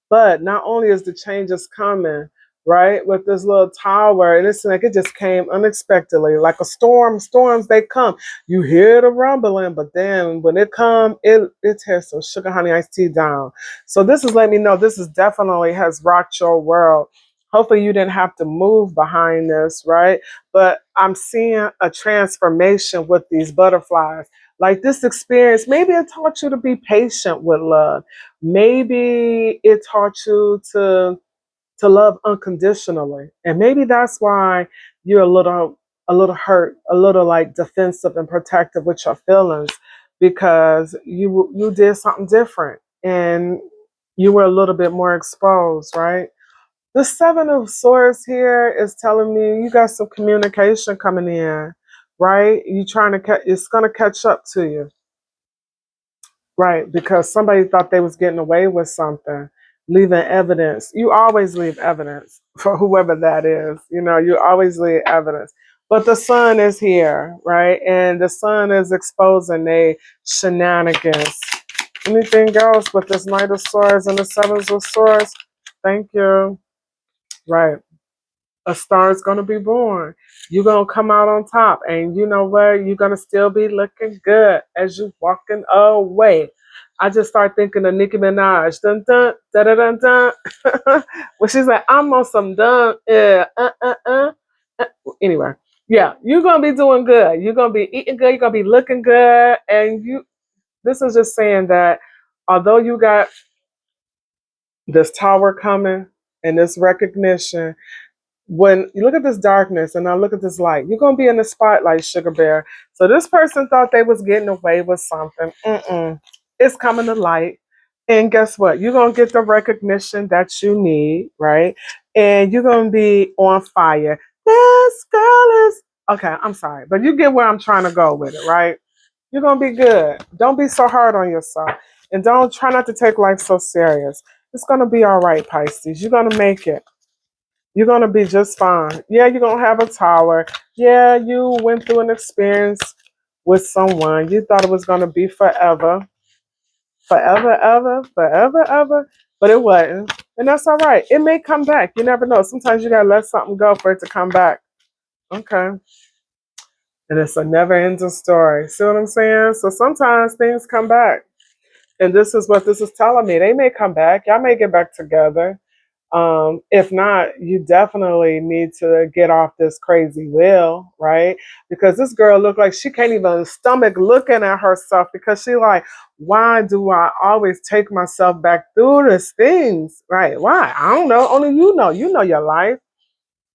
But not only is the changes coming, right, with this little tower, and it's like it just came unexpectedly, like a storm. Storms, they come. You hear the rumbling, but then when it come, it tears some sugar honey iced tea down. So this is letting me know this is definitely has rocked your world. Hopefully you didn't have to move behind this, right? But I'm seeing a transformation with these butterflies. Like this experience, maybe it taught you to be patient with love. Maybe it taught you to love unconditionally, and maybe that's why you're a little hurt, a little like defensive and protective with your feelings, because you did something different and you were a little bit more exposed, right? The Seven of Swords here is telling me you got some communication coming in, right? You trying to it's gonna catch up to you. Right, because somebody thought they was getting away with something, leaving evidence. You always leave evidence for whoever that is. You know, you always leave evidence. But the sun is here, right? And the sun is exposing a shenanigans. Anything else with this Knight of Swords and the Sevens of Swords? Thank you. Right. A star is going to be born. You're going to come out on top. And you know what? You're going to still be looking good as you walking away. I just start thinking of Nicki Minaj. Dun, dun, da, da, dun, dun. When she's like, I'm on some dun. Anyway, yeah, you're going to be doing good. You're going to be eating good. You're going to be looking good. And this is just saying that although you got this tower coming and this recognition, when you look at this darkness and I look at this light, you're gonna be in the spotlight, Sugar Bear. So this person thought they was getting away with something. It's coming to light, and guess what? You're gonna get the recognition that you need, right? And you're gonna be on fire. This girl is okay. I'm sorry, but you get where I'm trying to go with it, right? You're gonna be good. Don't be so hard on yourself, and don't try not to take life so serious. It's gonna be all right, Pisces. You're gonna make it. You're going to be just fine. Yeah, you're going to have a tower. Yeah, you went through an experience with someone. You thought it was going to be forever. Forever, ever, forever, ever. But it wasn't. And that's all right. It may come back. You never know. Sometimes you got to let something go for it to come back. Okay. And it's a never ending story. See what I'm saying? So sometimes things come back. And this is what this is telling me. They may come back. Y'all may get back together. If not, you definitely need to get off this crazy wheel, right? Because this girl looked like she can't even stomach looking at herself because she like, why do I always take myself back through these things, right? Why? I don't know. Only you know. You know your life.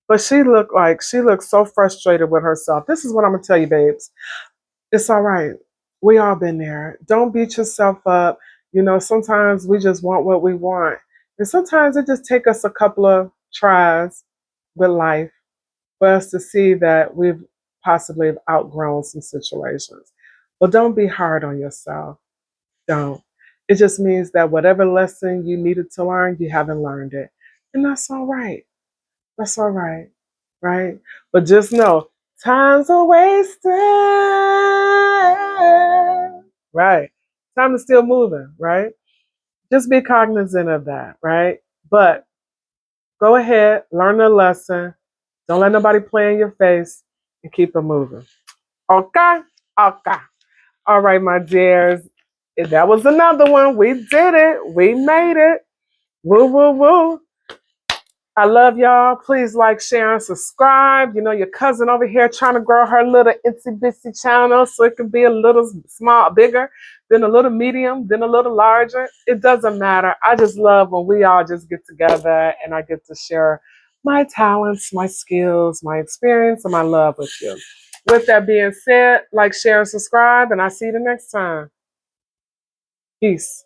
But she looked so frustrated with herself. This is what I'm gonna tell you, babes. It's all right. We all been there. Don't beat yourself up. You know, sometimes we just want what we want. And sometimes it just take us a couple of tries with life for us to see that we've possibly outgrown some situations. But don't be hard on yourself. Don't. It just means that whatever lesson you needed to learn, you haven't learned it. And that's all right. That's all right. Right? But just know, time's a wasted. Right. Time is still moving, right? Just be cognizant of that, right? But go ahead, learn the lesson. Don't let nobody play in your face and keep it moving. Okay? Okay. All right, my dears. That was another one. We did it. We made it. Woo, woo, woo. I love y'all. Please like, share, and subscribe. You know, your cousin over here trying to grow her little itsy bitsy channel so it can be a little small, bigger, then a little medium, then a little larger. It doesn't matter. I just love when we all just get together and I get to share my talents, my skills, my experience, and my love with you. With that being said, like, share, and subscribe, and I'll see you the next time. Peace.